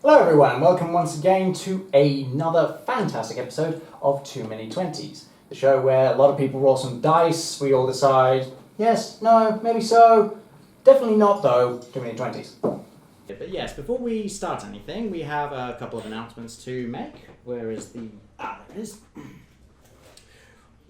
Hello everyone, welcome once again to another fantastic episode of Too Many 20's, the show where a lot of people roll some dice, we all decide, yes, no, maybe so, definitely not though, Too Many 20's. But yes, before we start anything, we have a couple of announcements to make. Where is the... there it is.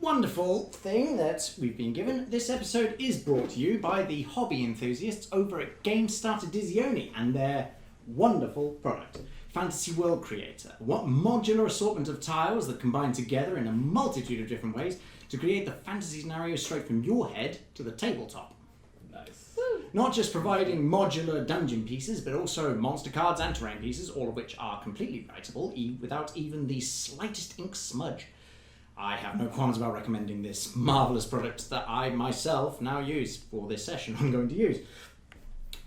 Wonderful thing that we've been given. This episode is brought to you by the hobby enthusiasts over at Gamestart Edizioni and their wonderful product, Fantasy World Creator. What modular assortment of tiles that combine together in a multitude of different ways to create the fantasy scenario straight from your head to the tabletop. Nice. Not just providing modular dungeon pieces, but also monster cards and terrain pieces, all of which are completely writable without even the slightest ink smudge. I have no qualms about recommending this marvellous product that I myself now use for this session I'm going to use.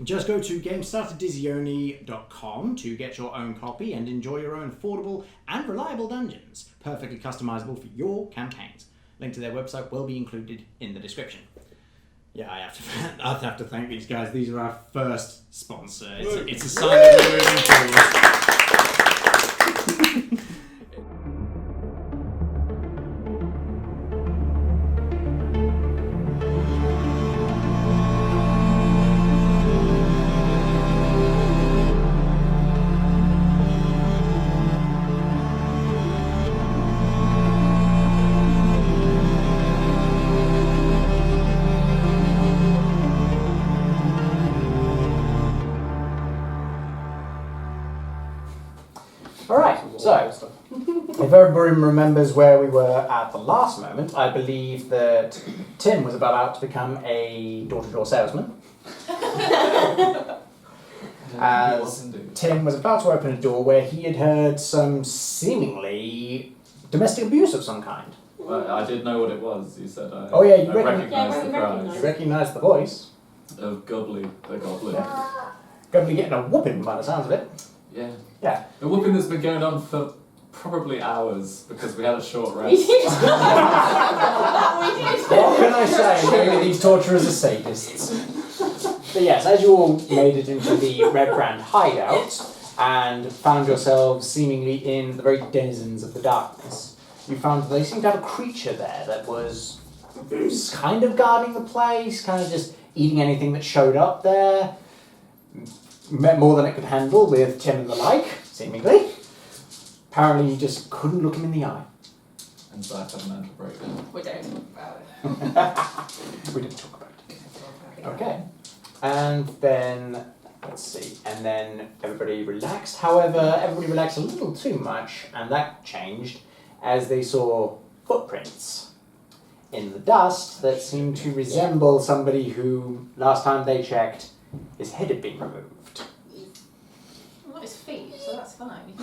Just go to GamestartEdizioni.com to get your own copy and enjoy your own affordable and reliable dungeons, perfectly customizable for your campaigns. Link to their website will be included in the description. Yeah, I have to thank these guys. These are our first sponsor. It's a sign that we're moving forward. So, if everybody remembers where we were at the last moment, I believe that Tim was about to become a door-to-door salesman. As Tim was about to open a door where he had heard some seemingly domestic abuse of some kind. Well, I did know what it was, you said. Oh yeah, you recognised the cries. You recognised the voice. Of Gubly, the goblin. Gubly getting a whooping by the sounds of it. Yeah. Yeah. The whooping that's been going on for probably hours because we had a short rest. We did. What can I say? Maybe these torturers are sadists. But yes, as you all made it into the Red Brand hideout and found yourselves seemingly in the very denizens of the darkness, you found that they seemed to have a creature there that was kind of guarding the place, kind of just eating anything that showed up there. More than it could handle with Tim and the like, seemingly. Apparently you just couldn't look him in the eye. And Zach had a mental breakdown. We don't talk about it. We didn't talk about it. Okay. And then, let's see, and then everybody relaxed. However, everybody relaxed a little too much, and that changed as they saw footprints in the dust that seemed to resemble somebody who, last time they checked, his head had been removed. Not his feet, so that's fine.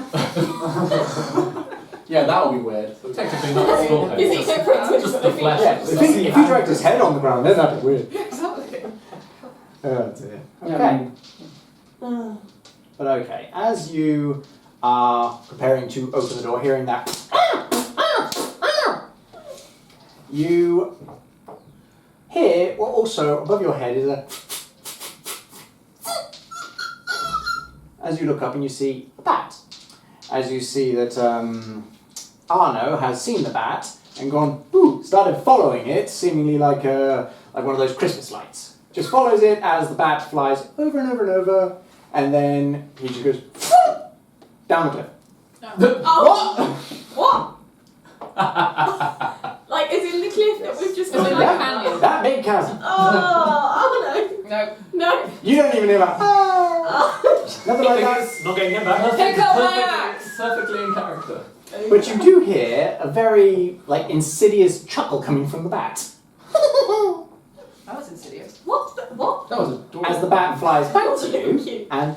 Yeah, that would be weird. Technically not the full head, Is he just different? the flesh. Yeah, if he dragged his head on the ground, then that'd be weird. Exactly. Oh dear. Yeah, Okay. But okay, as you are preparing to open the door, hearing that, you hear, well, also above your head is a. As you look up and you see a bat. As you see that Arno has seen the bat and gone, ooh, started following it, seemingly like one of those Christmas lights. Just follows it as the bat flies over and over and over, and then he just goes down the cliff. Oh. What? Like, is in the cliff that we've just done? Like canyon. That big chasm. Oh no. No. You don't even hear that. Nothing like that. Not getting him back. Pick up my axe. Perfectly in character. But you do hear a very insidious chuckle coming from the bat. That was insidious. What? What? That was a door. As the bat flies back to you Cute. and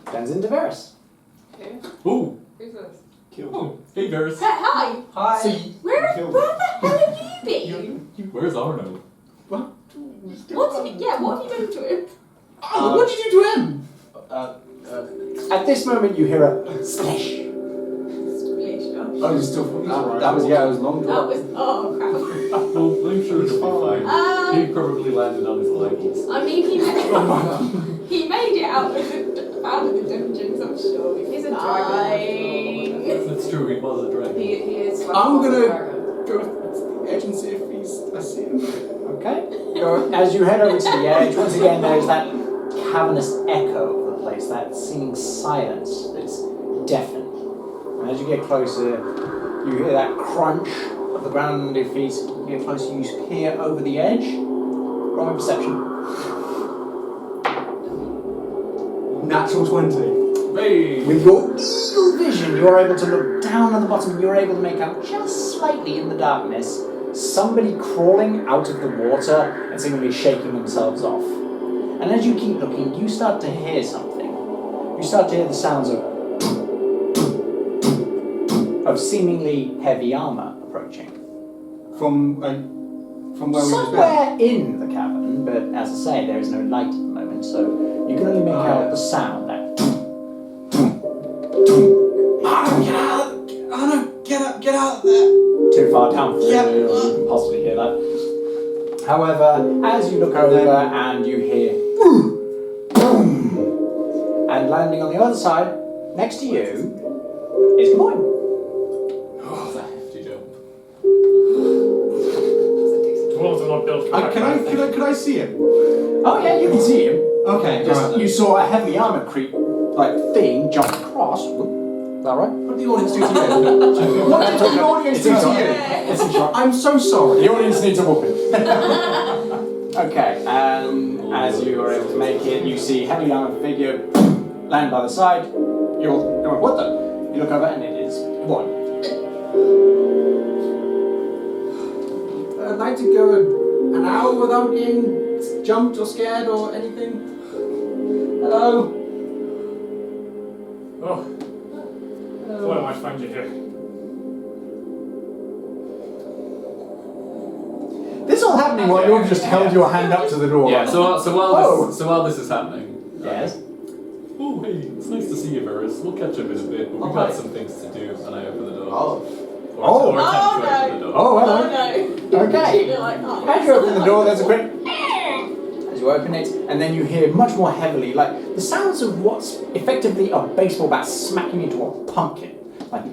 turns into Varys. Who? Ooh. Who's this? Oh, hey Varys. Hi. Hi. Where the hell have you been? Where's Arno? What have you done to him? Oh, what did you do to him? At this moment you hear a splash. Oh, he's still. That was it was long That drawn. was, oh crap. Well, I'm sure it'll be fine. He probably landed on his legs. I mean, he made it out of the dungeon, so He's a dragon. That's true, he was a dragon. He is. Like I'm a gonna dragon. go to the edge and see if I see him. Okay. As you head over to the edge, once again there's that cavernous echo of the place, that seeming silence that's deafening. And as you get closer, you hear that crunch of the ground under your feet. You get closer, you peer over the edge. Roll me perception. Natural 20. Hey! With your eagle vision, you're able to look down at the bottom and you're able to make out just slightly in the darkness somebody crawling out of the water and seemingly shaking themselves off. And as you keep looking, you start to hear something. You start to hear the sounds of seemingly heavy armor approaching. From where we were Somewhere in the cavern, but as I say, there is no light at the moment, so you can only make out the sound, that Get out of there! too far down for Yep. you can possibly hear that. However, as you look over and you hear boom, and landing on the other side, next to you, is Moine. Oh, that hefty jump. Dwarves are not built for Could I see him? Oh yeah, you can see him. Okay, Just you saw a heavy armor thing jump across. Is that right? What did the audience do to you? What did the audience do to you? It's a shot. I'm so sorry. The audience needs a whooping. Okay, as you are able to make it, you see heavy armored figure land by the side. You're what the? You look over and it is one. I'd like to go an hour without being jumped or scared or anything. Hello. Oh. Thought I might find you here. This is all happening while you've just held your hand up to the door. Yeah, so while this is happening. Yes. Oh, hey, it's nice to see you, Varys. We'll catch up in a bit, but we've got some things to do, and I open the door. Or attempt to open the door. Oh, hello. no. Okay. You're like, oh. As you open the door, there's a quick. As you open it, and then you hear much more heavily, like the sounds of what's effectively a baseball bat smacking into a pumpkin. Like.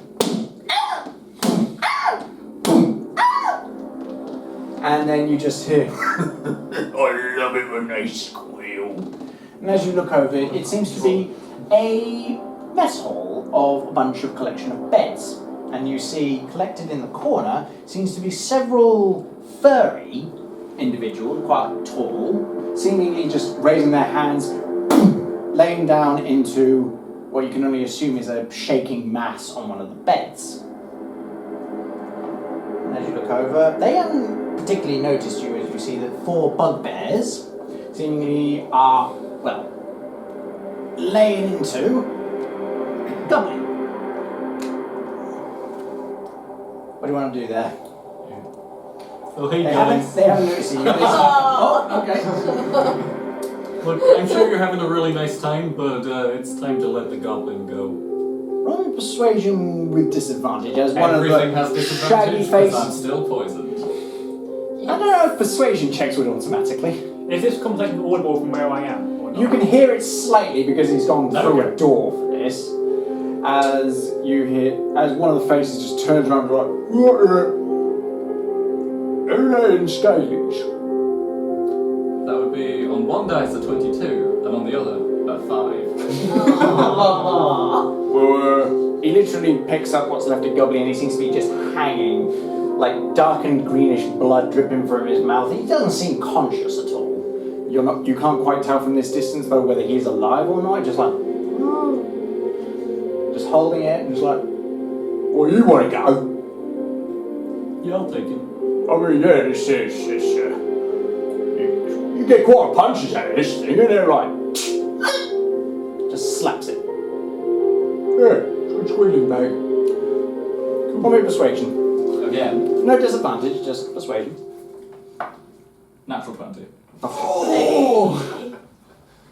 And then you just hear. I love it when they squeal. And as you look over, it seems to be a mess hall of a bunch of collection of beds. And you see, collected in the corner, seems to be several furry individuals, quite tall, seemingly just raising their hands, laying down into what you can only assume is a shaking mass on one of the beds. And as you look over, they haven't particularly noticed you, as you see that 4 bugbears seemingly are, well, laying into Gubly. What do you want to do there? Oh, hey, They guys. haven't noticed you. Oh, okay. Look, I'm sure you're having a really nice time, but it's time to let the goblin go. Roll me persuasion with disadvantage as one Everything of has the disadvantage shaggy because I'm faces. still poisoned. I don't know if persuasion checks would automatically. Is this conversation audible from where I am? Or not? You can hear it slightly because he's gone through Okay. a door for this. As you hear, as one of the faces just turns around and like, hello, Scalies. That would be on one dice a 22, and on the other a 5. Well, he literally picks up what's left of Gubly and he seems to be just hanging, like darkened greenish blood dripping from his mouth. He doesn't seem conscious at all. You can't quite tell from this distance though whether he's alive or not. Just like, just holding it and just like, well, you want to go? Yeah, I'll take it. I mean, yeah, this you get quite punches out of this thing, and they're like, just slaps it. Yeah, good squealing, mate. Roll me persuasion. Again, No disadvantage, just persuasion. natural 20. Oh!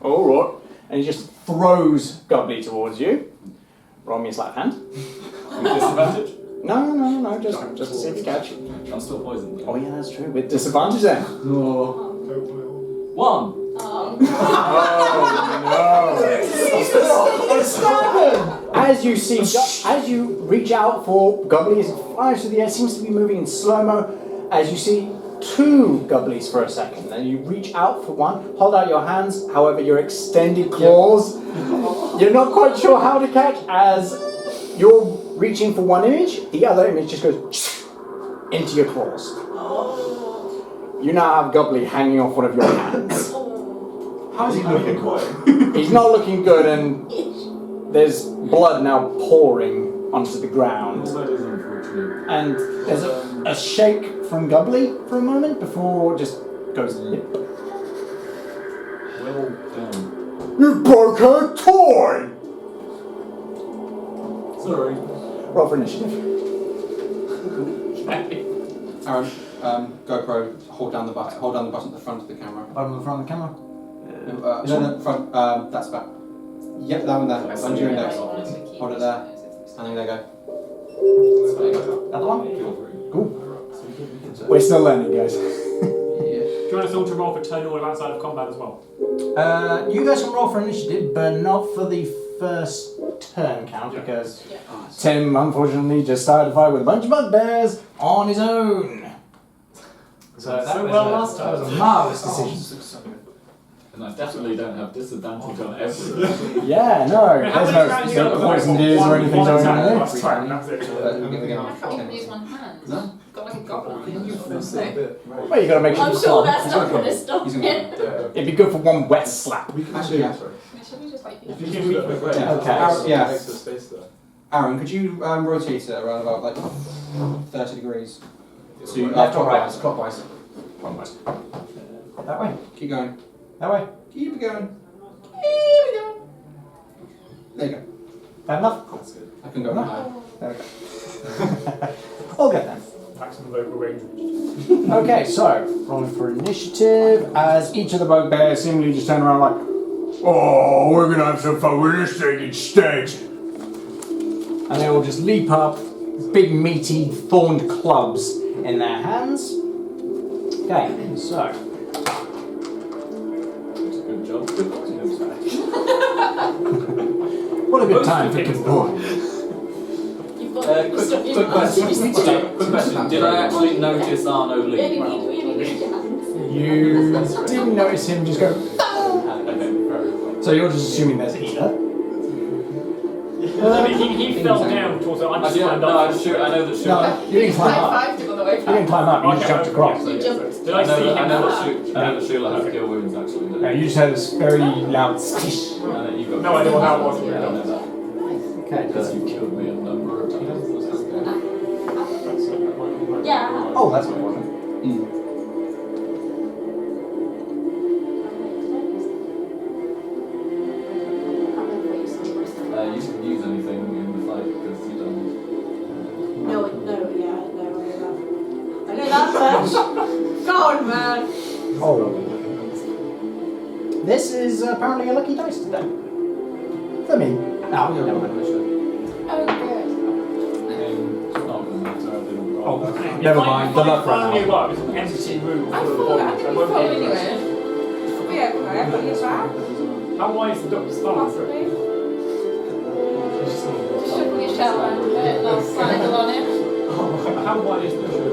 Alright. And he just throws Gubly towards you. Roll me a sleight of hand. With disadvantage? No, just to see if you catch. I'm still poisoned. Oh yeah, that's true. With disadvantage then. Oh. 1. Oh no! as you see, as you reach out for Gubly, as it flies through the air, seems to be moving in slow-mo, as you see 2 Gublies for a second. Then you reach out for one, hold out your hands, however your extended claws, you're not quite sure how to catch, as you're reaching for one image, the other image just goes into your claws. You now have Gubly hanging off one of your hands. How's he looking? He's not looking good, and there's blood now pouring onto the ground. That is unfortunate. And there's a shake from Gubly for a moment before it just goes limp. Well done. You broke her toy! Sorry. Roll for initiative. Arron, GoPro, hold down the button at the front of the camera. Bottom of the front of the camera. No, front, that's back. Yep, that one there, under your index. Hold it there, and then there you go. That one? Cool. We're still learning, guys. Do you want us all to roll for turn order outside of combat as well? You guys can roll for initiative, but not for the first turn count, because Tim, unfortunately, just started a fight with a bunch of bugbears on his own. So that was a marvellous decision. And I definitely don't have disadvantage on everything. Yeah, no, there's no poisoned ears or anything going on there. Last time, that's it. I can't even use one hand. No? Got like a goblin. Well, you got to make sure I'm you sure stop. that's not going to stop He's him. gonna It'd be good for one wet slap. Actually, yeah. Should we just like... If you do it with red, Okay. Yeah. extra space there. Arron, could you rotate it around about like 30 degrees? To Left or right? Clockwise. Clockwise. That way. Keep going. That way. Keep it going. There you go. That enough? That's good. I can go higher. There we go. All good then. Maximum vocal range. Okay, so rolling for initiative as each of the bugbears seemingly just turn around like, oh, we're gonna have some fun with this thing instead. And they all just leap up, big meaty thorned clubs in their hands. Okay, so Good job. Good job. what a good time for good boy. You've got Quick question. Quick question. Did I actually notice Arno Yeah, leave? you need your hands. You didn't notice him just go. Okay, very well. So you're just assuming there's a healer. Well, I mean, he fell down towards it. I just climbed No, up. I'm sure. I know that. No, you didn't climb up. High-fived him on the way You didn't climb up. You just jumped across. You jumped. Did I see him? I know that Sheila has kill wounds actually. No, you just heard this very loud squish. No, No idea what that was. Yeah, I know that. Okay. Because you killed me a number of times. Yeah. Oh, that's what it was. You can use anything in the fight because you don't. I know that much. God, man. Oh. This is apparently a lucky dice today. For me. No, never mind. Oh, good. It's not going to matter. I didn't roll. Oh, never mind. The luck ran Finally, out. what? It's an empty room. I full of thought, I bodies. think I you won't thought be anyway. interested. Yeah, okay, I've got your back. How wide is the doctor's stomach? Possibly. Shuffle your shell and put a little sandal on it. How wide is the door?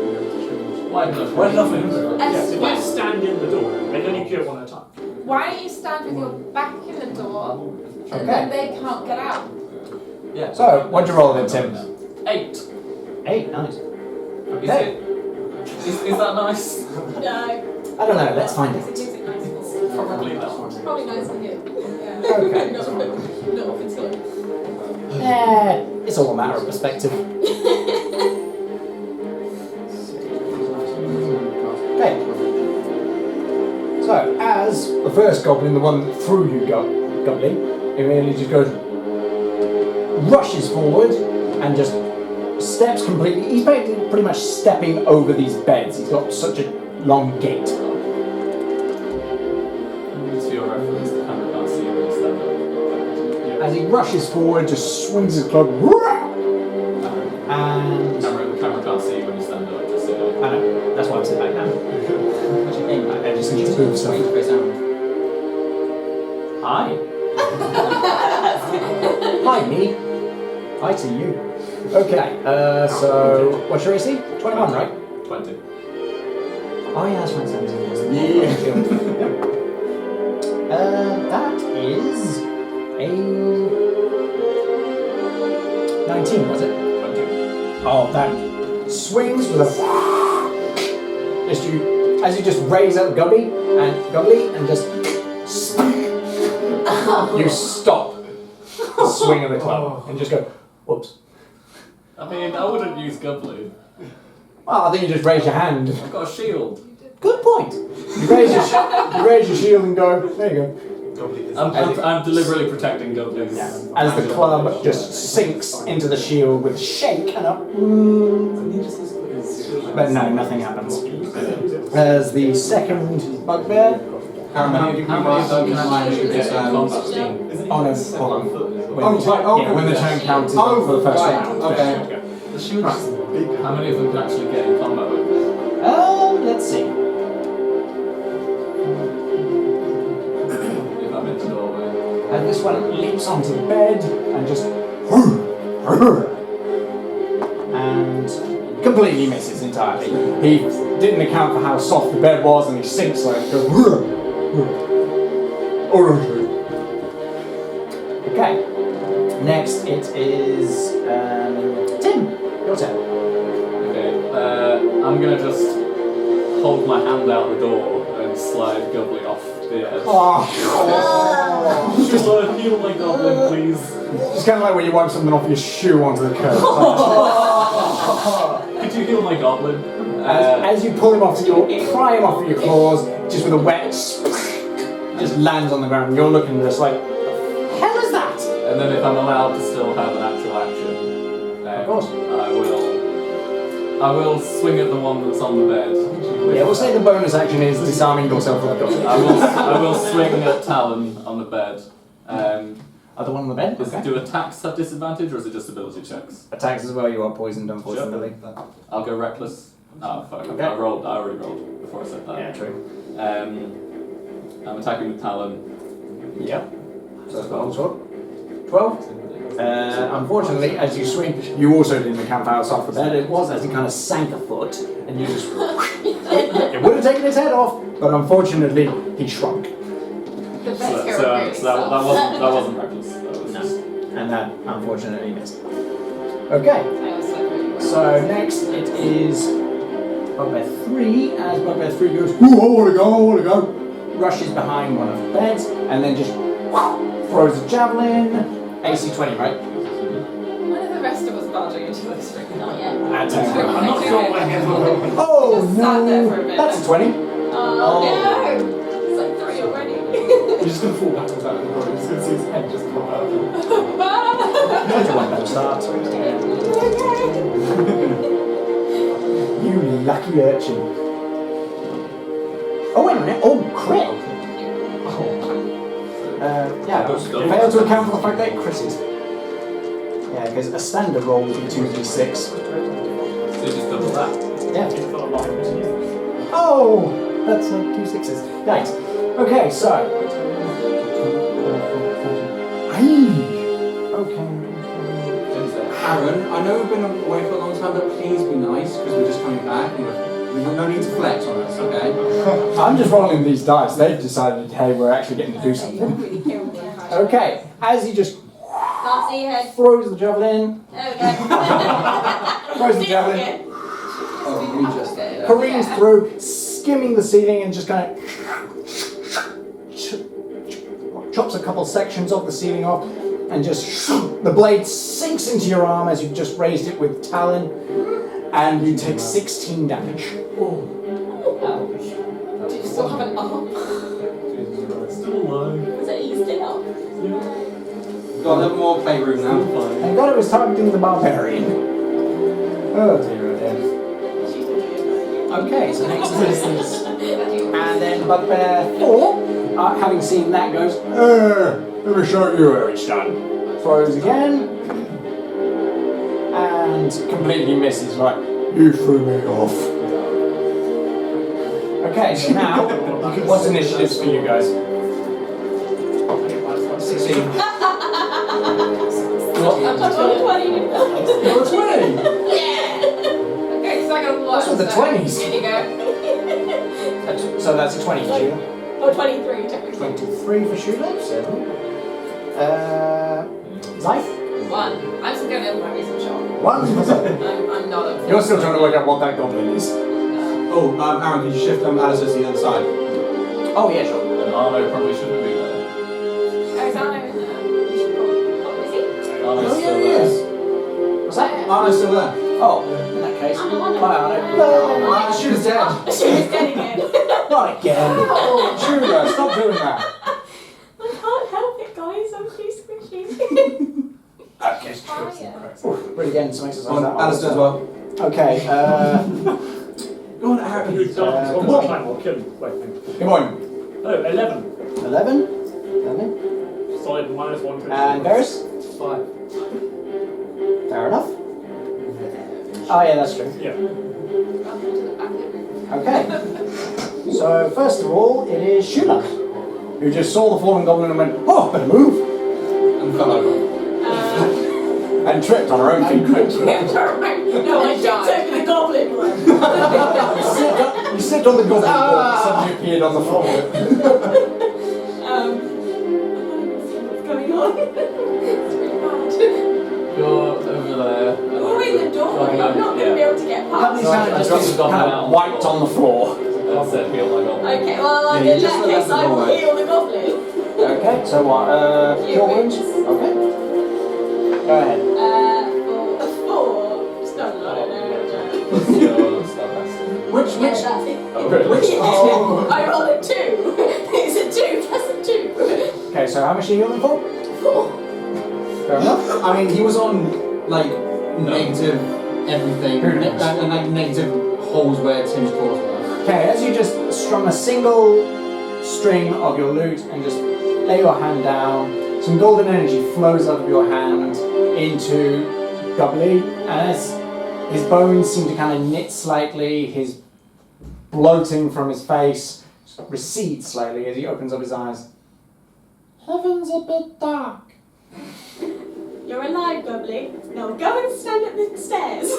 Wide enough. Wide enough. Yes, if you stand in the door, and then you kill one at a time. Why don't you stand with your back in the door and then they can't get out? Yeah. So, what'd you roll then, Tim? 8. 8, nice. Is Okay. it? Is that nice? No. I don't know, let's find Is out. it nice? Probably not. It's probably nice for you. Yeah. Okay. Not for Tim. It's all a matter of perspective. Okay. So, as the first goblin, the one that threw you, Gubly, immediately just goes, rushes forward, and just steps completely. He's basically pretty much stepping over these beds. He's got such a long gait. Just for your reference, the camera can't see you stand up. As he rushes forward, just swings his club, and The camera can't see you when you stand up. Just so you know. I know, that's why I'm sitting back now. I just need to move stuff. Hi. Hi, me. I see you. Okay, so what's your AC? 21, right? 20. Oh yeah, that's right. So that is a 19, was it? 20. Oh, that swings with a as you just raise up Gubly and just you stop the swing of the club and just go, whoops. I mean, I wouldn't use Gubly. Well, I think you just raise your hand. I've got a shield. Good point. You raise your shield and go, there you go. I'm deliberately protecting Gubly. Yeah. As the club just sinks into the shield with a shake and a but no, nothing happens. As the second bugbear. How many of them can I manage this? Oh no, hold on. When the turn counts for the first round. Okay. How many of them can actually get in combat with me? Let's see. If I'm in the doorway. And this one leaps onto the bed and just and completely misses entirely. He didn't account for how soft the bed was and he sinks like it goes. Okay. Next it is Tim. Your turn. Okay, I'm gonna just hold my hand out the door and slide Gubly off the edge. Just heal my goblin, please. It's kind of like when you wipe something off your shoe onto the curb. Could you heal my goblin? As you pull him off, pry him off with your claws, just with a wet, just lands on the ground. You're looking just like, the hell is that? And then if I'm allowed to still have an actual action, Of course. I will swing at the one that's on the bed. Yeah, we'll say the bonus action is disarming yourself with a gun. I will swing at Talon on the bed. Other one on the bed? Okay. Do attacks have disadvantage or is it just ability checks? Attacks as well, you are poisoned, unfortunately. Sure. I'll go reckless. Oh fuck, Okay. I already rolled before I said that. Yeah, true. I'm attacking with Talon. Yep. So that's 12. Unfortunately, as you swing, you also didn't account for how soft the bed it was, as he kind of sank a foot, and you just... it would have taken his head off, but unfortunately, he shrunk. The best So that wasn't reckless. That was just... And that, unfortunately, missed. Okay, so next it is Bugbear 3, as Bugbear 3 goes, ooh, I want to go, rushes behind one of the beds, and then just throws a javelin. AC 20, right? When are the rest of us barging into this ring? Not yet. That's I'm not sure when it will. Oh Just sat there for a bit. That's a 20. Oh no! It's like 3 already. You're just going to fall back on that and you're just going to see his head just come out. 21 better start. You lucky urchin. Oh, wait a minute. Oh, crit. Yeah, but fail to account for the fact that it critted. Yeah, because a standard roll would be 2d6. So you just double that. Yeah. Oh, that's like 2 6s. Nice. Okay, so. Okay. Arron, I know we've been away for a long time, but please be nice, because we're just coming back. There's no need to flex on us, okay? I'm just rolling these dice. They've decided, hey, we're actually getting to do something. Okay, as he just Can't see your head. throws the javelin, There we go. throws the javelin, Oh, we just did. careens through, skimming the ceiling, and just kind of chops a couple sections of the ceiling off, and just the blade sinks into your arm as you've just raised it with Talon, and you take 16 damage. Do you still have an arm? Still alive. Is it eased up? Got a little more playroom now. I thought it was targeting the barbarian. Oh dear, oh dear. Okay, so next is and then Bugbear 4, having seen that, goes, let me show you how it's done. Throws again, and completely misses, like, you threw me off. Okay, so now, what's initiatives for you guys? 16. I've got 20. You're a 20! Yeah! Okay, so I got a 1. What's with the 20s? Here you go. So that's a 20 for Sheila. Oh, 23 technically. 23 for Sheila. So, Life? 1. I'm still going to have my reason shot. 1. I'm not a... You're still trying to work out what that goblin is. Oh, Arron, could you shift Alice to the other side? Oh yeah, sure. And Arno probably shouldn't be there. Oh, is Arno in there? You should probably... Oh, is he? Arno's Oh, yeah, still he there. is. What's that? Arno's still there. Oh, in that case. I'm the one. Bye, Arno. She was dead. She was getting it. Not again. Julia, stop doing that. I can't help it, guys. I'm too squishy. Okay. Really again, some exercise. On Alistair as well. Okay, Go on, Arron. One more time, I'll kill him. Wait, wait. come on. Oh, 11. 11. 11. Solid minus 1 to And Varys? 5. Fair enough. Oh yeah, that's true. Yeah. Okay. So first of all, it is Shula, who just saw the fallen goblin and went, "Oh, better move," And fell over. and tripped on her own feet. No, I jumped over the goblin one. You slipped on the goblin ball that suddenly appeared on the floor. What's going on? It's really bad. You're over there. We're in the door. I'm not going to be able to get past. Just kind of wiped on the floor. That's it, heal my goblin. Okay, well, Yeah, in you just that left case, the I will doorway. heal the goblin. Okay, so what? Cure wounds. Okay. Go ahead. A 4. Just not a lot, I know. Which? That's it. Which? Oh. I rolled a 2. It's a 2 plus a 2. Okay, so how much are you healing for? 4. Fair enough. I mean, he was on, like, negative everything. And like, negative holes where Tim's claws were. Okay, as you just strum a single string of your lute and just lay your hand down, some golden energy flows out of your hand into Gubly, and as his bones seem to kind of knit slightly, his bloating from his face recedes slightly as he opens up his eyes. Heaven's a bit dark. You're alive, Gubly. Now go and stand at the stairs.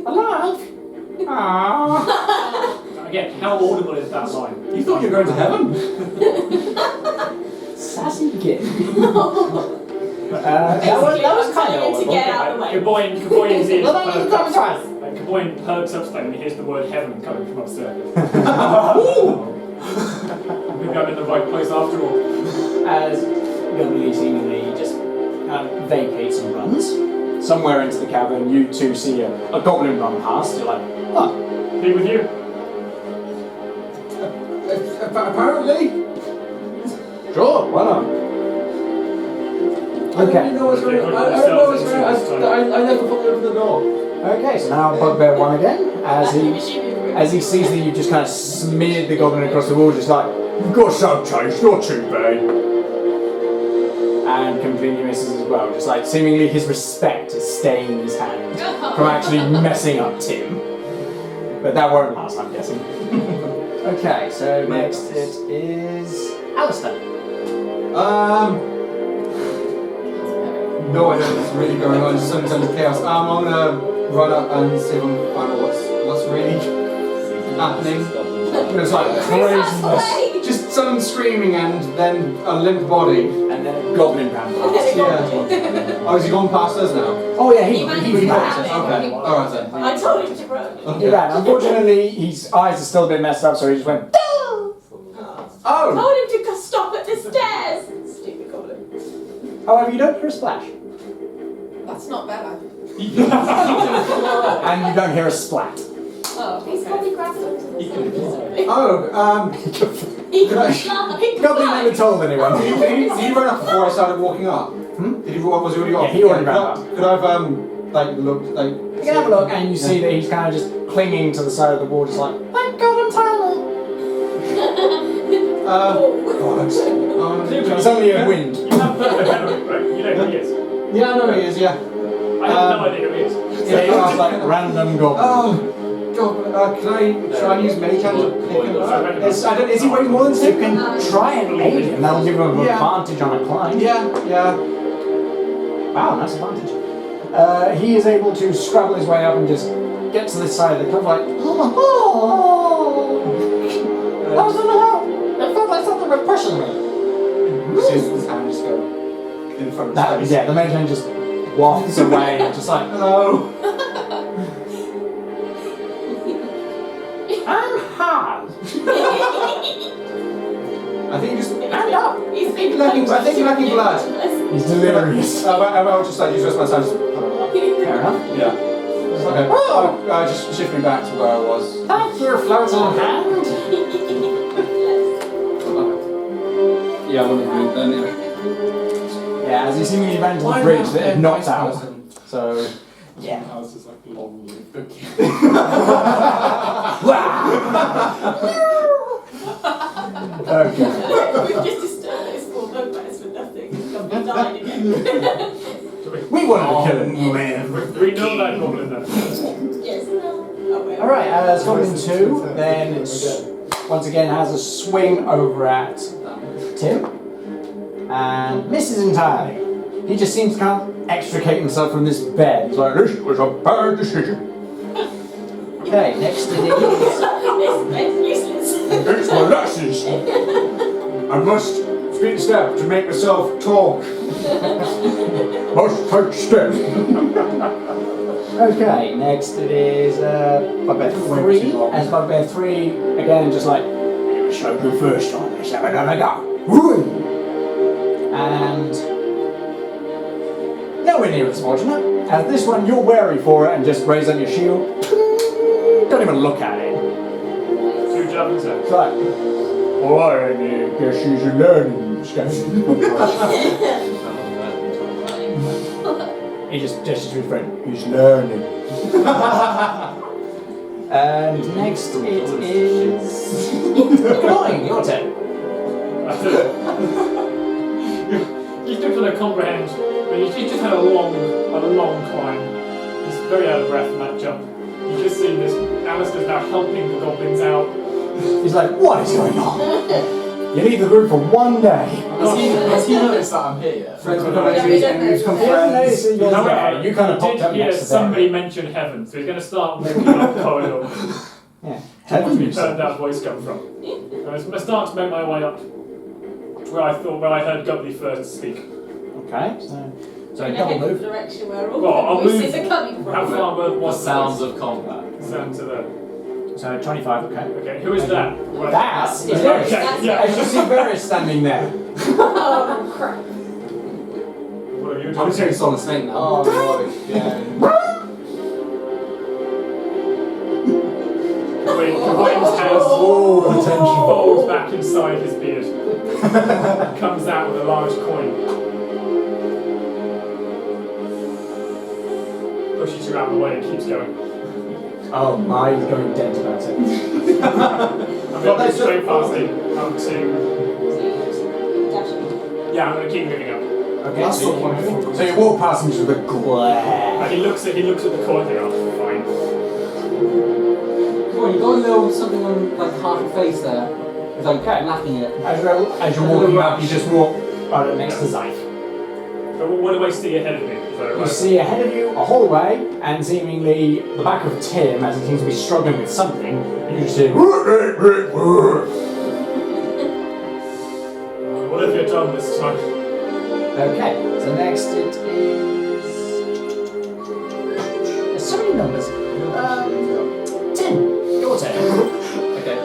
Alive? Aww. Again, how audible is that line? You thought you were going to heaven? Sassy kid. that Basically, was I'm kind telling of you to get out of the way. Kaboyin's ears Well, then you perk can try. up. Like, Kaboyin perks up slightly when he hears the word heaven coming from upstairs. Maybe I'm in the right place after all. As Gubly seemingly just vacates and runs somewhere into the cavern, you two see a goblin run past. You're like, huh. Be with you. Apparently. Sure, why not? I didn't know what's going on. I don't know what's going on. I never fully opened the door. Okay, so now Bugbear 1 again, as he sees that you just kind of smeared the goblin across the wall, just like, you've got some change, not too bad. And completely misses as well, just like seemingly his respect is staying his hand from actually messing up Tim. But that won't last, I'm guessing. Okay, so next it is Alistair. No idea what's really going on, just some sense of chaos. I'm gonna run up and see if I can find out what's really happening. It's like craziness. Just some screaming and then a limp body. And then a goblin ran past. Yeah. Oh, is he gone past us now? Oh yeah, he ran. ran. Okay, alright then. I told him to run. He ran. Unfortunately, his eyes are still a bit messed up, so he just went, I Oh! told him to stop at the stairs. Stupid goblin. however, you don't hear a splash. That's not better. And you don't hear a splat. Oh, he's probably grabbed onto the stairs. Oh, He Can I- can fly. Goblin never told anyone. did he run up before I started walking up? Did he run? Was he already off? Yeah, he already ran up. Could I have like looked like? You can have a look, and you see that he's kind of just clinging to the side of the wall, just like, thank God I'm tiny. Bollocks. It's only a wind. You have perfect memory, right? You know who he is. Yeah, I know he is. Yeah. I have no idea who he is. Yeah, it's like random goblin. Oh, God. Can I try and use mage hand to pick him up? Is he weighing more than 6? You can try and aid him. That'll give him an Yeah. advantage on a climb. Yeah. Wow, nice advantage. He is able to scrabble his way up and just get to this side of the cliff like, oh, I was in the hell. It felt like something was pushing me. Sees his hand just go in front of his face. Yeah, the mage hand just wafts away, just like, hello. I'm hard. I think you just. Stand up. I think you're lacking blood. He's delirious. I'll just like use the rest of my time. Fair enough. Yeah. Okay. Just shifting back to where I was. Thank you, floating hand. Yeah, I want to move then. Yeah, as you seemingly ran into the bridge that it knocked out. So, yeah. I was just like, long live the king. Okay. We've just disturbed those four bugbears for nothing. Gubly died again. We wanted to kill him, man. We know that goblin then. Yes, no. Oh, wait. Alright, Goblin 2 then once again has a swing over at Tim and misses entirely. He just seems to can't extricate himself from this bed. He's like, this was a bad decision. Okay, next it is. It's useless. It's molasses. I must speak step to make myself talk. Must take step. Okay, next it is Bugbear 3. As Bugbear 3, again, just like, you showed the first time, let's have another go. And nowhere near as fortunate. As this one, you're wary for it and just raise up your shield. Don't even look at it. 2 javelins then. It's like, oh, I guess she's a learning station. He just gestures to his friend. He's learning. And next it is. Fine, your turn. You still trying to comprehend. I mean, he's just had a long climb. He's very out of breath from that jump. You just seen this. Alistair's now helping the goblins out. He's like, what is going on? You leave the room for one day. Has he noticed that I'm here yet? Friends become No, we enemies, don't enemies become know. friends. However, You kind of popped up hear next to somebody them. mention heaven, so he's going to start walking up the corridor. Yeah. Where Heaven, did that voice come from? I'm going to start to make my way up to where I heard Gubly first speak. Okay, so In double the move. direction where all Well, I'll the voices move. are coming from. How far The was sounds of combat. sound to the? So 25, okay. Okay, who is that? That's Okay, Varys. yeah. As you see Varys standing there. Oh, crap. What are you I'm doing? saying solid snake now. Oh, God, yeah. Gawain's hands folds back inside his beard. Comes out with a large coin. Pushes you out of the way and keeps going. Oh my, he's going dead about it. I'm going to move straight past him. I'm to... Dashing. Yeah, I'm going to keep moving up. Okay, so you walk past him just with a glare. And he looks at the coin and goes, fine. Come on, you got a little something on like half your face there. It's like Okay. lacking it. As you're walking up, you just walk next to Zyfe. So what do I see ahead of me? Is that You right? see ahead of you a hallway, and seemingly the back of Tim, as he seems to be struggling with something, and you just hear. What have you done this time? Okay, so next it is. There's so many numbers. Tim, your turn. Okay.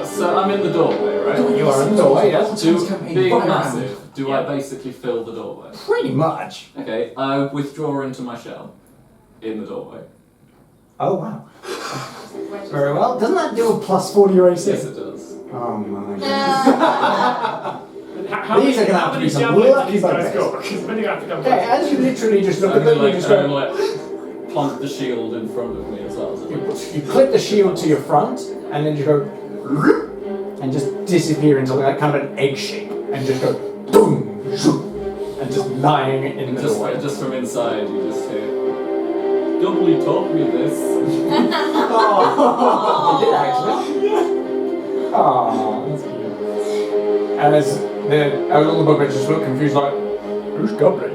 So I'm in the doorway, right? You are in the doorway, yes? Being massive, do I basically fill the doorway? Pretty much. Okay, I withdraw into my shell in the doorway. Oh wow. Very well. Doesn't that do a plus 40 your AC? Yes, it does. Oh my god. And how These are gonna have to be some lucky these guys bugbears. got? Because when you have to come Okay, back. as you literally just So look I'm at gonna them, you just go. plonk the shield in front of me as well. So You clip the shield to your front, and then you go. And just disappear into like kind of an egg shape, and just go. Boom! And just lying in the doorway. just from inside, you just hear. Gubly taught me this. Oh, you did actually. Oh, that's cute. And as the little bugbear just look confused, like, who's Gubly?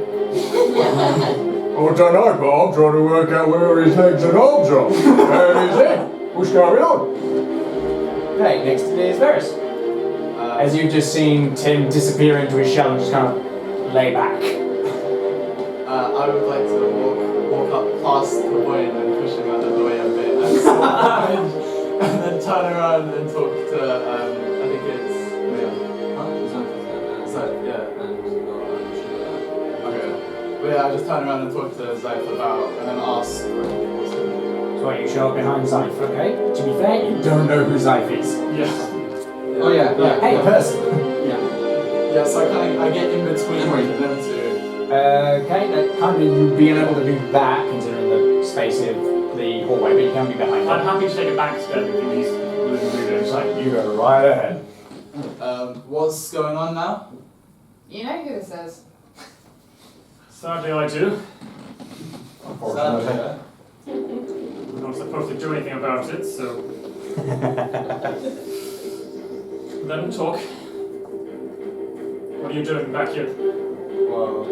I don't know, but I'm trying to work out where his legs and arms are. And his head. What's going on? Okay, next is Varys. As you've just seen Tim disappear into his shell and just kind of lay back. I would like to walk up past the boy and then push him out of the way a bit and then turn around and talk to, I think it's Okay. But yeah, I just turn around and talk to Zyph about, and then ask what's going on. So you show up behind Zyph, okay? To be fair, you don't know who Zyph is. Yes. Oh yeah. Hey, person. Yeah, so I get in between them two. Okay, that kind of you being able to do that, considering the space of the hallway, but you can be behind I'm him. happy to take a back step if he's willing to do this. Like, you go right ahead. What's going on now? You know who this is? Sadly, I do. Sadly. I'm not supposed to do anything about it, so. Let him talk. What are you doing back here? Well, I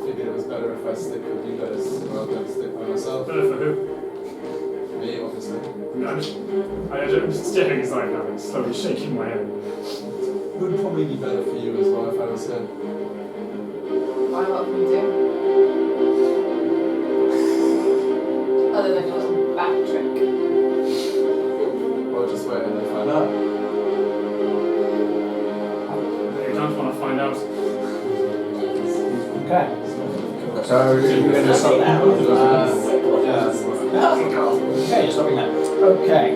figured it was better if I stick with you guys rather than stick by myself. Better for who? Me, obviously. I'm just staring his eye now and slowly shaking my head. It would probably be better for you as well if I was here. Why, what can you do? Other than your little back trick. Or just wait and then find out. You don't want to find out. Okay. So you're going to stop now. Okay, you're stopping now. Okay.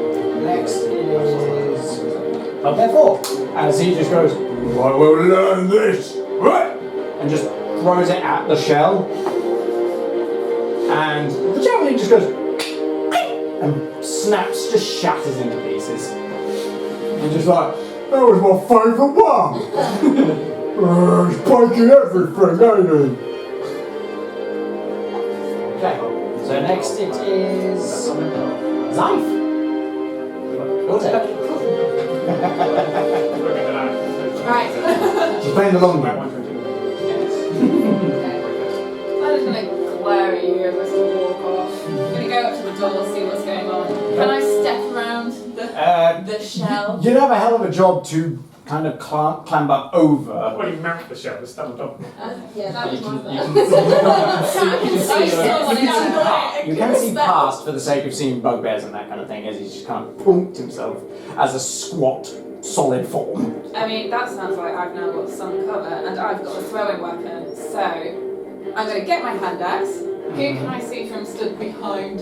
Next is Bugbear 4. As he just goes, I will learn this. Right. and just throws it at the shell. And the javelin just goes and snaps, just shatters into pieces. And just like, that was my favourite one. He's breaking everything, ain't he? Okay, so next it is Zyph. Your turn. Right. She's playing the long game. I'm just gonna glare at you as I sort of walk off. I'm gonna go up to the door, see what's going on. Can I step around the shell? You'd have a hell of a job to kind of climb up over. What do you mount the shell? Just stand on top. Yeah, that was my You can see past for the sake of seeing bugbears and that kind of thing, as he's just kind of punked himself as a squat, solid form. I mean, that sounds like I've now got some cover and I've got a throwing weapon, so I'm going to get my hand axe. Who can I see from stood behind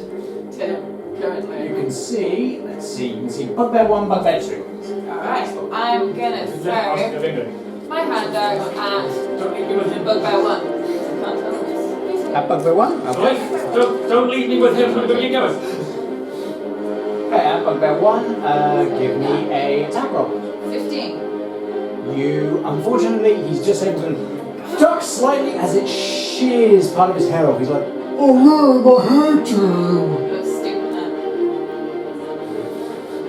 Tim currently? You can see, let's see, you can see bugbear 1, bugbear 2. Alright, I'm going to throw my hand axe at bugbear 1. Can't tell this. At bugbear 1? Okay. Don't leave me with him. Where are you going? Okay, at bugbear 1, give me a attack roll. 15. You, unfortunately, he's just able to duck slightly as it shears part of his hair off. He's like, Oh no, my hair too. Looks stupid now.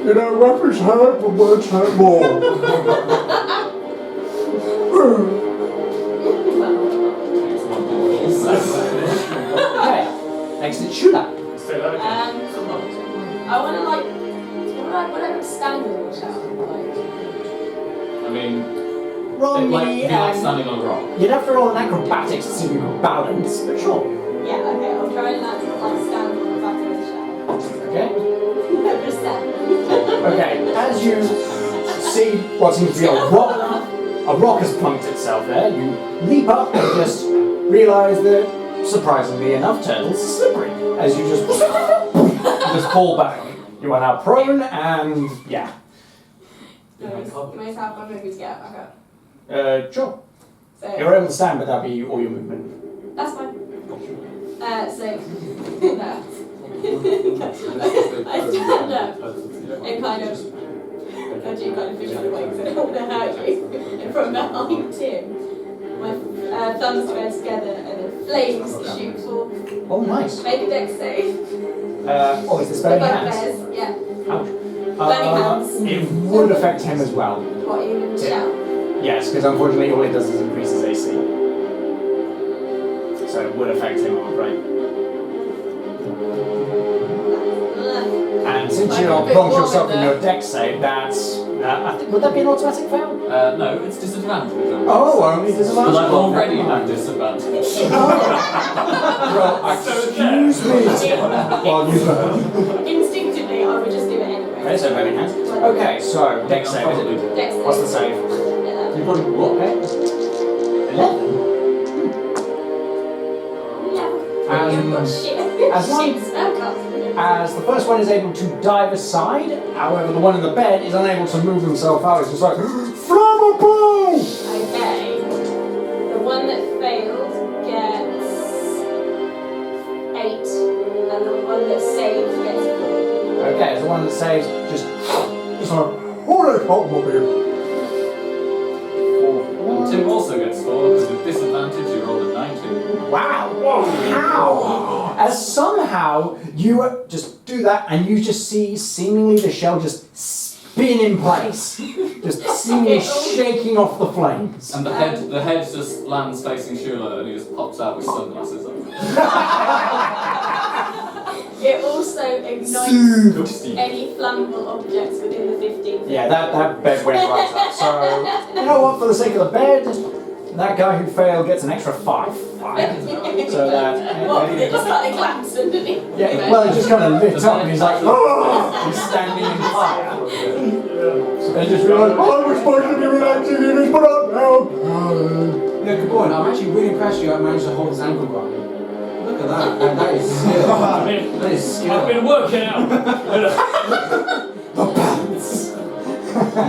You know, weapons hurt, but words hurt more. okay, next it's Shula. Say that again. I want to whatever standard or something like. I mean, Roll it'd me be like standing on a rock. You'd have to roll an acrobatics to see if you can balance, but sure. Yeah, okay, I'll try and stand on the back of the shell. Okay? No, just stand. Okay, as you see what seems to be a rock has plunked itself there, you leap up and just realise that, surprisingly enough, turtles are slippery. As you just fall back. You are now prone and, yeah. Can I have my movie to get back up? Sure. So, You're able to stand, but that'll be all your movement. that's fine. No. I stand up and kind of, as you kind of fish on the wings, and I don't want to hurt you. And from behind Tim, my thumbs go together and then flames shoot forth. Oh, nice. Make a dex save. Is this burning hands? Bugbears, yeah. Ouch. Burning hands. It would affect him as well. What, even in the shell? Yes, because unfortunately all it does is increase his AC. So it would affect him, I'm afraid. And since you plunged yourself in your deck save, that's... would that be an automatic fail? No, it's disadvantage. Oh, only disadvantage. Because I've already had disadvantage. Well, excuse me. Well, you Instinctively, I would just do it anyway. Okay, so burning hands. Okay, so deck save, is it? Dex What's the save? you got what? Okay. 11. As the first one is able to dive aside, however, the one in the bed is unable to move himself out. It's just like, flammable! Okay. The one that failed gets 8, and the one that saved gets 4. Okay, so the one that saves just It's like, holy Hotmobile. And Tim also gets 4 because with disadvantage you rolled a 19. wow! How? As somehow you just do that and you just see seemingly the shell just spin in place, just seemingly shaking off the flames. And the head just lands facing Shula and he just pops out with sunglasses on. It also ignites any flammable objects within the 15. Yeah, that bed went right up. So, you know what, for the sake of the bed, that guy who failed gets an extra 5. So that... What, it just kind of clamps underneath? Yeah, well, it just kind of lit up and he's like, oh! He's standing in fire. And just realised, I was supposed to be relaxing in this, but I'm now. Yeah, good boy. I'm actually really impressed you managed to hold his ankle guard. Look at that. That is skill. That is skill. I've been working out. The balance.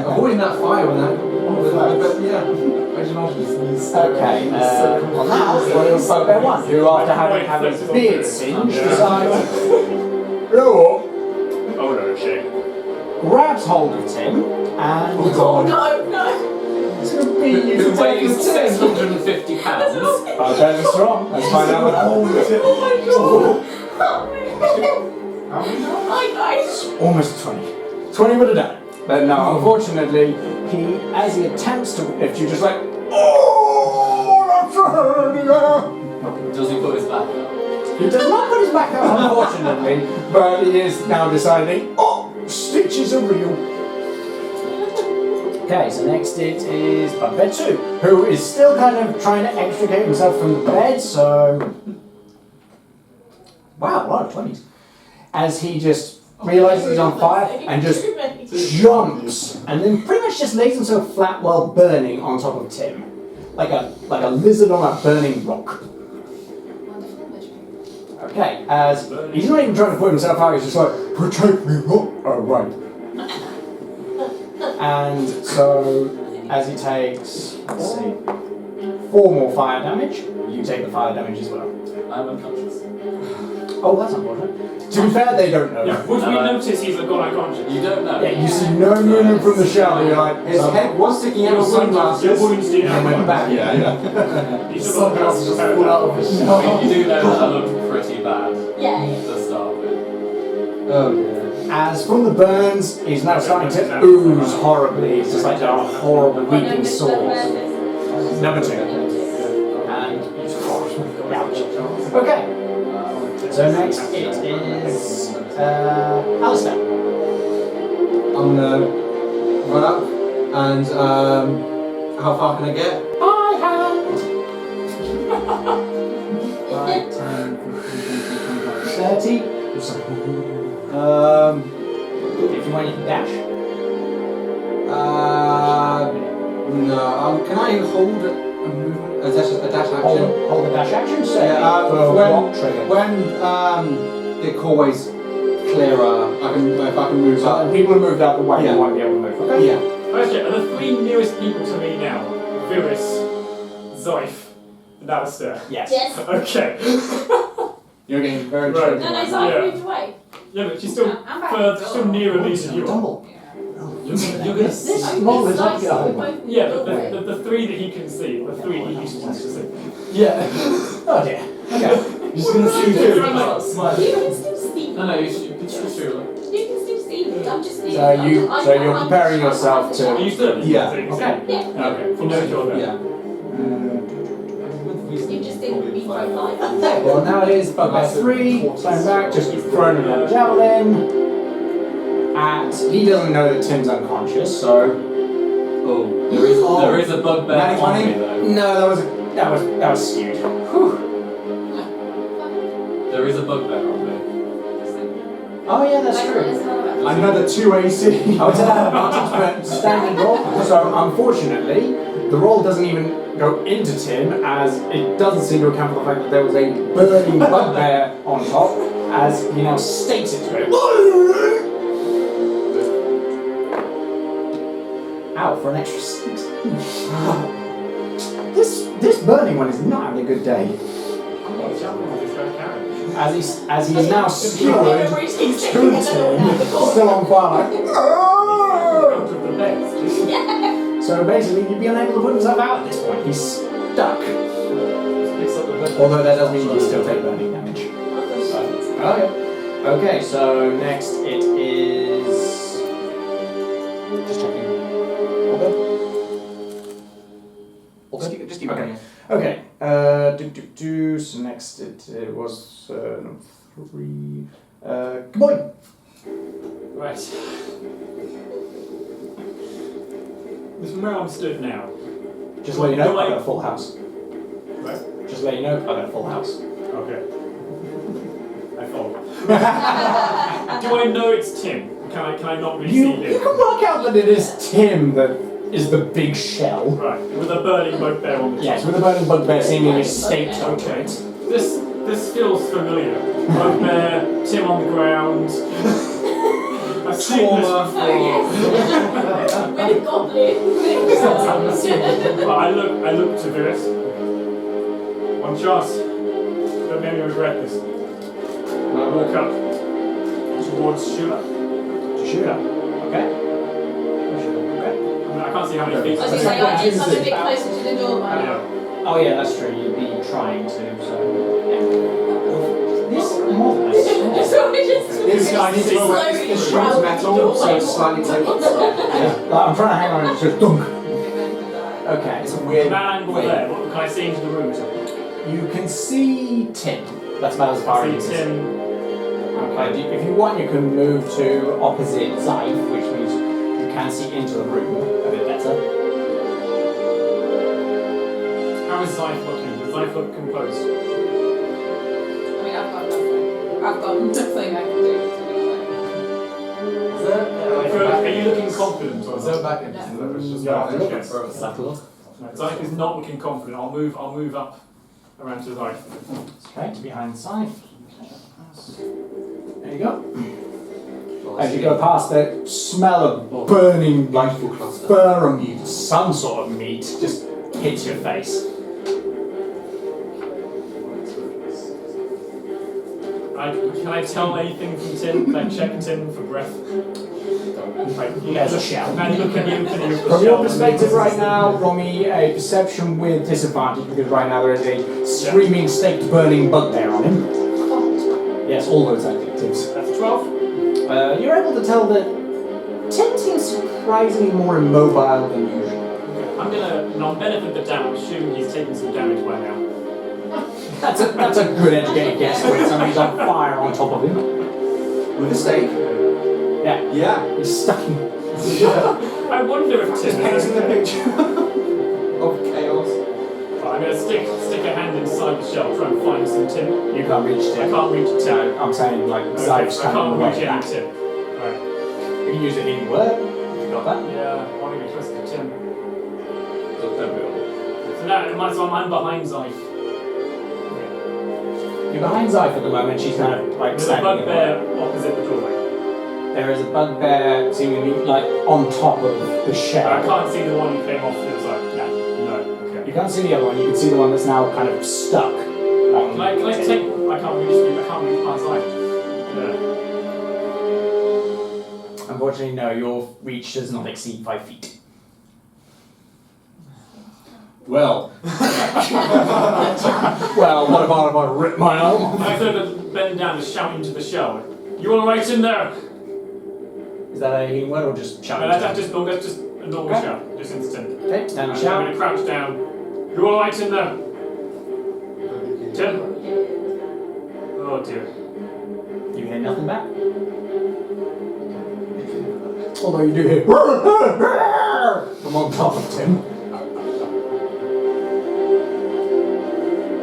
Avoiding that fire with that. Yeah. Okay, well now, it's Bugbear 1, who after having had his beard singed, decides, You know what? Oh no, shame. grabs hold of Tim, and... Oh no, no! It's going to beat you Who to death weighs with Tim. 650 pounds. Bugbear strong, let's find out what hold of Tim. Oh my god! Hi guys! Almost 20. 20 would have done it. But no, unfortunately, as he attempts to lift you, just like, Oh, that's hurting. Does he put his back out? he does not put his back up, unfortunately, but he is now deciding, oh, stitches are real. Okay, so next it is Bugbear 2, who is still kind of trying to extricate himself from the bed, so... Wow, a lot of 20s. As he just realises he's on fire and just jumps, and then pretty much just lays himself flat while burning on top of Tim. Like a lizard on a burning rock. Okay, as he's not even trying to put himself out, he's just like, protect me, oh right. And so, as he takes, let's see, 4 more fire damage, you take the fire damage as well. I'm unconscious. Oh, that's unfortunate. To be fair, they don't know. Yeah, would we notice he's gone unconscious? You don't know. Yeah, you see no movement from the shell, and you're like, His head was sticking out of Your sunglasses. wounds do and went back. Yeah. He's still got Sunglasses just fall out of his I mean, you do know that I looked pretty bad Yeah. to start with. Oh, yeah. As from the burns, he's now starting to ooze horribly. It's just like a horrible weeping sore. Number 2. And ouch. Okay. So next it is Alistair. I'm gonna run up and how far can I get? By hand. 5, 10, 15, 30. If you want, you can dash. No. Can I hold a movement? A dash action? Hold the dash action. So Yeah, for what trigger? when the hallway's clearer, if I can move So up. when people are moved out the way, Yeah. you won't be able to move. Okay. Yeah. First, are the 3 nearest people to me now Viris, Zoif, and Alistair? Yes. Yes. Okay. You're getting very Right. tricky. No, no, right so now. I Yeah. moved away. Yeah, but she's still I'm back. still nearer me than you are. You're gonna see. This long as I slice go. of both in Yeah, the but doorway. the 3 that he can see, the 3 he used to see. Yeah. Oh dear. Okay. You're just gonna see You two. can still see. No, you should. It's true. You can still see. I'm just So you're comparing yourself to- Are you still? Yeah. Okay. Yeah. Okay. You know you're there. Yeah. You just didn't be quite like Well, now it is bugbear 3. Stand back, just throwing another javelin. And he doesn't know that Tim's unconscious, so. Oh, there is a bugbear on me though. No, that was skewed. Whew. There is a bugbear on me. Oh yeah, that's true. Another 2 AC. Oh, it's an advantage for standard roll. So unfortunately, the roll doesn't even go into Tim, as it doesn't seem to account for the fact that there was a burning bugbear on top, as he now states it to it. Ow, for an extra 6. This burning one is not having a good day. As he's now skewered, still on fire. So basically, he'd be unable to put himself out at this point. He's stuck. Although that does mean he still take burning damage. Okay. Okay, so next it is. Just checking. All good? Just keep Okay. Okay. So next it was number 3. Gubly. Right. This is where I'm stood now. Just let you know, I got a full house. Right? Just let you know, I got a full house. Okay. I follow. Do I know it's Tim? Can I not really You see him? can work out that it is Tim that is the big shell. Right, with a burning bugbear on the top. Yes, with a burning bugbear seemingly staked onto Okay. it. This feels familiar. Bugbear, Tim on the ground. I've seen this before. Oh yes. With a goblin. But I look to this. One chance. Don't make me regret this. And I walk up towards Shula. Shooter. Okay. I can't see how many feet. I was going to say, I'm a bit closer to the door by now. Yeah. Oh yeah, that's true. You'd be trying to. So this model. This guy needs to go back. This shield's metal, so it's slightly tipped. Yeah. I'm trying to hang on and it's just dunk. Okay. It's a weird. That angle there, what can I see into the room or something? You can see Tim. That's about as far as you See can see. Tim. Okay. If you want, you can move to opposite Zyfe, which means you can see into the room a bit better. How is Zyfe looking? Does Zyfe look composed? I mean, I've got nothing. I've got nothing I can do. Are you looking confident or Is there not? back into the leverage? Just Yeah, go yes. Zyfe is not looking confident. I'll move up around to Zyfe. Okay, to behind Zyfe. There you go. As you go past, the smell of burning like fur and some sort of meat just hits your face. Can I tell anything from Tim? Can I check Tim for breath? He has a shell. And look at you. From your perspective right now, roll me a perception with disadvantage because right now there is a screaming, staked, burning bugbear on him. Yes, all those adjectives. That's 12. You're able to tell that Tim seems surprisingly more immobile than usual. I'm gonna non-benefit the damage, assuming he's taken some damage by now. That's a good educated guess when somebody's on fire on top of him. With a stake? Yeah. Yeah. He's stuck in. I wonder if Just Tim painting the picture of chaos. I'm gonna stick a hand inside the shell, try and find some Tim. You can't reach I Tim. can't reach Tim. No, I'm saying like Okay, Zyfe's I kind of can't way reach any back. Tim. Alright. You can use a healing word. You got that? Yeah, I want to get close to Tim. So now, I'm behind Zyfe. You're behind Zyfe at the moment. She's kind of like There's a standing in the way. bugbear opposite the doorway. There is a bugbear seemingly like on top of the shell. I can't see the one who came off the other side. No. No. You Okay. can't see the other one. You can see the one that's now kind of stuck. Can I take? I can't reach past Zyfe. Yeah. Unfortunately, no. Your reach does not exceed 5 feet. Well. Well, what about if I rip my arm? I sort of bend down and shout into the shell. You all right in there? Is that a healing word or just shout? No, that's just a normal Okay. shout, just instant. Okay, stand and I'm shout. going to crouch down. You all right in there? Tim? Oh dear. You hear nothing back? Although you do hear from on top of Tim.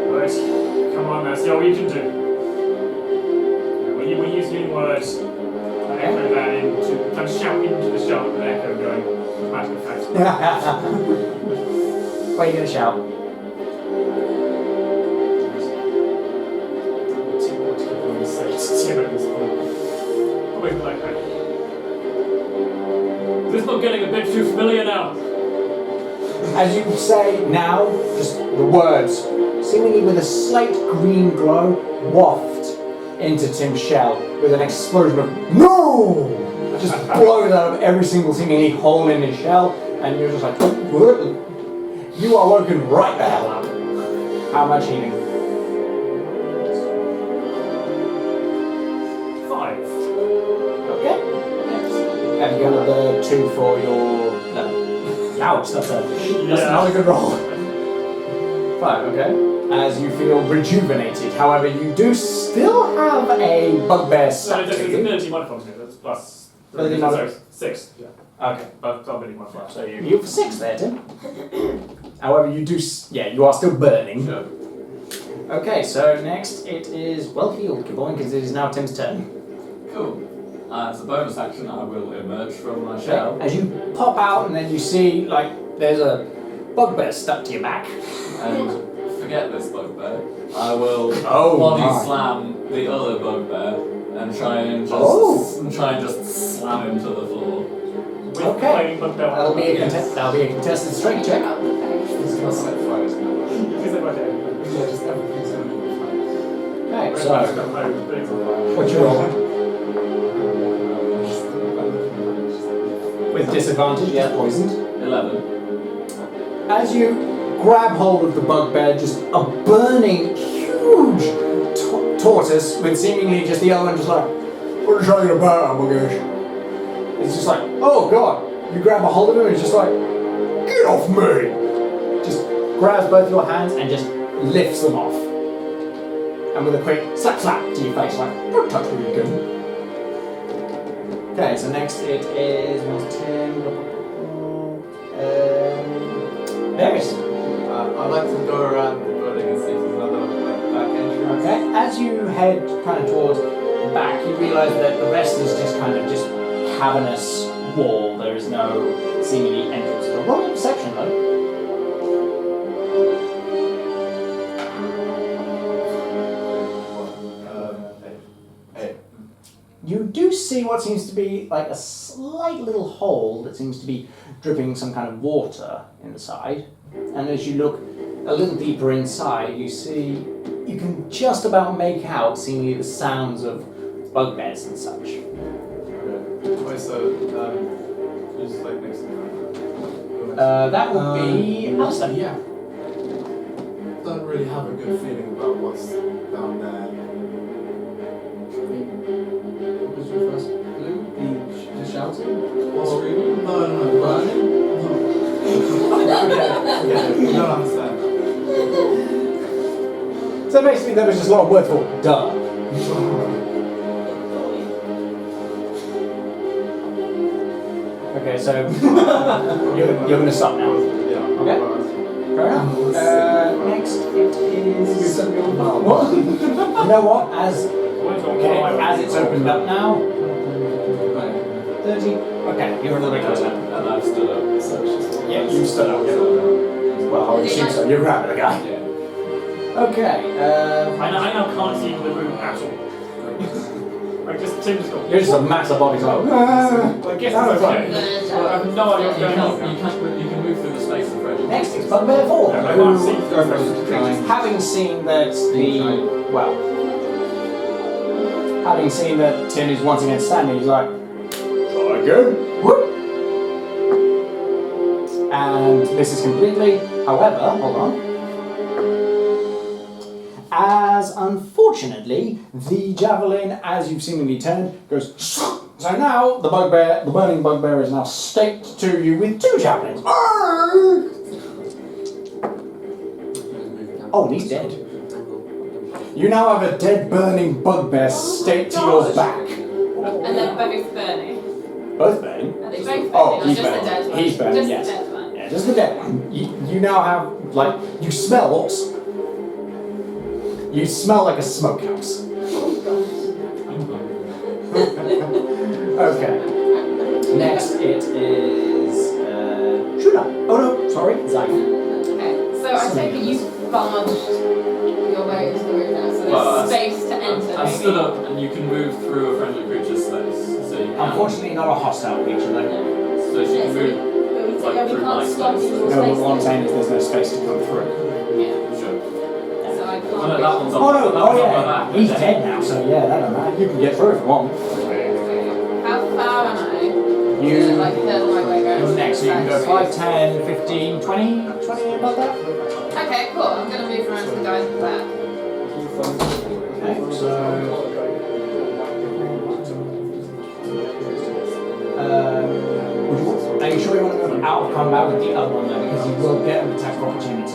Right. Come on, let's see what we can do. When you use healing words, I echo that into, kind of shout into the shout with an echo going, dramatic effect. What are you going to shout? Is this not getting a bit too familiar now? As you say now, just the words, seemingly with a slight green glow, waft into Tim's shell with an explosion of no! Just blows out of every single seemingly hole in his shell, and you're just like, what? You are woken right the hell up. How much healing? 5. Okay. And you got the 2 for your. No. Ouch, that's not a good roll. 5, okay. As you feel rejuvenated. However, you do still have a bugbear So stuck there's to you. ability modifier, that's plus. Ability modifier. 6. Yeah. Okay. But ability modifier. So you have 6 there, Tim. However, you do. You are still burning. Sure. Okay, so next it is well healed, Gubly, because it is now Tim's turn. Cool. As a bonus action, I will emerge from my shell. As you pop out, and then you see like there's a bugbear stuck to your back. And forget this bugbear. I will Oh, body my. slam the other bugbear and try and just slam him to the floor. With Okay. flaming bug down. That'll be a contested strength check. He's gonna set fire to me. Is it right there? Yeah, just everything's gonna be fine. Okay, Red so light's got no ability. what's your roll? With disadvantage, yeah, poisoned. 11. As you grab hold of the bugbear, just a burning, huge tortoise with seemingly just the other one just like, What are you talking about, I guess? it's just like, oh god. You grab a hold of him and it's just like, Get off me! just grabs both your hands and just lifts them off. And with a quick slap slap to your face, like, don't touch me again. Okay, so next it is Tim. Varys. I'd like to go around the building and see if there's another back entrance. Okay, as you head kind of towards the back, you realise that the rest is just kind of just cavernous wall. There is no seemingly entrance. But roll a perception though. You do see what seems to be like a slight little hole that seems to be dripping some kind of water inside. And as you look a little deeper inside, you see you can just about make out seemingly the sounds of bugbears and such. Wait, so, who's like next to me? That would be Alistair. Yeah. Don't really have a good feeling about what's down there. What was your first clue? The shouting? Or screaming? No, burning? No. Forget it. You don't understand. So basically there was just a lot of words for duh. Okay, so you're going to stop now. Yeah. Okay. Fair enough. Next it is... What? You know what? As it's opened up now... 30... Okay, you're a little bit closer. And I've stood up. So it's just Yeah, you stood up. Yeah. Well, I would assume so. You're grabbing the guy. Yeah. Okay, I now can't see the room at all. Like just Tim's got. you're just a massive body type. I guess it's okay. Well, I have no idea what's going on. You can move through the space of Fred. Next is Bugbear 4. I can't see Who, having seen that having seen that Tim is once again standing, he's like, try again. Whoop. And this is completely, however, hold on. As unfortunately, the javelin, as you've seemingly turned, goes. So now the burning bugbear is now staked to you with 2 javelins. Oh, and he's dead. You now have a dead, burning bugbear staked to your back. And they're both burning. Both burning? Are they both burning? Oh, or he's just burning. the dead one? He's burning, Just yes. the dead one. Yeah, just the dead one. You now have, like, you smell You smell like a smokehouse. Okay. Next it is Shula. Oh no, sorry, Zyke. Okay, so I take it you've barged your way into the room now, so there's Well, space to enter. I stood up and you can move through a friendly creature's space. So you can, Unfortunately, not a hostile creature, though. so she can move. We like, through my can't slot space. in your No, space. but what I'm saying is there's no space to come through. Yeah, Sure. so I Oh no, can't. that one's on. Oh no, that oh one's on my yeah, back. he's dead now, so yeah, that don't matter. You can get through if you want. How far am I? Is it You, like the my way around? you're next, so you can go 5, 10, 15, 20, 20 about that. Okay, cool. I'm gonna move around to the guys in the back. Okay, so... are you sure you want to move out of combat with the other one though? Because you will get an attack opportunity.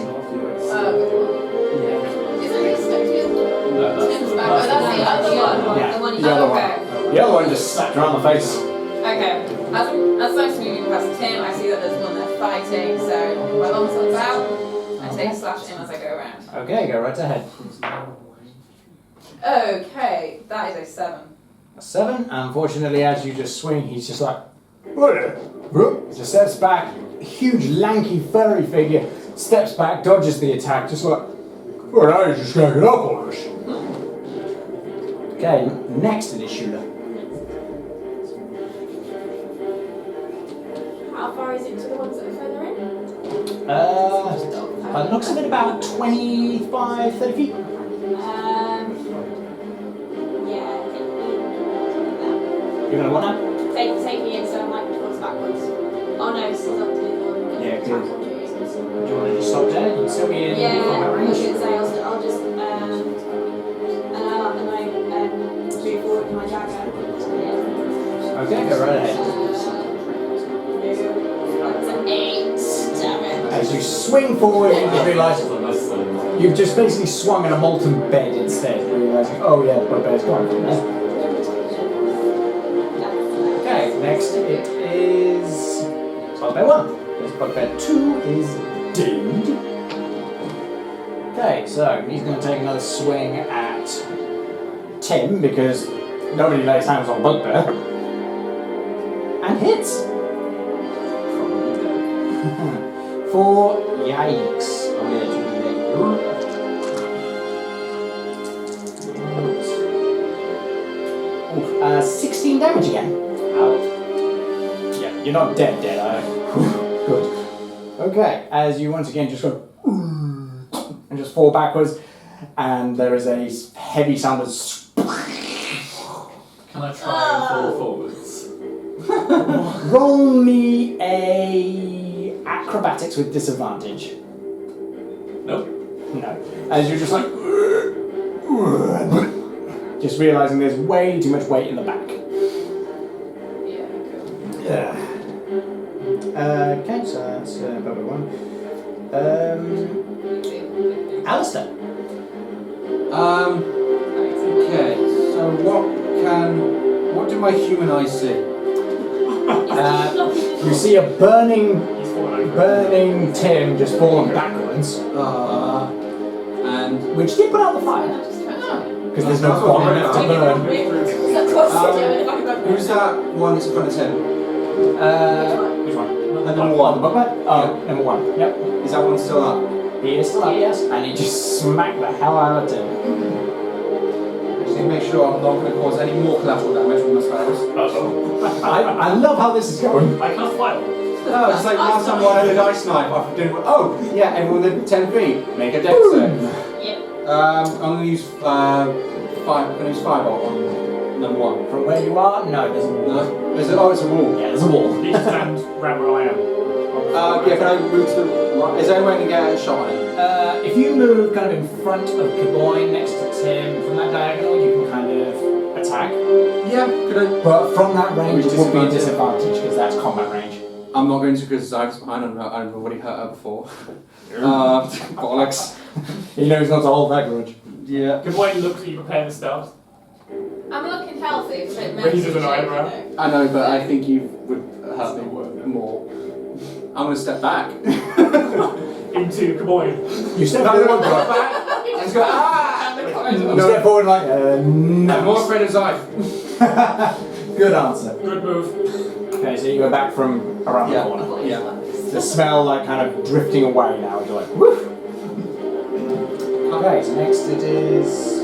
Isn't this stuck to Tim's back? Oh, that's the other one. Yeah, The one you the other one. okay. The other one just slapped her on the face. Okay. As I'm moving past Tim, I see that there's one there fighting, so my long sword's out. I take a slash him as I go around. Okay, go right ahead. Okay, that is a 7. A 7. Unfortunately, as you just swing, he's just like... He just steps back. Huge, lanky, furry figure steps back, dodges the attack, just like... Well, now you're just ganging up on us. Okay, next it is Shula. How far is it to the ones that are further in? By the looks of it, about 25, 30 feet. Yeah. You're gonna want that? Take me in so I'm like towards backwards. Oh no, it's still up to the one. Yeah, good. Do you want to just stop there? You can still be in Yeah, combat I was range. going to say I'll just and I move forward with my dagger. Okay, go right ahead. That's an 8. Damn it. As you swing forward, you realise you've just basically swung at a molten bed instead, realising, oh yeah, the bugbear's gone from there. Okay, next it is Bugbear 1. Because Bugbear 2 is dead. Okay, so he's going to take another swing at Tim because nobody lays hands on Bugbear. And hits. For yikes. Oh yeah, Oof, 16 damage again. Yeah, you're not dead, are you? Good. Okay, as you once again just go and just fall backwards, and there is a heavy sound of. Can I try and fall forwards? Roll me a acrobatics with disadvantage. Nope. No. As you're just like just realising there's way too much weight in the back. Yeah. Okay, so that's Bubba 1. Alistair. Okay, so what do my human eyes see? You see a burning Tim just falling backwards, And which did put out the fire because there's no fire left to burn. who's that one that's in front of Tim? Which one? Number The one. bugbear? Oh, number 1. Yep. Is that one still up? He is still up, yes, and he just smacked the hell out of Tim. Just need to make sure I'm not going to cause any more collateral damage with my spells. I love how this is going. I can't fire. No, it's like last time I had a dice knife. I didn't. Oh, yeah, everyone within 10 feet. Make a dex save. Yep. I'm going to use 5. I'm going to use 5 on number 1. From where you are, no, there's No, is it? Oh, it's a wall. Yeah, there's a wall. You need to stand round where I am. Yeah, can I move to the right? Is there any way I can get a shot on it? If you move kind of in front of Gubly next to Tim from that diagonal, you can kind of attack. Yeah, could I? But from that range, it would be a Disadvantage. disadvantage because that's combat range. I'm not going to because I've already hurt her before. Bollocks. He knows not to hold that grudge. Yeah. Gawain looks at you preparing the stabs. I'm looking healthy, so it Raises an eyebrow. I know, but I think you would hurt me more. I'm gonna step back. Into Gawain. You step No, forward, back. And just go, ah! You step forward like, I'm no. more afraid of Zyfe. Good answer. Good move. Okay, so you go back from around the corner. Yeah. The smell like kind of drifting away now. You're like, woof. Okay, so next it is.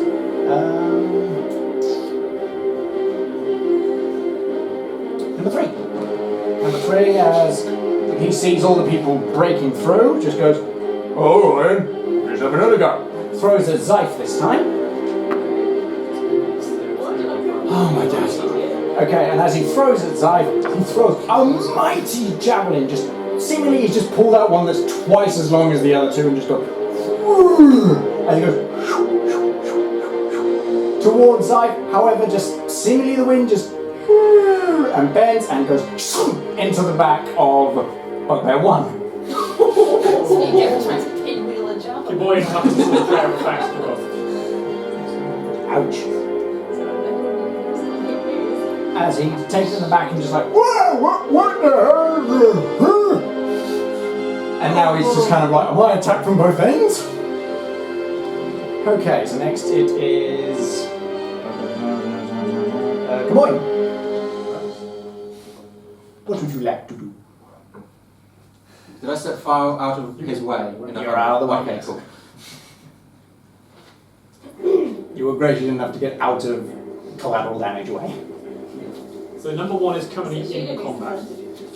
Number 3. Number 3, as he sees all the people breaking through, just goes, Oh, then, let's have another go. throws at Zyfe this time. Oh my god. Okay, and as he throws at Zyfe, he throws a mighty javelin. Just seemingly, he's just pulled out one that's twice as long as the other two and just goes. And he goes towards Zyfe. However, just seemingly the wind just and bends and goes into the back of Bugbear 1. Speaking of trying to pinwheel a job. Gawain happens to prepare a thanks because Ouch. As he takes it in the back and just like, Whoa, what the hell? and now he's just kind of like, am I attacked from both ends? Okay, so next it is. Gawain. What would you like to do? Did I step far out of his way? You're out of the way. Okay, cool. You were gracious enough to get out of collateral damage way. so number 1 is currently in combat.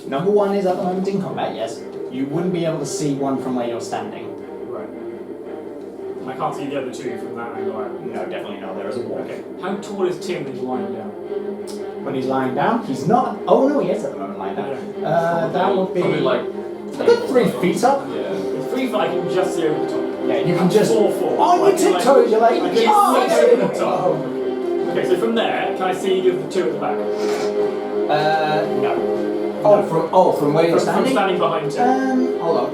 Number 1 is at the moment in combat, yes. You wouldn't be able to see one from where you're standing. Right. I can't see the other 2 from that angle either. No, definitely not. There is a wall. Okay. How tall is Tim when he's lying down? When he's lying down, he's not. Oh no, he is at the moment lying down. That would be Probably like. a good 3 feet up. Yeah. 3 foot I can just see over the top. Yeah, you can just. 4. On your tiptoes, you're like. I can see over the top. Okay, so from there, can I see the other 2 at the back? No. From where you're From standing? standing behind Tim. Hold on.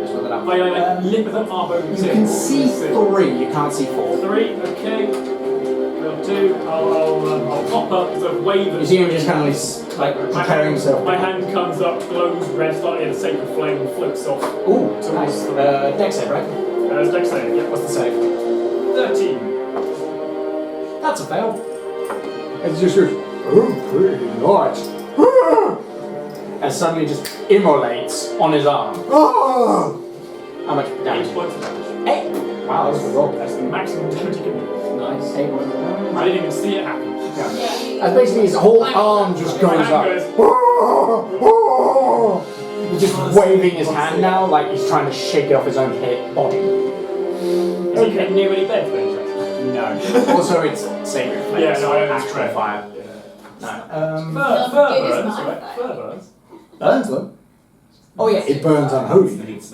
Just look it up. I limp with an armor over You Tim. can see 3, you can't see 4. 3, okay. Will do. I'll pop up, sort of wave You and see him just kind of like preparing himself. my hand comes up, glows red slightly, and a sacred flame floats off. Ooh, nice. Dex save, right? It's dex save, yeah. What's the save? 13. That's a fail. It just goes, oh, pretty nice. And suddenly just immolates on his arm. Oh, How much 8 damage? points of damage. 8. Wow, that's a good roll. That's the maximum damage you can do. Nice. 8 points of damage. I didn't even see it happen. And basically his whole arm just goes My hand up. goes, He's just waving his hand now like he's trying to shake it off his own body. is he getting near any bed for interest? No. Also, it's sacred flame, Yeah, so no, I know it's actual correct. fire. No. Fur It is burns, my right? fire. Fur burns. Burns them? Oh yeah, it burns unholy. It's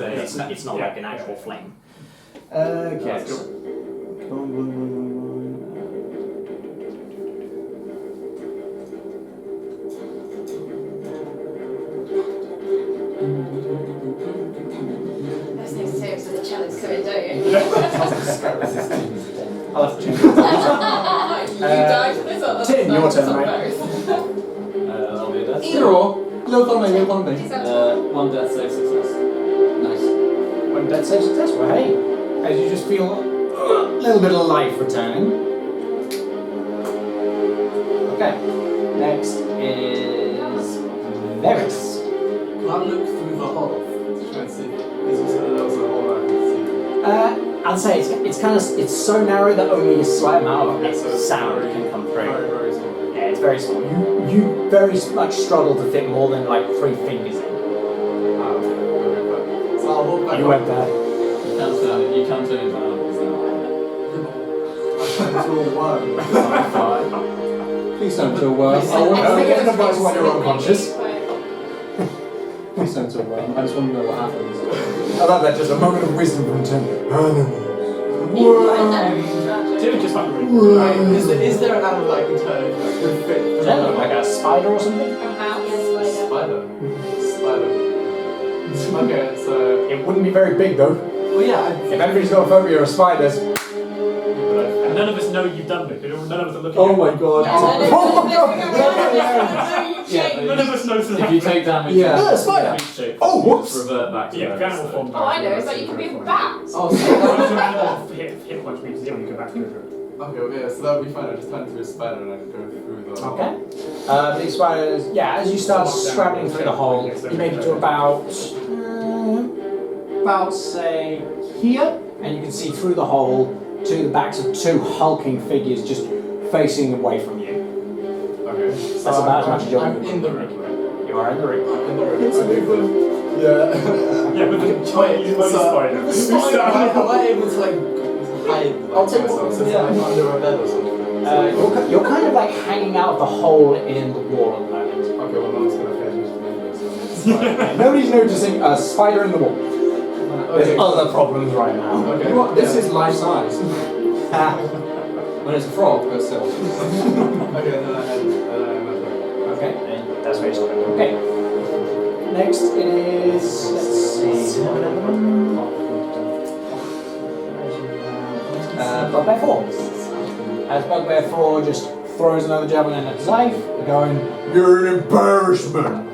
not Yeah. like an actual flame. Okay. That's next to so the challenge coming, don't you? I'll have to change it. You died for this or Tim, your turn, right? I'll do that. Either or. Look on me, look on me. 1 death save success. Nice. When death save successful, hey, as you just feel a little bit of life returning. Okay, next is Varys. Can I look through the hole to try and see? Because you said there was a hole I could see. I'd say it's so narrow that only a slight amount of sound can come through. Very, very small. Yeah, it's very small. You very much struggle to fit more than like 3 fingers in. So I'll walk back You up. went there. You can't turn it down. I turned into a worm. Please don't do a worm. I think it's advice when you're unconscious. Please don't do a worm. I just want to know what happens. I love that, just a moment of wisdom from Tim. Tim is just hungry. Is there an animal that I can turn into that could fit? Does that look like a spider or something? Spider. Okay, so. It wouldn't be very big though. Well, yeah. If anybody's got a phobia of spiders, But I none of us know you've done it. None of us are looking Oh at my god. None of us knows If you take damage, Yeah. Spider. shape, Oh, whoops. revert back to Yeah, your animal form. Oh, I know. It's like you can be a bat. Oh, so Hit punch means you go back to it. okay, so that would be fine. I just turn into a spider and I can go through the. Okay. These spiders, as you start scrabbling through the hole, you make it to about say here, and you can see through the hole to the backs of two hulking figures just facing away from you. Okay. That's about as much as you're I'm in the room. You are in the room. I'm in the room. It's a big room. Yeah. Yeah, but the giant bloody spider. Am I able to hide I'll take myself? So I'm under a bed or something. You're kind of hanging out of the hole in the wall at the moment. Okay, well, no one's gonna pay attention to me. Nobody's noticing a spider in the wall. There's other problems right now. Okay. You know what? This is life size. Well, it's a frog, but still. Okay, then I'm Okay, that's very solid. Okay. Next it is. Let's see. Bugbear 4. As Bugbear 4 just throws another javelin at Zyfe, going, You're an embarrassment.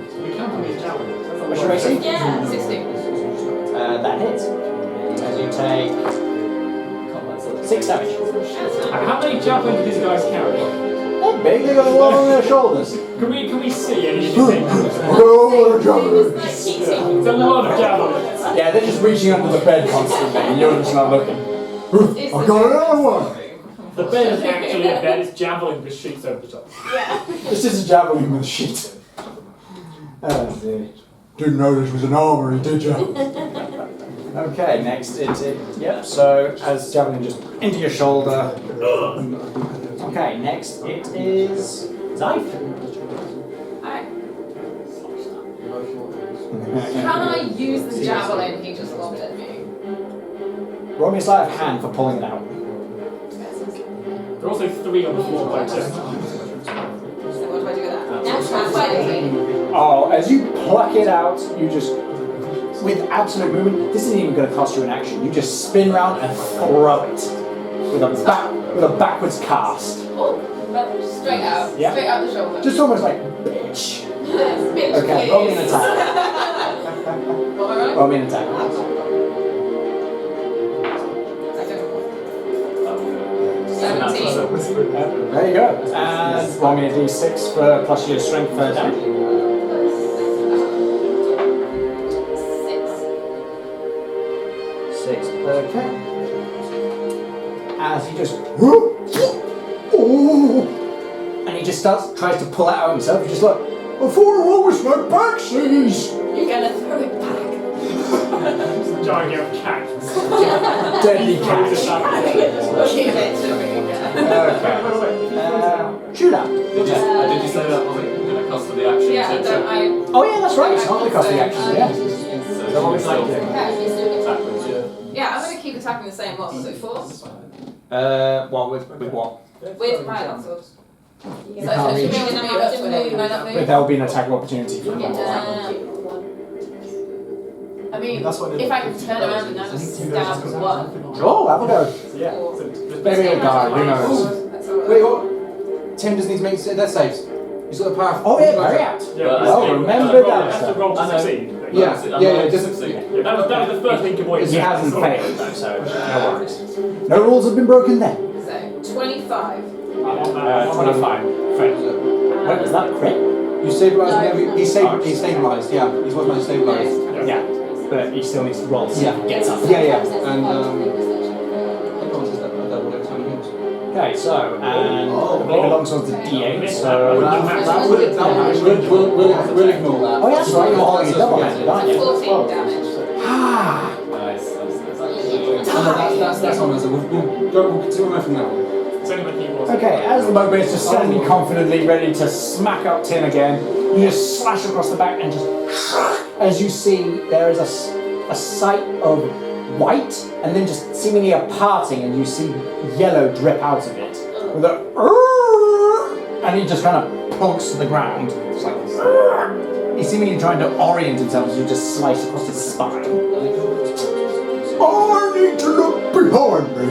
what's your AC? Yeah, 16. That hits. As you take 6 damage. How many javelins do these guys carry? They're big, they got a lot on their shoulders. Can we see any indicators? Oh, John. It's a lot of javelins. Yeah, they're just reaching under the bed constantly, and you're just not looking. I got another one. The bed is actually a bed, it's javelin with sheets over the top. Yeah. This is a javelin with sheet. Oh dear. Didn't know this was an armory, did you? Okay, next it's it. Yep, so as javelin just into your shoulder. Okay, next it is Zyfe. Alright. Can I use the javelin he just lobbed at me? Roll me a sleight of hand for pulling it out. There are also 3 on the floor by 2. So what do I do with that? Natural 20. Oh, as you pluck it out, you just, with absolute movement, this isn't even going to cost you an action. You just spin round and throw it with a backwards cast. Oh, but straight out. Yeah. Straight out the shoulder. Just almost like, bitch. Bitch, Okay, please. roll me an attack. What am I rolling? Roll me an attack. 17. There you go. And roll me a d6 for plus your strength for damage. 6. Okay. As he just, and he just tries to pull it out himself. He's just like, I thought I was my backsies. You're gonna throw it back. Giant cat. deadly cat. Give it to me. Okay. Shoot up. Did you say that was going to cost for the action? Yeah, don't I? Oh yeah, that's right. It's not the cost of the action. Yeah. So what was like backwards, yeah. Yeah, I'm gonna keep attacking the same. What was it, 4? What with what? With my sword. So can't it should reach. be within me, but can I not But move? there will be an attack opportunity for him. I mean, if I can turn around and now just stab one. Sure, have a go. Yeah. Maybe he'll die. Who knows? That's alright. Wait, what? Tim just needs to make death saves. He's got the power. Oh yeah, carry out. Well, remember that That's the stuff. roll to I know. succeed. Yeah, just succeed. Yeah, that was the first thing to avoid. He hasn't failed though, so no worries. No rules have been broken there. So, 25. 25. Fail. Wait, is that a crit? You stabilise. He's stabilised. Yeah, he's automatically stabilised. Yeah. But he still needs to roll. So Yeah. he gets up. Yeah. And Okay, so and I believe it belongs to the D8. So we'll ignore that. oh yeah, that's right. You're holding it double-handed, aren't you? 14 damage. Ah. Nice. That's on us. We'll continue from now. It's only when he was. Okay, as the bugbear is just standing confidently ready to smack up Tim again, you just slash across the back and just as you see there is a sight of white and then just seemingly a parting and you see yellow drip out of it with a and he just kind of plonks to the ground. It's like he's seemingly trying to orient himself as you just slice across his spine. I need to look behind me.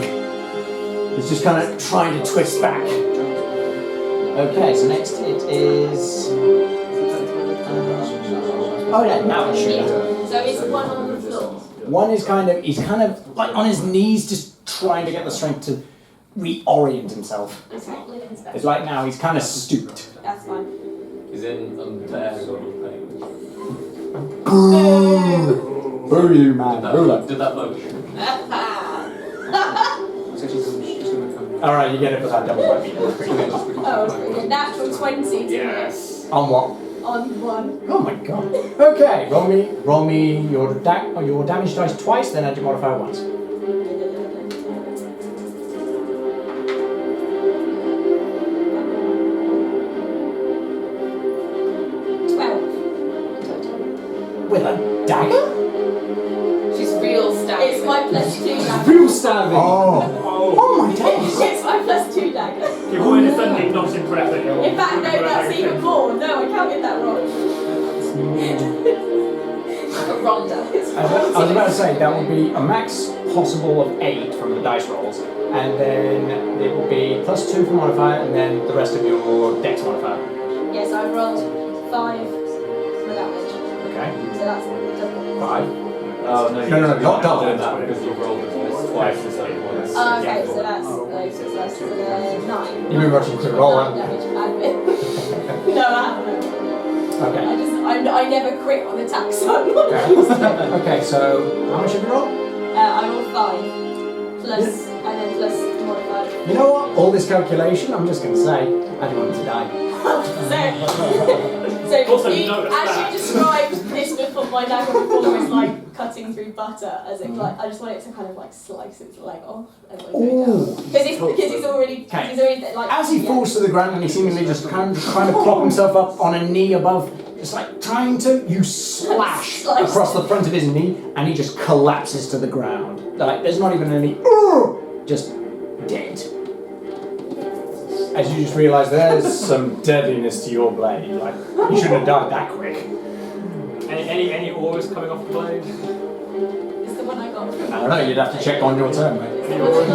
His He's just kind of trying to twist back. Okay, so next it is. Oh yeah, now it's your turn. So it's one on the floor. One is he's kind of like on his knees, just trying to get the strength to reorient himself. Okay, living his best. It's like now he's kind of stooped. That's fine. He's in unfair sort of pain. Boo you, man. Did that much? Alright, you get it for that double weapon. Oh, it's pretty good. Natural 20. Yes. On what? On 1. Oh my god. Okay, roll me your damage dice twice, then add your modifier once. 12. With a dagger? She's real stabbing. It's my +2 dagger. Real stabbing. Oh, my days. It's my +2 dagger. Your boy is suddenly not impressed that you're. In fact, no, that's even more. No, I counted that wrong. But wrong damage. I was about to say that would be a max possible of 8 from the dice rolls, and then it will be +2 for modifier, and then the rest of your dex modifier. Yes, I've rolled 5 for damage. Okay. So that's double. 5. Oh, No, not double. that because you've rolled it twice instead of once. Oh, okay, so that's 9. You've been rushing to roll, haven't you? Damage, admin. No, I haven't. Okay. I never crit on attacks, so I'm not Okay. used to it. Okay, so how much have you rolled? I rolled 5 plus, and then plus modified. You know what? All this calculation, I'm just going to say, I don't want him to die. So Also, as you noticed that. you described this before, my dagger before is like cutting through butter, as it like I just want it to kind of like slice its leg off and like because he's already like As he falls to the ground and he seemingly just kind of trying to prop himself up on a knee above, it's like trying to, you slash across the front of his knee and he just collapses to the ground. Like there's not even any, just dead. As you just realise there's some deadliness to your blade. Like you shouldn't have died that quick. Any ores coming off the blade? It's the one I got. I don't know. You'd have to check on your turn, mate. It's the one I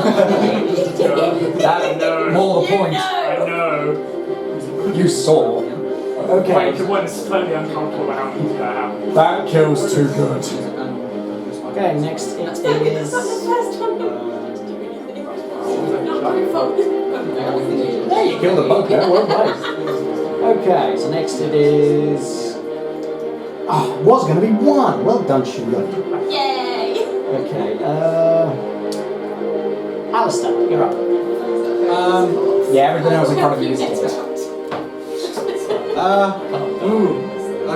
got. That more the point. I know. You saw. Okay. Wait, the one is slightly uncomfortable about how that happened. that kills too good. Okay, next it That's is. not the first time I've had to do anything. Not my fault. There, you killed a bug there. Well played. Okay, so next it is. Was going to be 1. Well done, Shula. Yay! Okay, Alistair, you're up. Yeah, everything else in front of you is dead.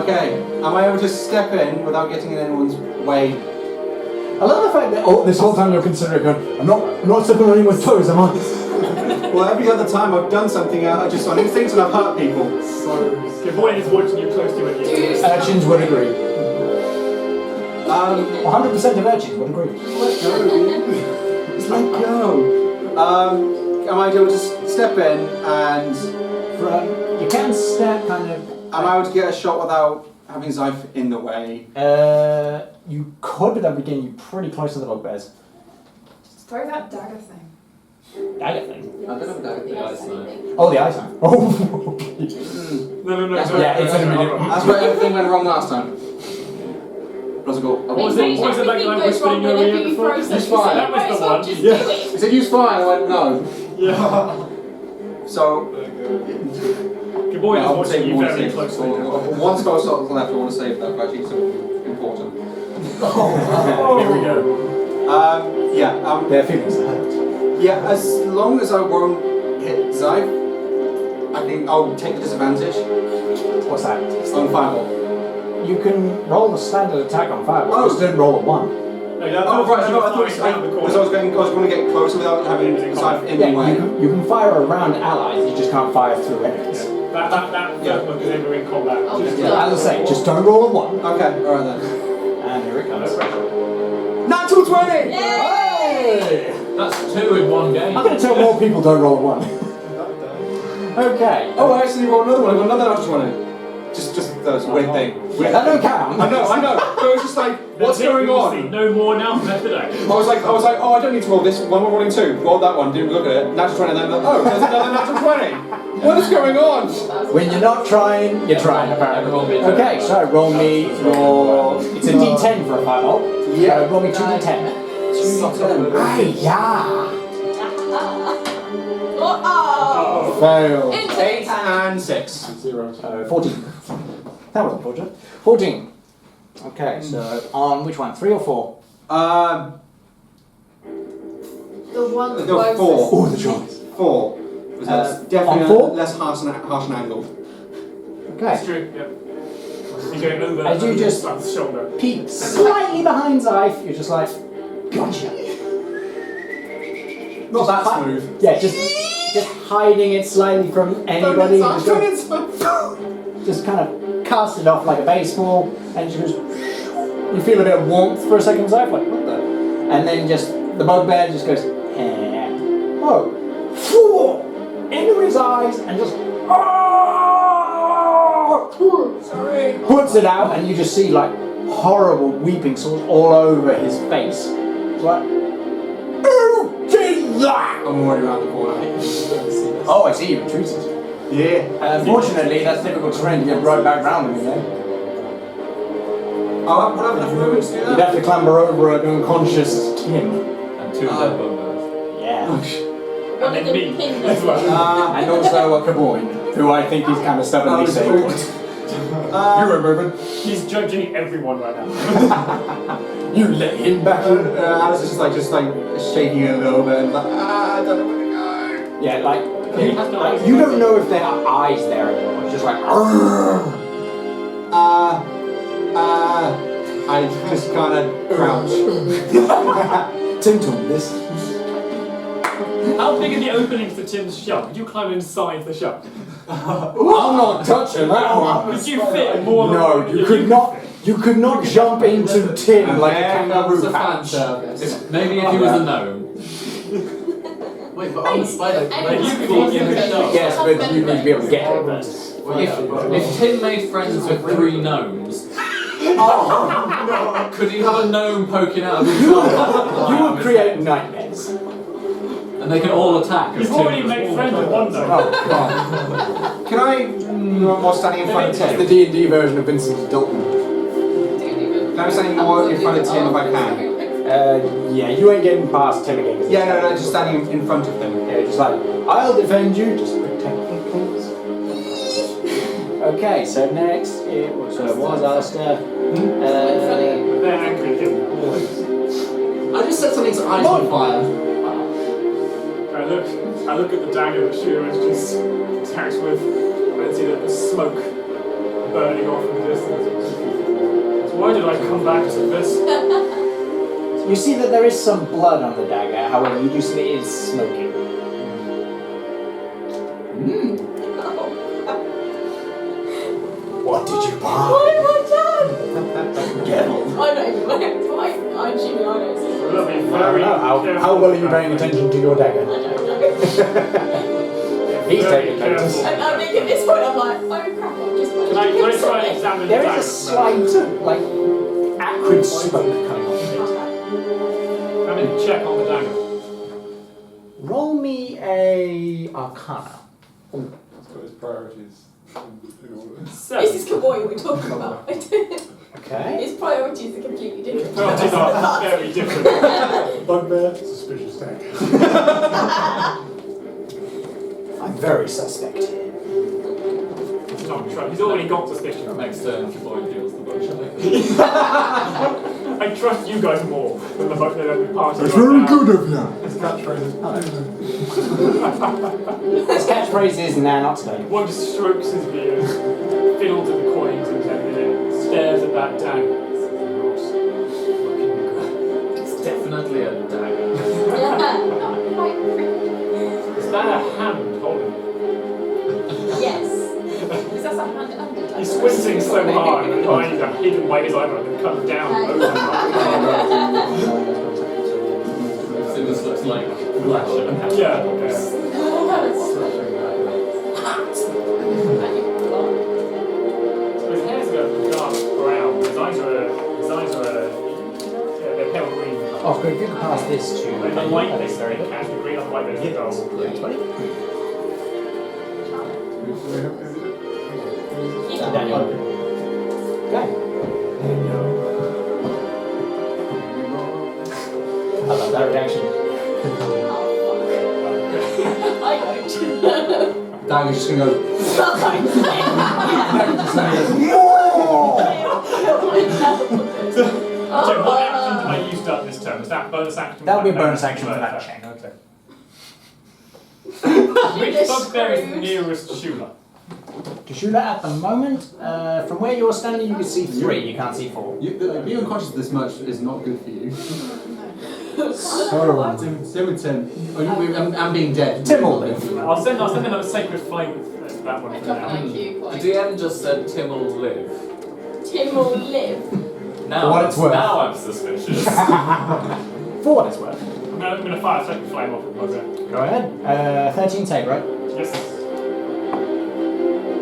Okay. Am I able to step in without getting in anyone's way? I love the fact that This whole time you're considering going, I'm not stepping on anyone's toes, am I? Well, every other time I've done something, I just done things and I've hurt people. Your boy is watching you closely when you. urchins would agree. 100% of urchins would agree. It's like go. Am I able to step in and You can step kind of. am I able to get a shot without having Zyph in the way? You could, but that would get you pretty close to the bugbears. Throw that dagger thing. Dagger thing. I don't know about the ice knife. Oh, the ice knife. No. Yeah, it's an immediate. That's where everything went wrong last time. What's it called? What was it like whispering in your ear before? Use fire. That was the one. He said use fire, and I went no. Yeah. So. Your boy is I'll watching take you one very save. closely. One spell slot left. I want to save that. Actually, it's important. Here we go. Their feelings hurt. Yeah, as long as I won't hit Zyph, I think I'll take the disadvantage What's that? on fireball. You can roll a standard attack on fire, but Oh. just don't roll a 1. No, that's Oh right, no, I thought flying down the because I was going to get closer without having Zyph in the Yeah, way. you can fire around allies, you just can't fire through enemies. That first one, because they were in combat. Oh, Just- yeah. As I say, just don't roll a 1. Okay, alright then. And here it comes. Natural 20! Hey! That's 2 in one game. I'm going to tell more people don't roll a 1. Okay. Oh, I actually rolled another one. I got another natural 20. Just That's a weird thing. Yeah, that don't count. I know. But it was just like, what's going on? No more now, method action. I was like, oh, I don't need to roll this. One more rolling 2. Roll that one. Didn't look at it. Natural 20. And then oh, there's another natural 20. What is going on? When you're not trying, you're trying apparently. Okay, so roll me your. It's a D10 for a fireball. Yeah. So roll me 2D10. 2D10. Yeah. Oh! Fail. 8 and 6. 0. 14. That was unfortunate. 14. Okay, so on which one? 3 or 4? The one The closest. 4. Oh, the choice. 4. That's on definitely 4? less harsh an angle. It's Okay. true, yeah. You're going over As you just the shoulder. peek slightly behind Zyfe, you're just like, gotcha. Not that Hi- smooth. Yeah, just hiding it slightly from anybody. Just kind of cast it off like a baseball, and she goes. You feel a bit of warmth for a second, Zyfe, like what the? And then just the bugbear just goes, oh, into his eyes, and just Sorry. puts it out, and you just see like horrible weeping sores all over his face. It's like, who did that? I'm already around the corner. Oh, I see you retreated. Yeah. Unfortunately, that's difficult terrain to get right back round him again. Oh, what have enough movements to do You'd that? have to clamber over an unconscious Tim. And 2 dead bugbears. Yeah. One And of then them me pinned as well. And also a Kaboin, who I think he's kind of stubbornly saying. You remember? He's judging everyone right now. You let him back in. Alice is just like shaking a little bit and like, I don't know where to go. Yeah, like has no eyes. you don't know if there are eyes there anymore. It's just like. I just kind of crouch. Tim told this. How big are the openings to Tim's shop? Could you climb inside the shop? I'm not touching that one. Could you fit more than No, you could not. You could not jump into Tim like a kangaroo That's a pouch. fantastic. Maybe if he was a gnome. Wait, but I'm a spider. Wait, you could be in the shop. Yes, but you need to be able to get it first. If Tim made friends with 3 gnomes, could he have a gnome poking out of his You would create nightmares. and they can all attack? You've already made friends with one though. Oh, God. Can I, while standing in front of It's the Tim, D&D version of Vincent Dalton. can I stand more in front of Tim if I can? Yeah, you ain't getting past Tim again. Yeah, no, just standing in front of them. Yeah, just like, I'll defend you, just protect me, please. Okay, so next it was Alistair. They're angry him. I just set something's eyes on fire. I look at the dagger that Shira has just attacked with, and see that there's smoke burning off in the distance. So why did I come back to this? You see that there is some blood on the dagger, however, you do see it is smoking. What did you buy? What have I done? Devil. I don't even know. I'm assuming I don't see. We'll be I don't very know. How well are you paying attention to your dagger? I don't know. He's Very taking notice. careful. I think at this point I'm like, oh crap, I'm just Can I try and examine There the is a dagger? slight, like, acrid smoke coming off of it. I'm going to check on the dagger. Roll me a Arcana. Let's put his priorities in order. This is 7. Kaboy we're talking about. Okay. His priorities are completely different. Priorities are very different. Bugbear, suspicious tag. I'm very suspect. He's not trying. He's already got suspicion. Next turn, Boy deals the bunch. I trust you guys more than the fact that every party. That's right very now. good of you. His catchphrase is His catchphrase is nah, not today. One just strokes his beard, fiddles with the coins and stares at that dagger. It's definitely a dagger. Is that a hand holding it? Yes. Is that some hand under? He's squinting so hard that his eyes are hidden by his eyebrow and comes down over. So this looks like flesh and Yeah. So his hair Oh, good. If you could pass this to The light is very category, the light is the goal. Thanks, buddy. Daniel. Okay. I love that reaction. I don't. Dagger's just gonna go. So what action did I use up this turn? Was that bonus action? That would be a bonus action for that check. Okay. Which bugbear is nearest Shula? To Shula at the moment, from where you're standing, you can see 3. You can't see 4. Being unconscious this much is not good for you. So, Tim with Tim. I'm being dead. Tim will live. I'll send another sacred flame with that one for now. Thank you. The DM just said Tim will live. Tim will live. Now, For what it's worth. Now I'm suspicious. For what it's worth. I'm going to fire a sacred flame off the bugbear. Go ahead. 13 save, right? Yes.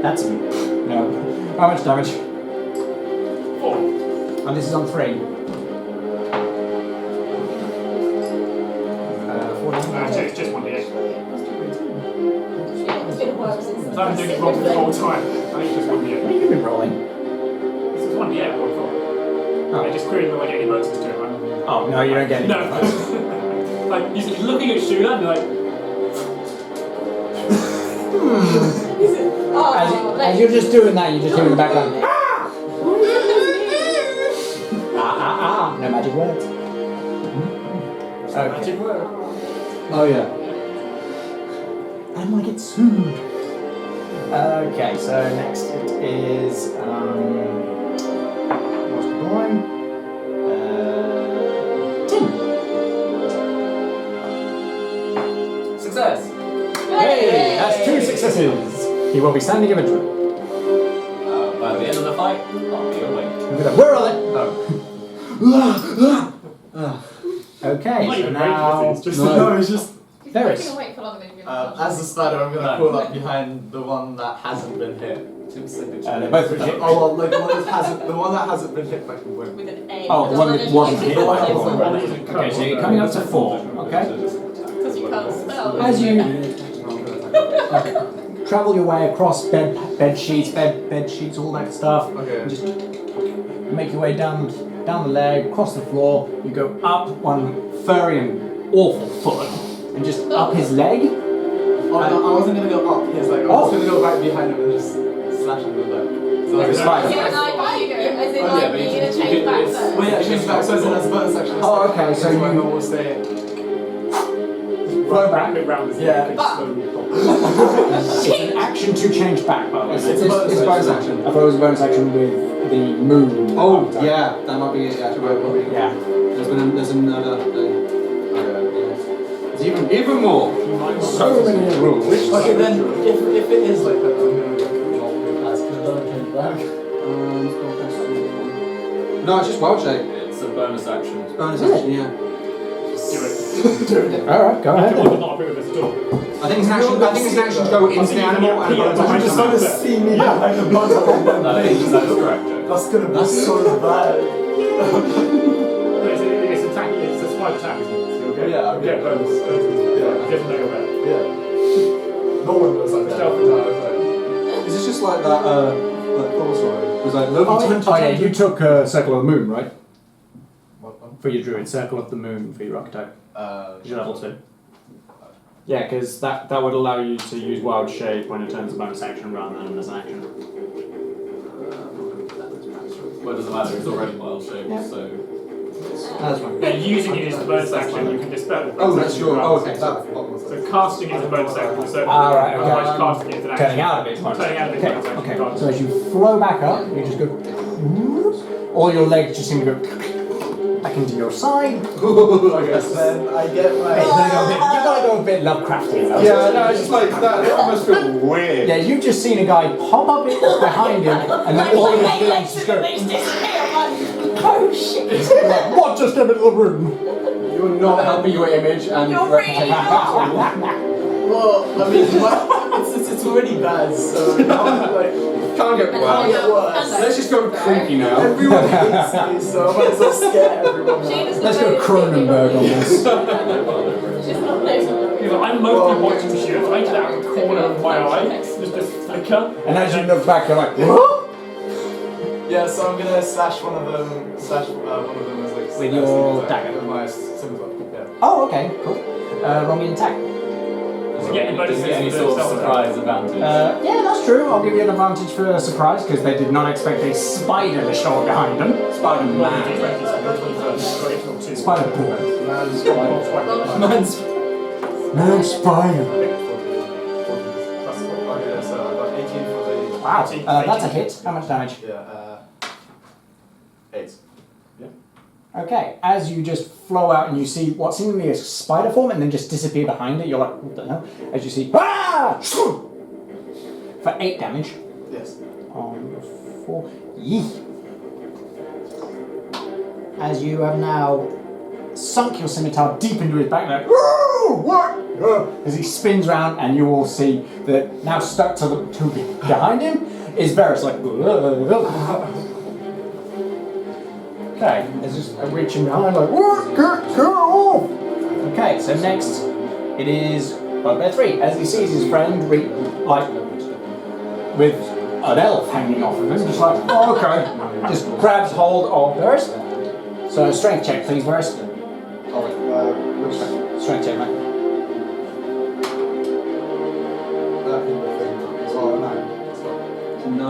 That's no. How much damage? 4. And this is on 3. 14. It's just 1d8. It's been a while since So I've been doing it wrong the whole time. I think it's just 1d8. You've been rolling. This is 1d8, I thought. I just queried whether I get any bonuses to it, right? Oh, no, you don't get any. No. Like, you're looking at Shula and you're like, As you're just doing that, you just hear in the background. No magic words. Okay. magic word. Oh yeah. I might get sued. Okay, so next it is what's the one? Tim. Success! Hey, that's 2 successes. He will be standing eventually. By the end of the fight, I'll be awake. Where are they? Oh. Okay, Not so even now. rage, it's just No, it's just There You're is. gonna wait for longer than you're as gonna the spider, I'm gonna crawl up behind the one that hasn't been hit. Tim's signature. They're both hit. Oh well, like the one that hasn't been hit by the wind. With an A. Oh, the one that wasn't hit. Because Okay, so you're coming up to 4. Okay. you can't spell. As you travel your way across bed sheets, all that stuff. Okay. And just make your way down the leg, across the floor. You go up one furry and awful foot, and just up his leg. Oh, no, I wasn't gonna go up. He's like, I was gonna go right behind him and just slash him with that. So Like a spider. As in like yeah, you're but gonna change back first. Well, yeah, change back. So it's in that bonus section. Oh, okay, so my you- normal state. Flow back. Yeah. It's an action to change back, by the way. It's bonus action. I thought it was a bonus action with the moon. Oh yeah, that might be it. Yeah, probably. Yeah. There's another thing. There's even more. So many rules. Okay, then if it is like that, I'm gonna go not move past because I don't change back. No, it's just wild shape. It's a bonus action. Bonus action, yeah. Alright, go ahead then. Not approve of this at all. I think it's an action. to go into the animal and a bonus I action. just Gonna see me behind the bug. That is correct, Joe. That's gonna be so bad. It's attack. It's a swipe attack, isn't it? So you'll get, Yeah, you'll get bonus. Yeah. Different thing about it. Yeah. No one knows like that. Is this just like that? Like Thor's ride? Was like level 20. Oh yeah, you took Circle of the Moon, right? What one? For your druid, Circle of the Moon for your archetype. You're level 2. Yeah, because that would allow you to use Wild Shape when it turns a bonus action rather than as an action. Well, it doesn't matter, it's already wild shape, Yeah. so. That's fine. Yeah, using it as the bonus action, you can dispel it. Oh, that's your. Oh, okay. So casting is a bonus action. So Right, okay. otherwise casting is an action. Turning out of it. Turning out of it. Okay, is an action. okay. So as you flow back up, you just go. All your legs just seem to go back into your side. Okay, then I get my. You gotta go a bit Lovecraftian. though. Yeah, no, it's just like that. It almost feels weird. Yeah, you've just seen a guy pop up behind him, and then all of his legs just go. Oh shit! Like, what just came into the room? You're not helping your image and You're reputation. really Well, I mean, it's one already bad, so like, Can't get worse. Let's just go creepy now. everyone hates me, so I might as well scare everyone. Let's go Cronenberg on this. She's not noticing. I'm mostly watching shit. I get out of the corner of my eye, just a flicker. And as you look back, you're like, what? Yeah, so I'm gonna slash one of them. Slash one of them as like. With your dagger? With my scimitar. Yeah. Oh, okay, cool. Roll me an attack. Does it get any bonuses Does it get any for sort of stealth surprise advantage? Yeah, that's true. I'll give you an advantage for surprise because they did not expect a spider to show up behind them. Spider-Man. Spider-Boy. Man spider. Okay, so I got 18 for the. Wow, that's a hit. How much damage? Yeah, 8. Okay, as you just flow out and you see what seemingly is spider form and then just disappear behind it, you're like, what the hell? As you see, ah! For 8 damage. Yes. On 4. Yee. As you have now sunk your scimitar deep into his back, like, whoa, what? As he spins around, and you will see that now stuck to behind him is Varys, like, okay, there's just a reaching behind, like, what? Get off! Okay, so next it is Bugbear 3. As he sees his friend, like, with an elf hanging off of him, just like, oh, okay, just grabs hold of Varys. So, strength check, please, Varys. Which one? Strength check, mate.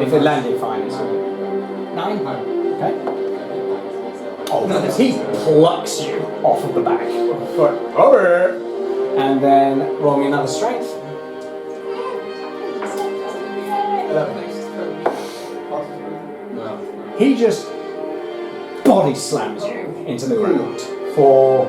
If it landed fine, it's 9. Okay. Oh, he plucks you off of the back. Over. And then roll me another strength. 11. He just body slams you into the ground for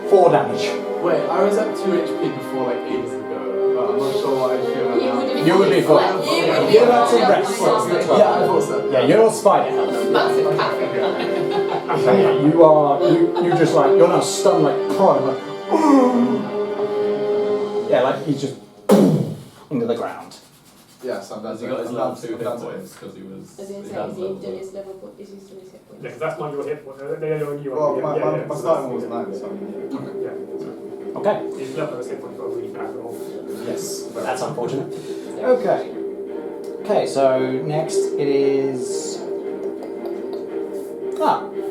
4 damage. Wait, I was at 2 HP before like ages ago, but I'm not sure what I feel now. You would be fine. You're about to rest. Yeah, I thought so. Yeah, you're all spider health. Massive cafe. Yeah, you just like, you're now stunned like prone, like, yeah, like he's just into the ground. Yeah, so I'm Has he got his level 2 hit points because he was. As in, he is had he level doing 1. his level? Is he still his hit points? Yeah, because that's not your hit point. They're on you. Well, Yeah. my starting one was 9, so. Yeah. Okay. His level of hit point got really bad roll. Yes, that's unfortunate. Okay. Okay, so next it is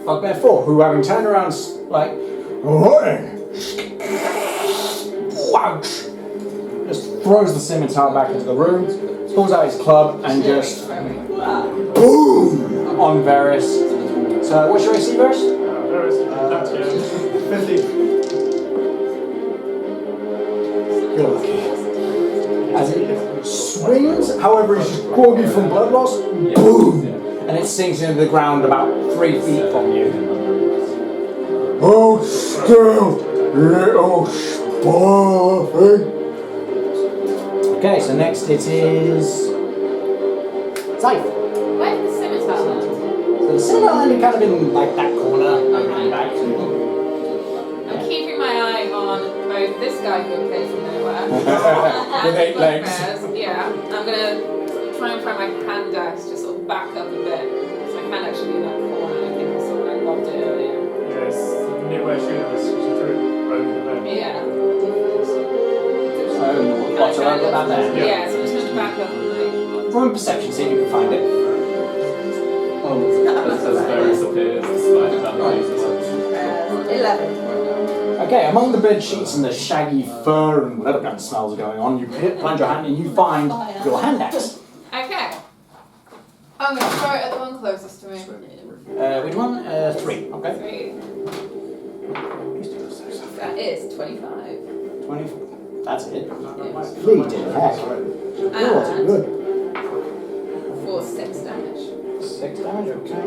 Bugbear 4, who having turned around like, whoosh, just throws the scimitar back into the room, pulls out his club and just boom on Varys. So what's your AC, Varys? That's 50. You're lucky. As it swings, however, he's just groggy from blood loss, boom, and it sinks into the ground about 3 feet from you. Hold still, little sparky. Okay, so next it is Zyph. Where did the scimitar land? So the scimitar landed kind of in like that corner, like back. I'm keeping my eye on both this guy who appears from nowhere With 8 legs. Bugbears. Yeah, I'm gonna try and find my hand axe, just sort of back up a bit. So I can actually be in that corner. I think I sort of like lobbed it earlier. Yes, near where she was. She threw it over there. Yeah. What's around about there? Yeah, so I'm just gonna back up and like. Roll a perception, see if you can find it. As Varys appears, the spider bandit. 11. Okay, among the bed sheets and the shaggy fur and whatever kind of smells are going on, you plunge your hand and you find your hand axe. Okay. I'm gonna throw it at the one closest to me. Which one? 3. Okay. 3. That is 25. 24. That's it. Bleeding heck. And Good. for 6 damage. 6 damage, okay.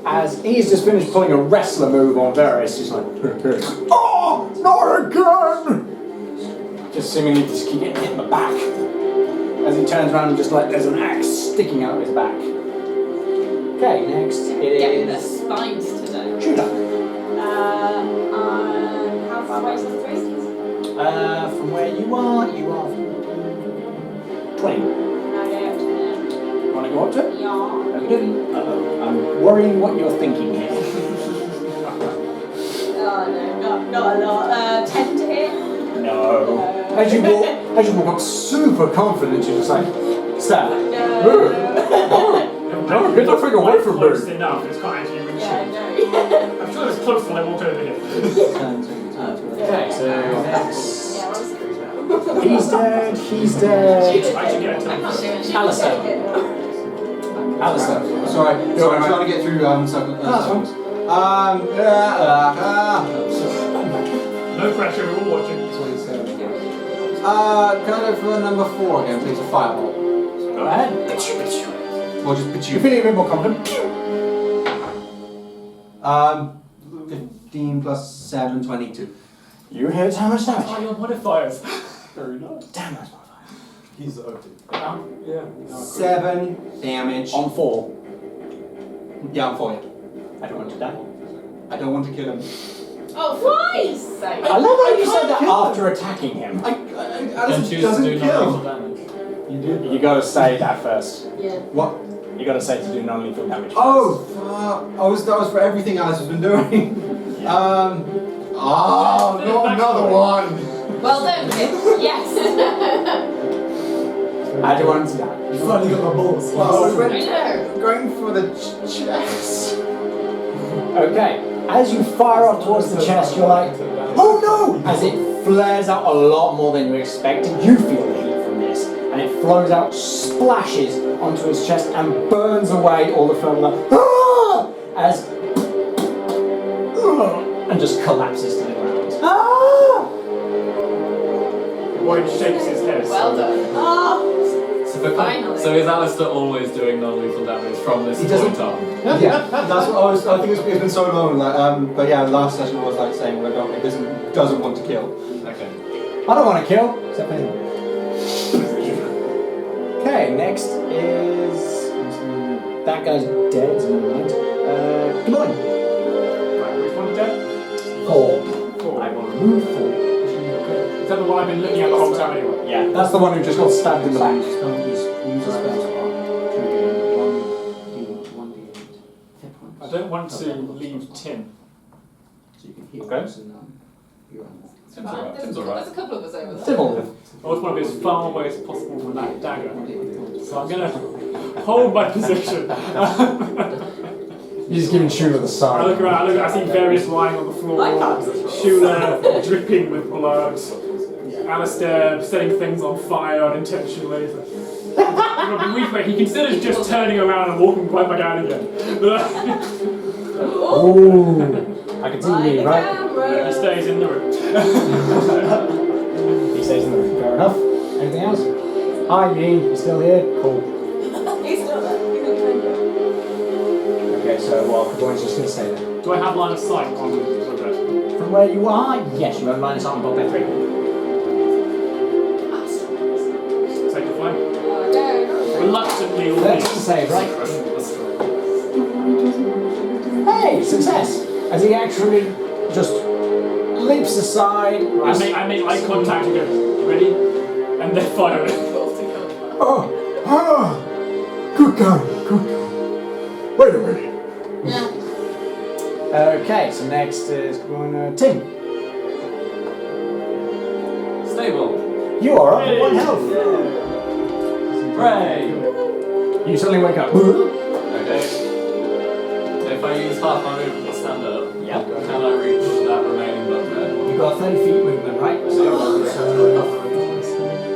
As he's just finished pulling a wrestler move on Varys, he's like, oh, not again! Just seemingly just keep getting hit in the back. As he turns around and just like there's an axe sticking out of his back. Okay, next it Getting the is spines today. Shooter. How From where you are 20. Want to go up to it? Yeah. Okay. I'm worrying what you're thinking here. Oh no, not a lot. 10 to hit? No. As you walk up super confident, you're just like, stab. No. No, get the thing away from Close me. enough, it's quite actually really Yeah, shit. no. I'm sure it's close when I walk over here. Okay, so next. Yeah, He's dead, he's dead. I should get it. Alistair. Alistair. Sorry, I'm trying to get through circle. No pressure, we're all watching. Can I go for number 4 again, please? A fireball. Go ahead. Or just pitch you. You're feeling a bit more confident. 15 plus 7, 22. You hit how much damage? Oh, your modifiers. Very nice. Damn, that's modifier. He's OP. Yeah. 7 damage. On 4. Yeah, on 4. I don't want to die. I don't want to kill him. Oh, for Christ's sake. I love how you said that after attacking him. Don't choose to do doesn't kill. non-lethal damage. You gotta say that first. Yeah. What? You gotta say to do non-lethal damage. Oh, that was for everything Alice has been doing. Not another one. Well done, Kit. Yes. I do want to die. You finally got my balls. Well, I I know. going for the chest. Okay, as you fire up towards the chest, you're like, oh no! As it flares out a lot more than you expected, you feel the heat from this, and it flows out, splashes onto his chest, and burns away all the fur like, and just collapses to the ground. The boy shakes his head. Well done. Finally. So is Alistair always doing non-lethal damage from this He doesn't- point on? Yeah, that's what I think it's been so long. Like, but yeah, last session was like saying it doesn't want to kill. Okay. I don't want to kill, except for him. Okay, next is... that guy's dead, so never mind. Gubly. Right, which one's dead? 4. 4. I will remove 4. Is that the one I've been looking at the whole time anyway? Yeah, that's the one who just got stabbed in the back. I don't want to leave Tim. Okay. Tim's alright. There's a couple of us over there. Civil. I always want to be as far away as possible from that dagger. So I'm going to hold my position. You're just giving Shula the I sign. look around, I see various lying on the floor. Shula dripping with blood. Alistair setting things on fire unintentionally. He considers just turning around and walking right back out again. Ooh. I can see you, right? He stays in the room. He stays in the room. Fair enough. Anything else? Hi, me. You still here? Cool. He's still there. He's not trying to. Okay, so Gubly's just going to stay there. Do I have line of sight on the red? From where you are, yes, you have line of sight on Bob 3. Take the flame. Oh no. Reluctantly, all That's the save, right? Hey, success! As he actually just leaps aside. I make eye contact and go, ready? And then fire it. Good guy, good guy. Wait a minute. Yeah. Okay, so next is going Tim. Stable. You are up at 1 health. Hooray! You suddenly wake up. Okay. If I use half my movement to stand up, Yep. can I reach that remaining bugbear? You've got 30 feet movement, right?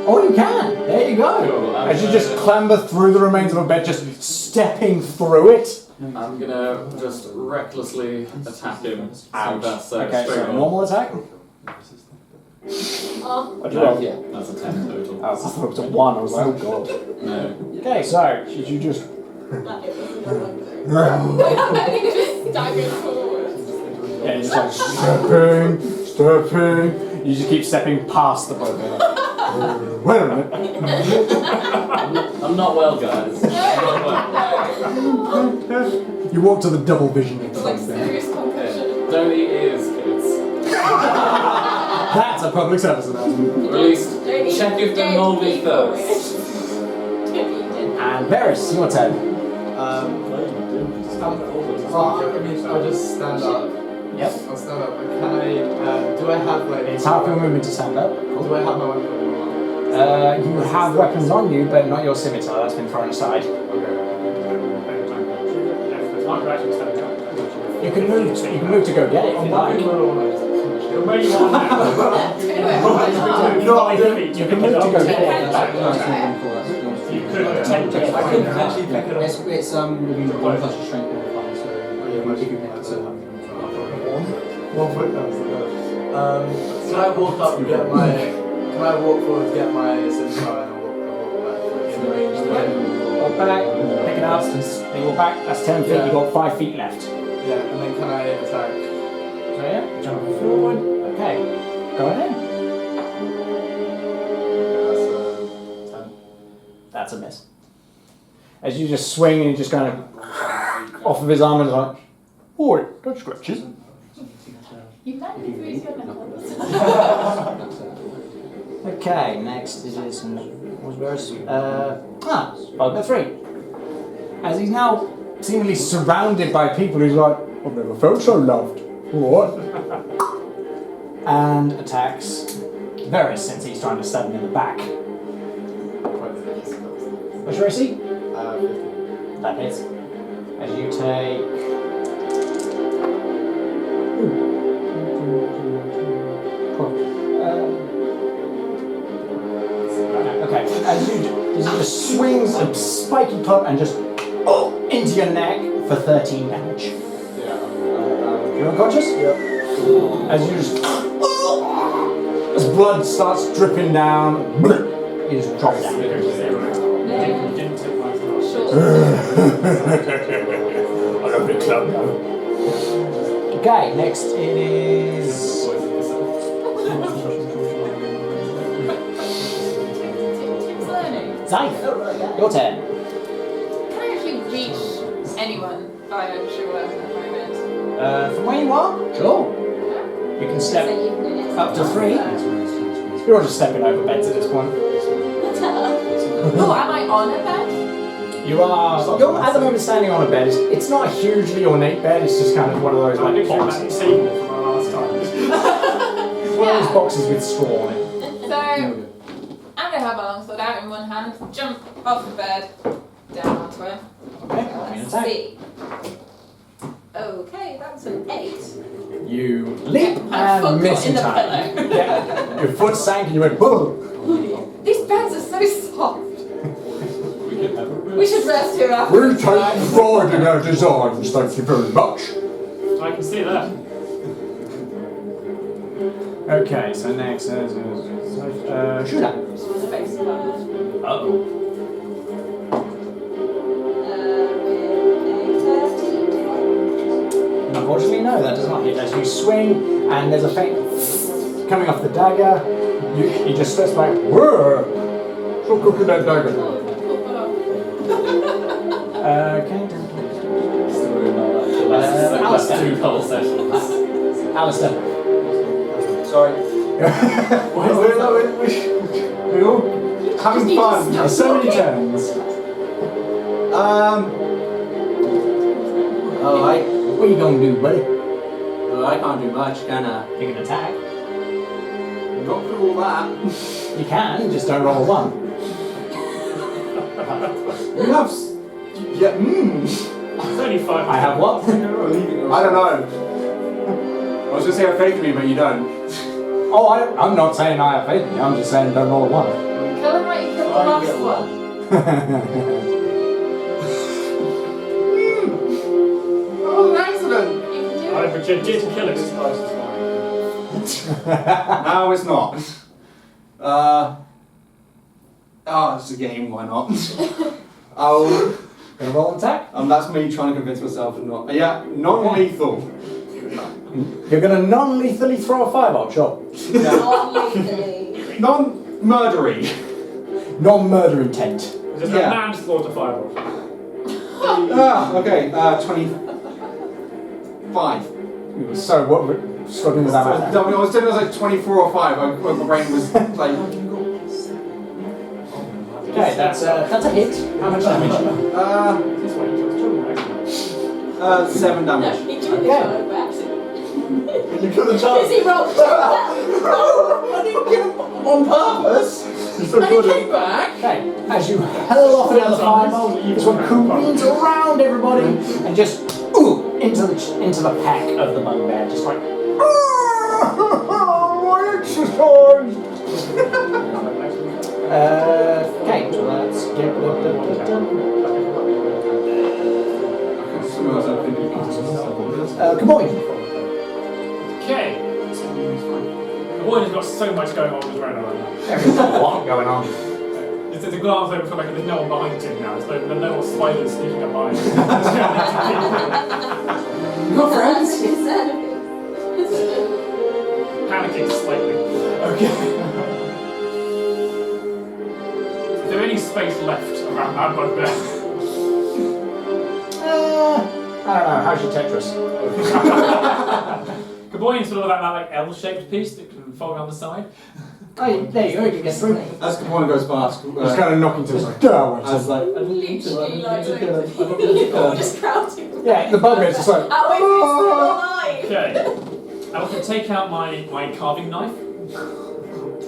Oh, you can! There you go! Cool, As you just clamber through the remains of a bed, just stepping through it. I'm gonna just recklessly attack him. Ouch. That's Okay, straight so roll. normal attack? Oh. What do you roll? Yeah, that's a 10 total. Oh, I thought it was a 1. I was like, oh god. No. Okay, so you just. Dagger forward. Yeah, you just like stepping. You just keep stepping past the boat. Wait a minute. I'm not well, guys. I'm not well. You walk to the double vision. It's like serious concussion. Don't eat ears, kids. That's a public service announcement. Or at least check if they're mouldy first. And Varys, your turn. I'll just stand up. Yep. I'll stand up. And can I? Do I have like? It's half your movement to stand up. Do I have my weapon? You have weapons on you, but not your scimitar. That's been thrown aside. You can move. You can move to go get it if you like. Where you are now. You can move to go get it. You could attempt to. I couldn't actually pick it up. It's one plus your strength modifier, so if you pick it, so 1 foot down. Can I walk up and get my? Can I walk forward, get my scimitar, and walk back in range? Walk back, pick it up, and walk back. That's 10 feet. You've got 5 feet left. Yeah, and then can I attack? So yeah, jump forward. Okay, go ahead. That's 10. That's a miss. As you just swing and you just kind of off of his arm and like, oi, don't scratch it. You can't do threes your knuckles. Okay, next it is what's worse? Bugbear 3. As he's now seemingly surrounded by people, he's like, I've never felt so loved. What? And attacks Varys since he's trying to stab him in the back. What's your AC? 50. That hits. As you take. Okay, as you just swings a spiky club and just into your neck for 13 damage. You're unconscious? Yep. As you just as blood starts dripping down, you just drop down. I love the club now. Okay, next it is. Zyke, your turn. Can I actually reach anyone via Shua at the moment? From where you are? Sure. You can step up to 3. You're all just stepping over beds at this point. Oh, am I on a bed? You're at the moment standing on a bed. It's not a hugely ornate bed, it's just kind of one of those I like literally boxes. that table from our last time. It's one of those boxes with straw on it. So, I'm going to have my longsword out in one hand, jump off the bed, down onto it. Okay, give me an attack. See. Okay, that's an 8. You leap My foot and miss got in the time. pillow. Yeah, your foot sank and you went boom. These beds are so soft. We should rest here after. We take pride in our designs, thank you very much. I can see that. Okay, so next is shooter. Uh-oh. Unfortunately, no, that does not hit. As you swing, and there's a faint coming off the dagger, he just steps back. Whoa! So cooking that dagger. Okay. That's 2 whole sessions. Alistair. Sorry. We're all having fun. So many turns. Alright. What are you going to do, buddy? Well, I can't do much, can I? You can attack. Not through all that. You can, just don't roll a 1. You have. Yeah. It's only 5. I have what? I don't know. I was gonna say have faith in me, but you don't. Oh, I'm not saying I have faith in you, I'm just saying don't roll a 1. Kill him like you killed the last one. Oh, an accident! You can do I it. did kill it. No, it's not. It's a game, why not? Oh, Gonna roll an attack? that's me trying to convince myself not. Yeah, non-lethal. You're gonna non-lethally throw a fireball, sure. Non-murdery. Non-murder intent. Just Yeah. a manslaughter fireball. Okay, 25. So what? struggling with that I matter. was doing like 24 or 5. My brain was like. Okay, that's a hit. How much damage? 7 No, damage. he killed the child by accident. You killed the child. Because he rolled No, I didn't kill him on purpose. and he came back. Okay, as you hurl off another fireball, this one careens around everybody and just into the pack of the bugbear, just like. My exercise! Okay, so let's get come on. Okay. The boy has got so much going on with his round right now. There's a lot going on. It's a glance over from like there's no one behind him now. There's no more spiders sneaking up behind him. Your friends? Panicking slightly. Okay. Is there any space left around that bugbear? I don't know. How's your Tetris? Gaboyan sort of that L-shaped piece that can fold on the side. Oh, there you go. You can get through. As Capone goes past, It's kind of knocking to his down. I was like, Literally, like, just crowding. Yeah, the bugbear's just like. How is this still alive? Okay. I want to take out my carving knife.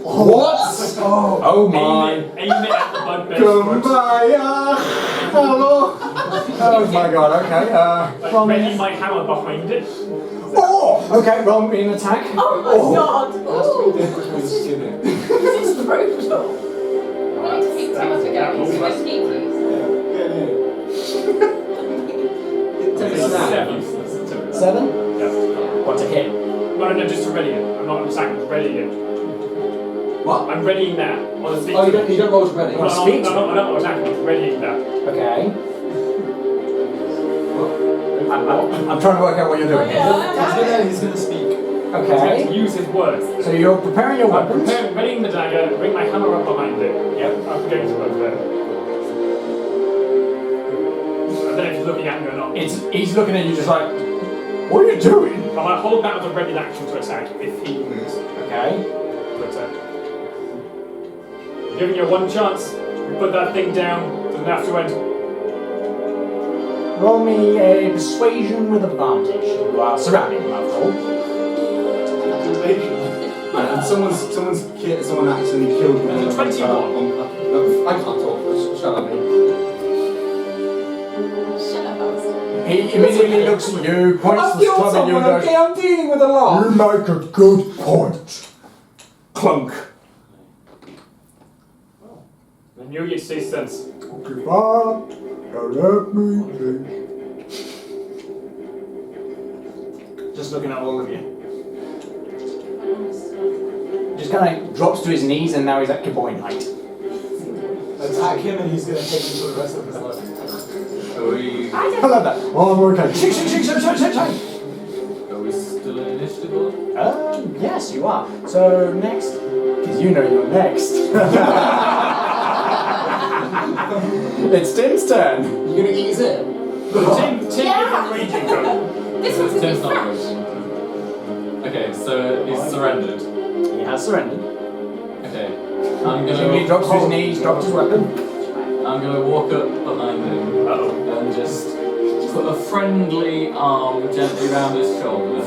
what? Oh my. Aim it at the bugbear's throat. Kumbaya. Hello. Oh my god, okay. Ready my hammer behind it. Okay, roll me an attack. Oh my god! Ooh. This is brutal. I need to pick him up again. He's so sneaky. Seven? Yeah. What's a hit? No, just to ready it. I'm not attacking, I'm readying it. What? I'm readying that. On the speak Oh, you don't roll as ready. No, I'm not attacking, I'm readying that. Okay. I'm trying to work out what you're doing here. He's gonna speak. He's going to Okay. use his words. So you're preparing your I'm weapons. readying the dagger, bring my hammer up behind it. Yep. I'm going to work there. I don't know if he's looking at me or not. He's looking at you just like, what are you doing? I might hold that as a ready action to attack if he moves Okay. to attack. I'm giving you one chance. You put that thing down, doesn't have to end. Roll me a persuasion with advantage. You are surrounding him, after all. And someone actually killed me. 21. I can't talk. Shut up, mate. Shut up, Alistair. He immediately looks at you, points the club at you and goes, I'm dealing with a lot. You make a good point. Clunk. I knew you'd see sense. Give up. Don't let me be. just looking at all of you. Just kind of drops to his knees and now he's at Gaboin height. Attack him and he's gonna take him for the rest of his life. Are we, I love that. Oh, I'm okay. Shoot. are we still in initiative order? Yes, you are. So next, because you know you're next. It's Tim's turn. You gonna eat his ear? Tim Yeah. is raging though. This one's gonna be Tim's not fresh. raging. Okay, so he's surrendered. He has surrendered. Okay, I'm He gonna drops to his knees, drops his weapon. I'm gonna walk up behind him and just put a friendly arm gently around his shoulder.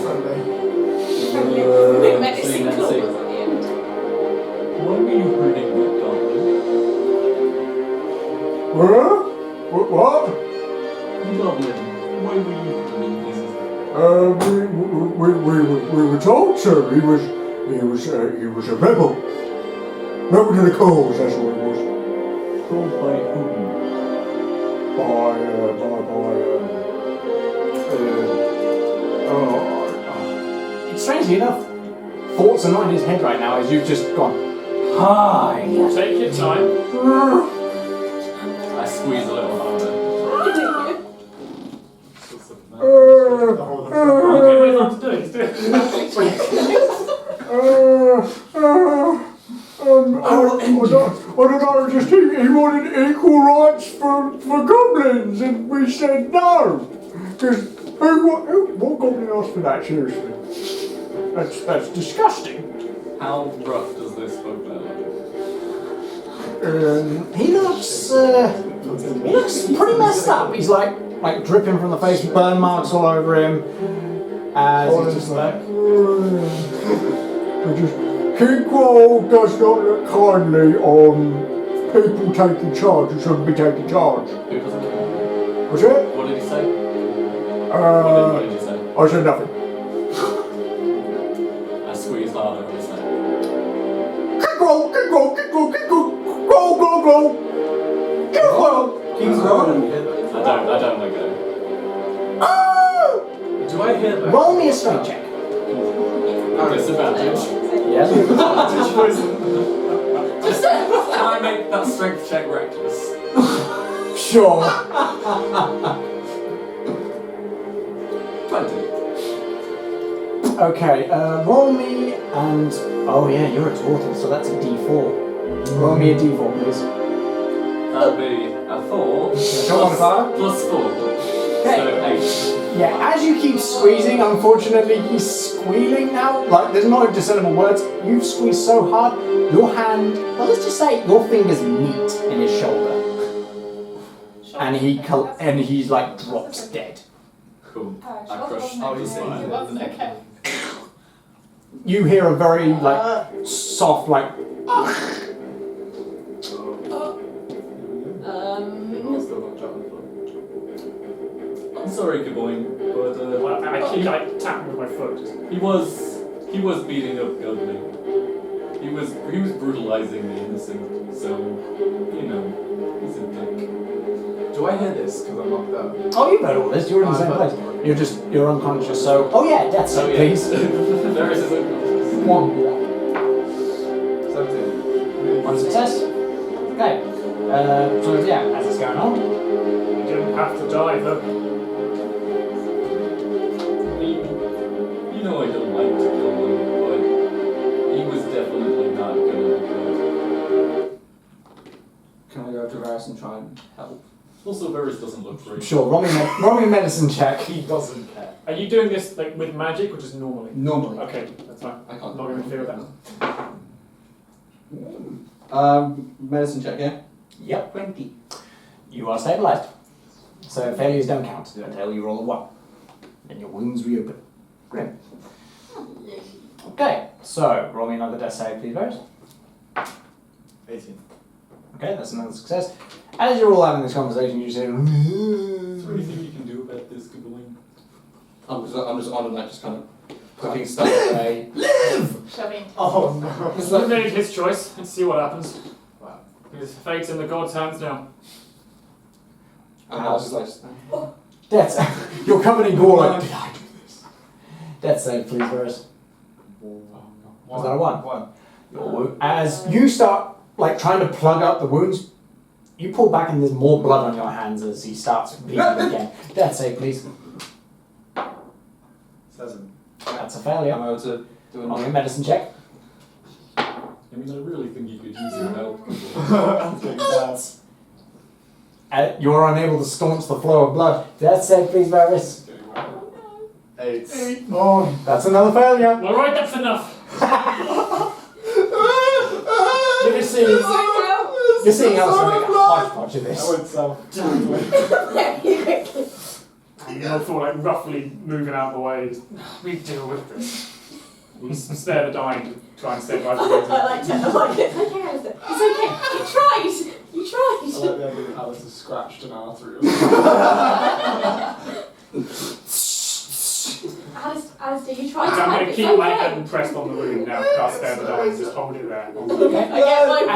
Big menacing Let's claws see. at the end. Why were you hurting that goblin? What? Goblin, why were you hurting him? We were told, sir. He was a rebel. Rebel to the cause, that's what it was. Told by whom? Strangely enough, thoughts are not in his head right now as you've just gone, hi. Take your time. I squeeze a little harder. Okay, wait on to do it. Just do it. I don't know, just he wanted equal rights for goblins, and we said no. Because what goblin asked for that, seriously? That's disgusting. How rough does this bugbear look? He looks pretty messed up. He's like dripping from the face, burn marks all over him. As he's just like, King Qual does not look kindly on people taking charge who shouldn't be taking charge. Who doesn't care? Was it? What did he say? What did you say? I said nothing. I squeezed hard over his neck. King Qual, King Qual, King Qual, King Qual, go, go, go. King Qual. King's Road. I don't like that. Do I hear that? roll me a strength check. Disadvantage. Yes. Can I make that strength check reckless? Sure. 20. Okay, roll me and... Oh yeah, you're a turtle, so that's a d4. Roll me a d4, please. That'll be a 4 Don't want to fire? plus 4. Okay. So 8. Yeah, as you keep squeezing, unfortunately, he's squealing now. Like, there's no discernible words. You've squeezed so hard, your hand... Well, let's just say your fingers meet in his shoulder. And he's like drops dead. Cool. I crushed. Oh, you say Fine. Okay. You hear a very like soft like I'm sorry, Gaboin, but I tap him with my foot. he was beating up Gubly. He was brutalizing the innocent. So you know, he's a dick. Do I hear this? Because I'm knocked out. oh, you heard all this. You're in the same place. You're unconscious. So yeah, that's it, please. There is his unconscious. One 17. One success. Okay. So yeah, as it's going on. You didn't have to die, though. You know I don't like to kill him, but he was definitely not gonna be good. Can I go to Varys and try and help? Also, Varys doesn't look great. Sure. Roll me a medicine check. He doesn't care. Are you doing this like with magic or just normally? Normally. Okay, that's fine. I can't. I'm not going to interfere with that. Medicine check, yeah? Yep. 20. You are stabilized. So failures don't count until you roll a 1. Then your wounds reopen. Grim. Okay. So roll me another death save, please, Varys. 18. Okay, that's another success. As you're all having this conversation, you say, Is there anything you can do about this, Gaboin? I'm just on and like just kind of putting stuff away. Shoving. Oh no. It's He's like, made his choice. Let's see what happens. Wow. His fate's in the gods' hands now. and I was just like, That's you're covered in gore. Like, did I do this? Death save, please, Varys. Was that a 1? 1. As you start like trying to plug up the wounds, you pull back and there's more blood on your hands as he starts bleeding again. Death save, please. 7. That's a failure. I'm able to do On your a medicine check. I mean, I really think you could use your help. You're unable to staunch the flow of blood. Death save, please, Varys. 8. Oh, that's another failure. All right, that's enough. You're seeing how to make a hodgepodge of this. And you're all like roughly moving out of the way. We deal with this. We spare the dying to try and stabilise the I like it. It's okay, Alistair. It's okay. You tried. I like the idea that Alice is scratched an artery. Alistair, you tried. I'm going to It's keep my okay. hand pressed on the wound now. Can't spare the dying. Just hold it there. I get my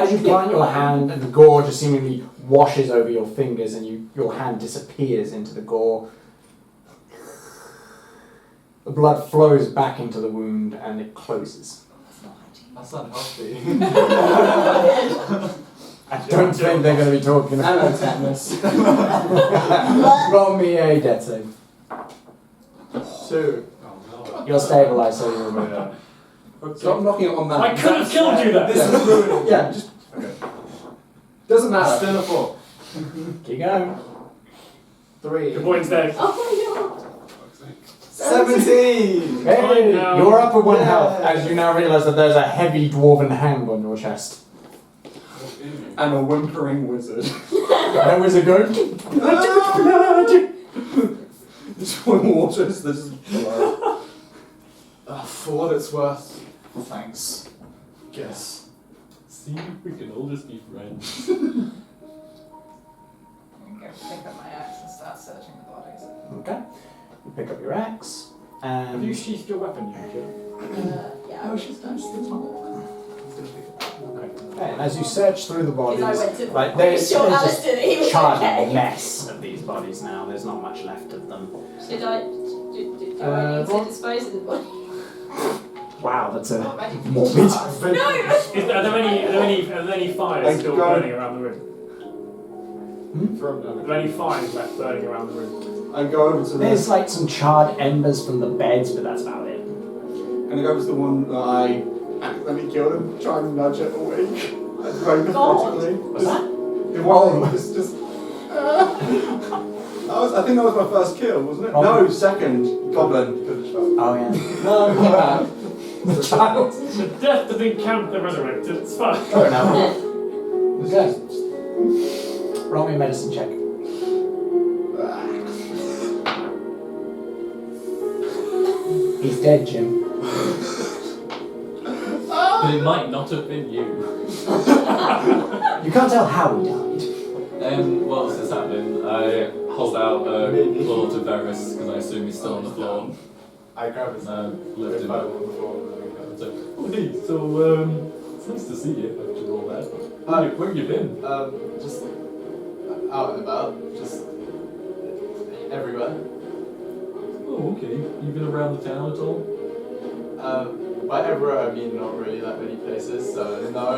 As you plant your hand, and the gore just seemingly washes over your fingers, and your hand disappears into the gore. The blood flows back into the wound, and it closes. That's unhealthy. I don't think they're going to be talking about and tetanus. Roll me a death save. 2. You're stabilized, so you're removed. So I'm knocking it on that. I could have killed you then. This is ruining. Yeah, just Okay. doesn't matter. Still a 4. Keep going. 3. The boy's dead. Oh my god. 17! Hey, now. you're up at 1 health as you now realise that there's a heavy dwarven hand on your chest. And a whimpering wizard. That was a good. Just one water, this is blood. For what it's worth. Thanks. Guess. See, we can all just be friends. I'm gonna go pick up my axe and start searching the bodies. Okay. You pick up your axe Have you and. sheathed your weapon yet, Joe? Yeah, I was just done. Okay, and as you search through the bodies, Because I went to like there's sure just Alistair that he was charred okay. mess of these bodies now. There's not much left of them. Should I? Do I need to dispose of the body? Wow, that's Not a ready for morbid. charge. No! Are there any fires Like, still go- burning around the room? Are there any fires left burning around the room? I go over to There's the. like some charred embers from the beds, but that's about it. And I go over to the one that I accidentally killed and try and nudge it awake. Very pathetically. What's that? The one was just. I think that was my first kill, wasn't it? Probably. No, second. Goblin. Oh yeah. No, The child. The death doesn't count the resurrected, it's fine. Fair enough. Okay. Roll me a medicine check. He's dead, Jim. But it might not have been you. You can't tell how he died. Whilst this happening, I hold out a claw to Varys because I assume he's still on the floor. I grab his Lift him on up. the floor and then we So, hey, it's nice to see you after all that. Where have you been? just out and about, just everywhere. Oh, okay. You been around the town at all? By everywhere I mean not really that many places, so no,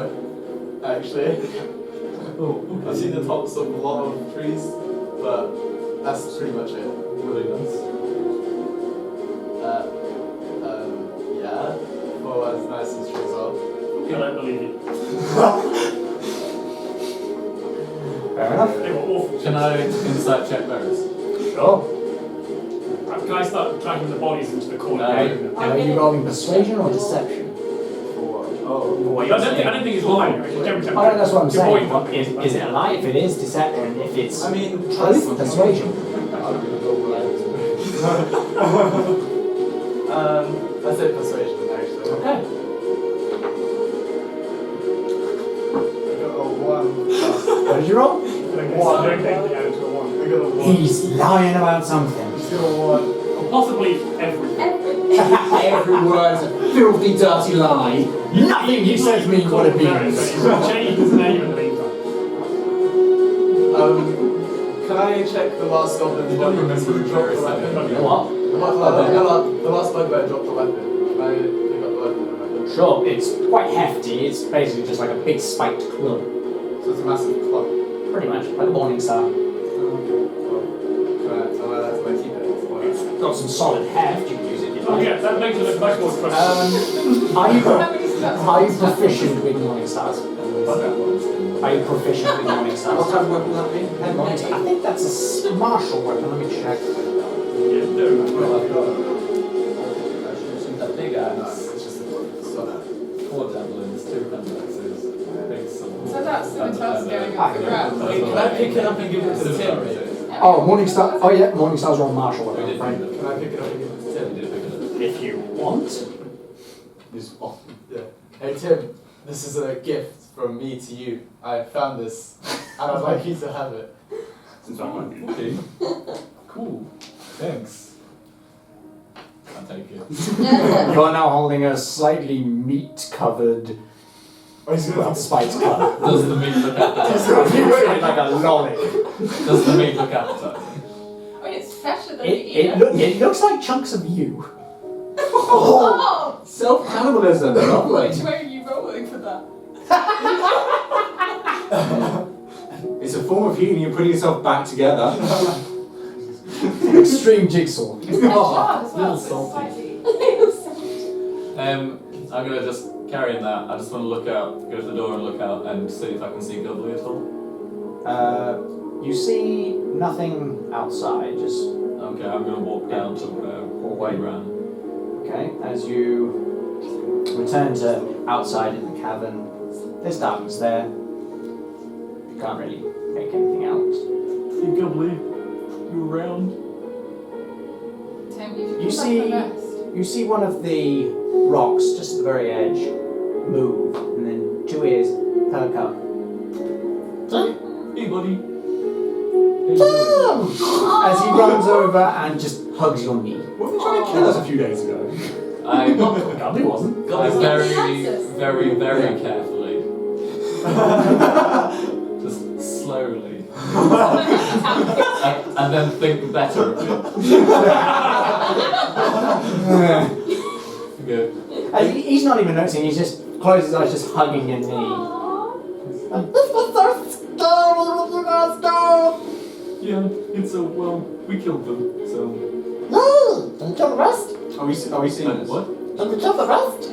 actually. Oh, I've seen the tops of a lot of trees, but that's pretty much it. Really nice. Yeah, well, as nice as trees are. I don't believe you. Fair enough. They were awful. Can I insight check Varys? Sure. Can I start dragging the bodies into the corner? No. Are you rolling persuasion or deception? I don't think it's lying. It's every time. Oh, that's what I'm Your saying. boy- Is it a lie? If it is, deception. If it's I mean, truth, persuasion. I said persuasion actually. Okay. I got a 1. What did you roll? Okay, add it to a one. I got a 1. He's lying about something. Just got a 1. Possibly everything. Every word's a filthy, dirty lie. Nothing he says means what it means. Change his name in the meantime. Can I check the last goblin? You don't remember who dropped the weapon? You know what? The last bugbear dropped the weapon. Can I pick up the weapon? Sure, it's quite hefty. It's basically just like a big spiked club. So it's a massive club. Pretty much, like a morning star. Okay. Well, can I keep it? It's got some solid heft. You can use it if you Oh like. yeah, that makes it look much more trustworthy. Are you How many steps? are you proficient with morning stars? Are you proficient with morning stars? What type of weapon would that be? Morning star. I think that's a martial weapon. Let me check. A big axe. It's just a solid. 4 javelins, 2 handaxes, big sword. So that's the task going Ah, off the ground. Can I pick it up and give it to Tim? Oh, morning star. Oh yeah, morning stars are a martial We weapon. did Right. pick it Can I pick it up and give it to Tim? up. We did pick it up. If you want. Yeah. Hey Tim, this is a gift from me to you. I found this, and I'd like you to have it. Okay. Cool. Thanks. I'll take it. You are now holding a slightly meat-covered, well, spiked club. Does the meat look appetizing? Like a lolly. Does the meat look appetizing? I mean, it's fresher than the It looks like chunks of you. Oh! Self-cannibalism, lovely. Which way are you rolling for that? It's a form of healing, you're putting yourself back together. Extreme jigsaw. It's quite hard as well, little so salty. it's spicy. I'm gonna just carry in that. I just want to look out, go to the door and look out and see if I can see Gubly at all. You see nothing outside, just Okay, I'm gonna walk down to where we ran. Okay, as you return to outside in the cavern, there's darkness there. You can't really make anything out. Hey, Gubly, you around? Tim, You should see- come back first. You see one of the rocks just at the very edge move, and then two ears perk up. Hey, buddy. As he runs over and just hugs your knee. Weren't they trying to kill us a few days ago? I Gubly wasn't. very, very carefully. Just slowly. and then think better of it. Good. He's not even noticing, he just closes his eyes, just hugging your knee. Yeah, it's a, well, we killed them, so. No! Don't kill the rest! Are we seeing this? What? Don't kill the rest!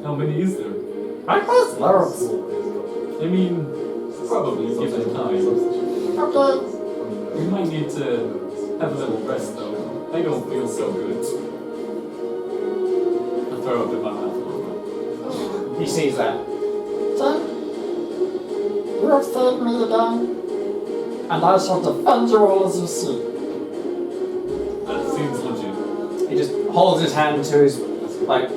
How many is there? Loads. I mean, probably given time. Okay. We might need to have a little rest though. I don't feel so good. I throw up in my mouth a little bit. He sees that. Son, you have saved me again, and I shall defend you all as you see. That seems legit. He just holds his hand to his, like,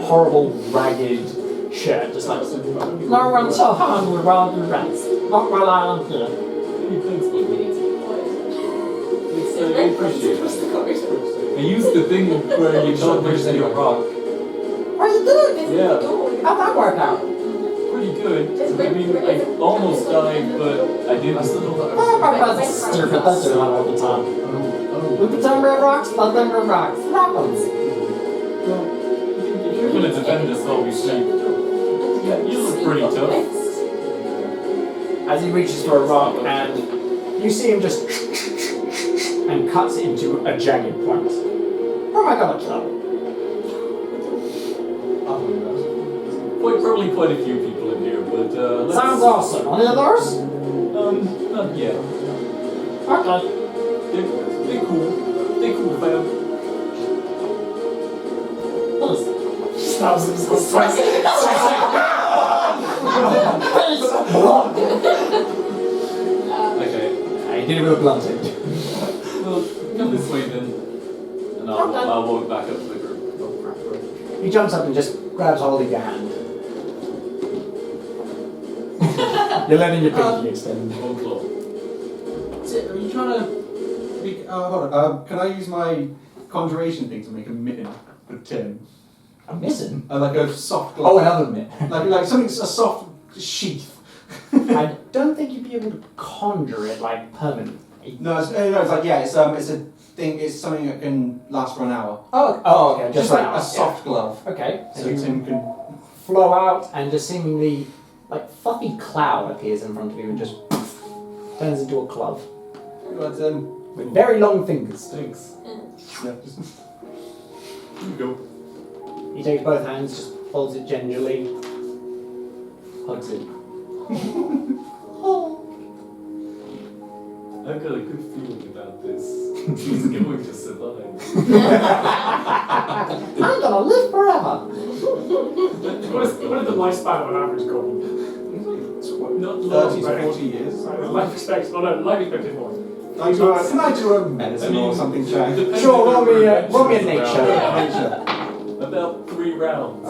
horrible, ragged shirt, just like... No one shall harm you while you rest, not while I am here. Hey, thanks, We buddy. need to be quiet. It's, There's I red friends appreciate across it. the corridor. I used the thing where you don't mention your rock. What you doing? There's Yeah. the door. How'd that work out? Pretty good. I mean, I almost died, but I didn't. Oh, my brother's stupid, they do that all the time. We pretend we're rocks, but then we're rocks. It happens. You're gonna defend us while we sleep. Yeah, you look pretty tough. As he reaches for a rock, and you see him just... and cuts it into a jagged point. Who am I gonna kill? Probably quite a few people in here, but let's... Sounds awesome. Any others? Not yet. Okay. They're cool. They're cool, fam. Please. Stabs himself twice. Okay. He did it with a blunt end. Well, come this way then. And I'll walk back up to the group. He jumps up and just grabs hold of your hand. You're letting your pinky extend. One claw. Are you trying to... hold on. Can I use my conjuration thing to make a mitten for Tim? A mitten? Like a soft Oh, glove. another mitt. Like something, a soft sheath. I don't think you'd be able to conjure it, like, permanently. No, it's like, yeah, it's a thing, it's something that can last for an hour. Oh, okay. Just for like an a hour, soft glove. yeah. Okay. So So you Tim can... flow out, and just seemingly, like, fluffy cloud appears in front of you and just turns into a glove. But, With very long fingers. Thanks. yeah, just... Here you go. He takes both hands, just holds it gingerly, hugs it. I've got a good feeling about this. He's going to survive. I'm gonna live forever. What is the lifespan of an average goblin? Not 30 long. to 40 years. Life expectancy. Oh no, life expectancy more. Can I do a medicine or something, Jack? depends Sure, if roll me we're a adventurous nature. around. Nature. About 3 rounds.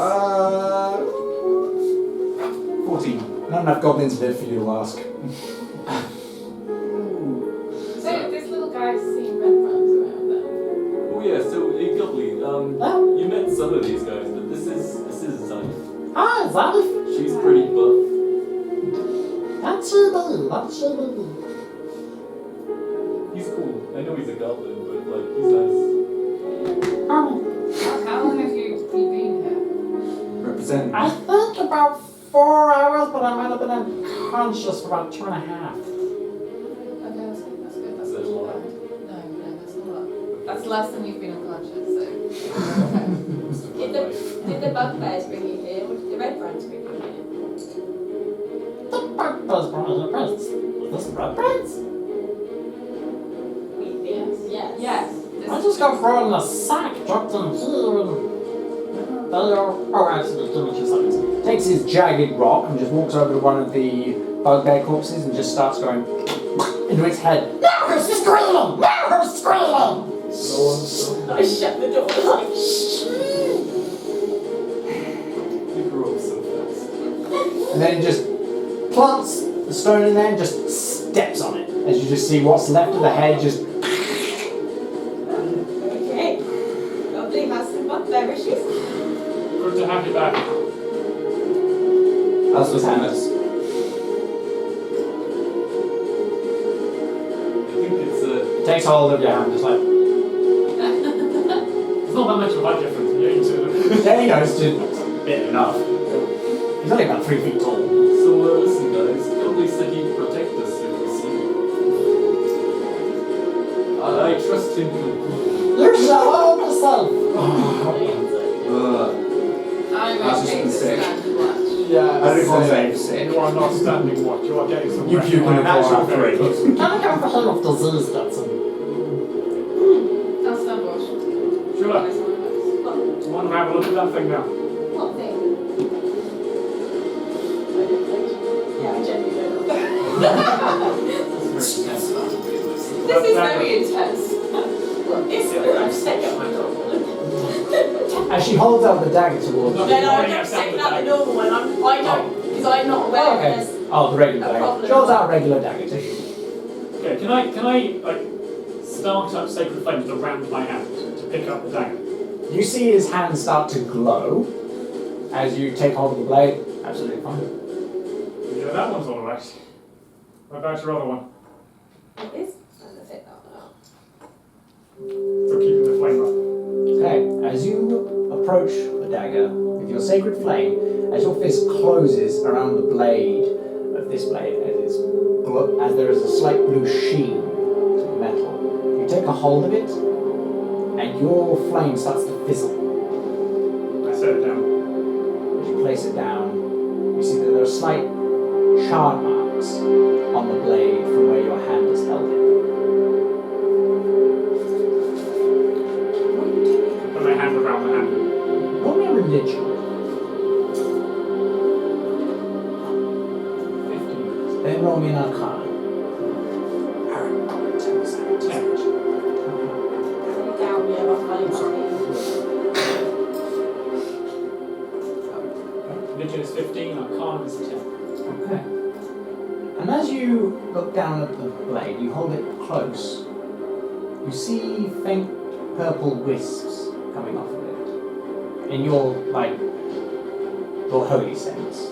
14. Not enough goblins live for you to ask. So this little guy's seen red flags around there. Oh yeah, so hey Gubly, you met some of these guys, but this is Zayf. Hi, Zalif. She's pretty buff. That's you, baby. That's you, baby. He's cool. I know he's a goblin, but like he's nice. How long have you been here? Represent. I think about 4 hours, but I might have been unconscious for about 2.5. Okay, that's good. That's good. That's Is that a not lot? bad. No, that's not a lot. That's less than you've been unconscious, so. Did the bugbears bring you here, or did the red friends bring you here? The bug buzz brought me here. Is this red brains? Yes. Yes. This just got brought in a sack, dropped in here, and they are. Oh, actually, give me 2 seconds. Takes his jagged rock and just walks over to one of the bugbear corpses and just starts going into its head. Now who's screaming? Now who's screaming? I shut the door like shh. You grew up so fast. And then just plants the stone in there and just steps on it. As you just see what's left of the head just. Okay. Gubly has some bugbear issues. Good to have you back. As was Hannah's. I think it's Takes hold of your hand, just like. It's not that much of a height difference. Yeah, you two. There you go, it's just bit enough. He's only about 3 feet tall. so listen guys, Gubly said he'd protect us if we see him. I trust him completely. You shall hold yourself. I'm That's okay just to sick. stand and watch. Yeah. I don't want to say sick. You are not standing watch. You are getting some You rest. puke in My the natural corner very after close. Can I go for him if disease gets him? I'll stand watch. Sure. Nice one, nice. Want to have a look at that thing now? What thing? Yeah, I genuinely don't know. This is very intense. Well, it's good. I'm just taking out my normal one. As she holds out the dagger towards No, you. no, I'm not taking out the normal one. I don't, because I'm not aware Oh, of okay. this. Oh, the regular No dagger. problem. She holds out a regular dagger to you. Okay, can I like start up sacred flames around my hand to pick up the dagger? You see his hand start to glow as you take hold of the blade. Absolutely fine. Yeah, that one's all right. What about your other one? It is. I'm gonna take that one out. For keeping the flame up. Okay, as you approach the dagger with your sacred flame, as your fist closes around the blade of this blade, as there is a slight blue sheen to the metal, you take a hold of it, and your flame starts to fizzle. I set it down. As you place it down, you see that there are slight shard marks on the blade from where your hand has held it. Put my hand around the handle. Roll me a religion. 15. Then roll me an arcana. Arron, tell us how to Down, yeah, I'm fine. Religion is 15, Arcane is 10. Okay. And as you look down at the blade, you hold it close, you see faint purple wisps coming off of it. In your, your holy sense.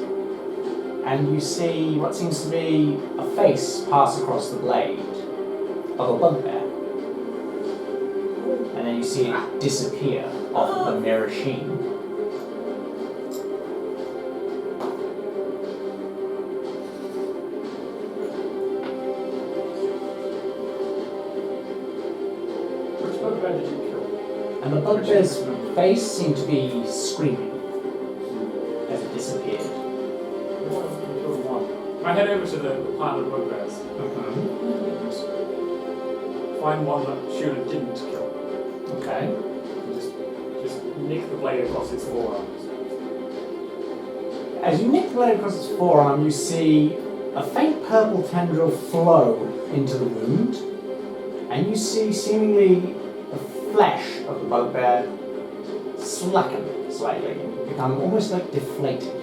And you see what seems to be a face pass across the blade of a bugbear. And then you see it disappear off of the mirror sheen. Which bugbear did you kill? And the bugbear's face seemed to be screaming as it disappeared. I head over to the pile of bugbears. Find one that Shuna didn't kill. Okay. And just nick the blade across its forearm. As you nick the blade across its forearm, you see a faint purple tendril flow into the wound, and you see seemingly the flesh of the bugbear slacken slightly, become almost like deflated.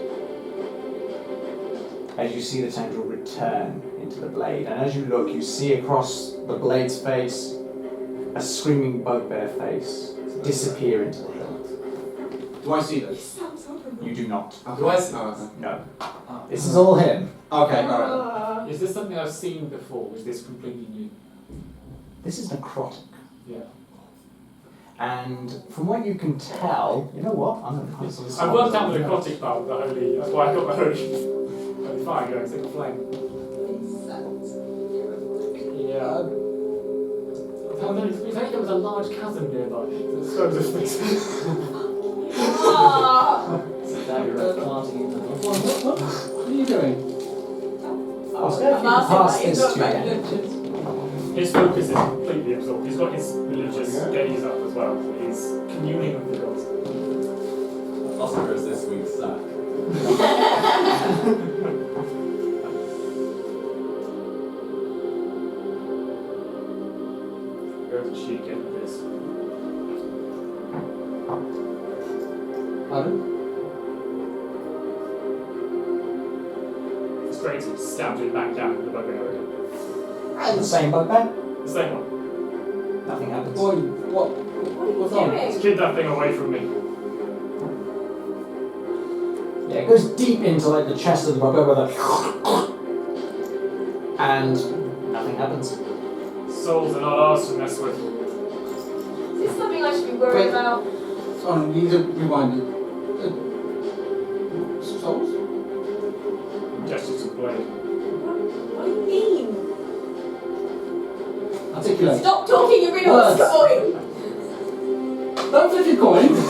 As you see the tendril return into the blade, and as you look, you see across the blade's face a screaming bugbear face disappear into the hilt. Do I see this? Sounds horrible. You do not. Do I see Oh, this? No. This is all him. okay, alright. Is this something I've seen before? Is this completely new? This is necrotic. Yeah. And from what you can tell, you know what? I'm going to cancel this. I've worked out the necrotic part with the holy. That's why I got the holy fire going, single flame. Yeah. Oh no, it's like there was a large chasm nearby. There's so much space. Ah! What are you doing? I was going to I'm asking pass that, it's this not to very you. good. His focus is completely absorbed. He's got his religious gaze up as well. He's communing with the gods. Oscar is this week's sack. Go to cheek in this. Pardon? Straight stabs it back down the bugbear again. The same bugbear? The same one. Nothing happens. Boy, what's on? Let's kid that thing away from me. Yeah, it goes deep into like the chest of the bugbear with a and nothing happens. Souls are not ours to mess with. Is this something I should be worried Wait. about? Sorry, you need to rewind it. Souls? Gestures of blade. What do you mean? Articulate. Stop talking in riddles, going! Don't flip your coin. Just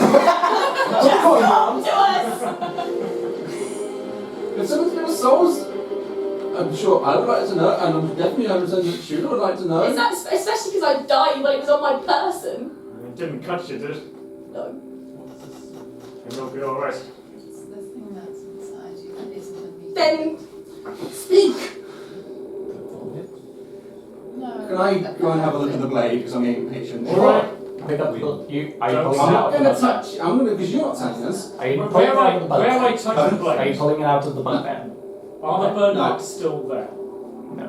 talk to us! If someone's got souls, I'm sure I would like to know, and I'm definitely 100% sure I would like to know. Is that especially because I died when it was on my person? It didn't cut you, did it? No. It'll be alright. It's the thing that's inside you that isn't a me. Then Speak! No. Can I go and have a look at the blade, because I'm getting impatient? Alright. Pick up the you. Are you Don't pulling it I'm out? not of the going to bugbear? touch you. I'm going to, because you're not touching us. Are you pulling Where it out of the have I bugbear? touched the Are you blade? pulling it out of the bugbear? Are the burn No. marks still there? No.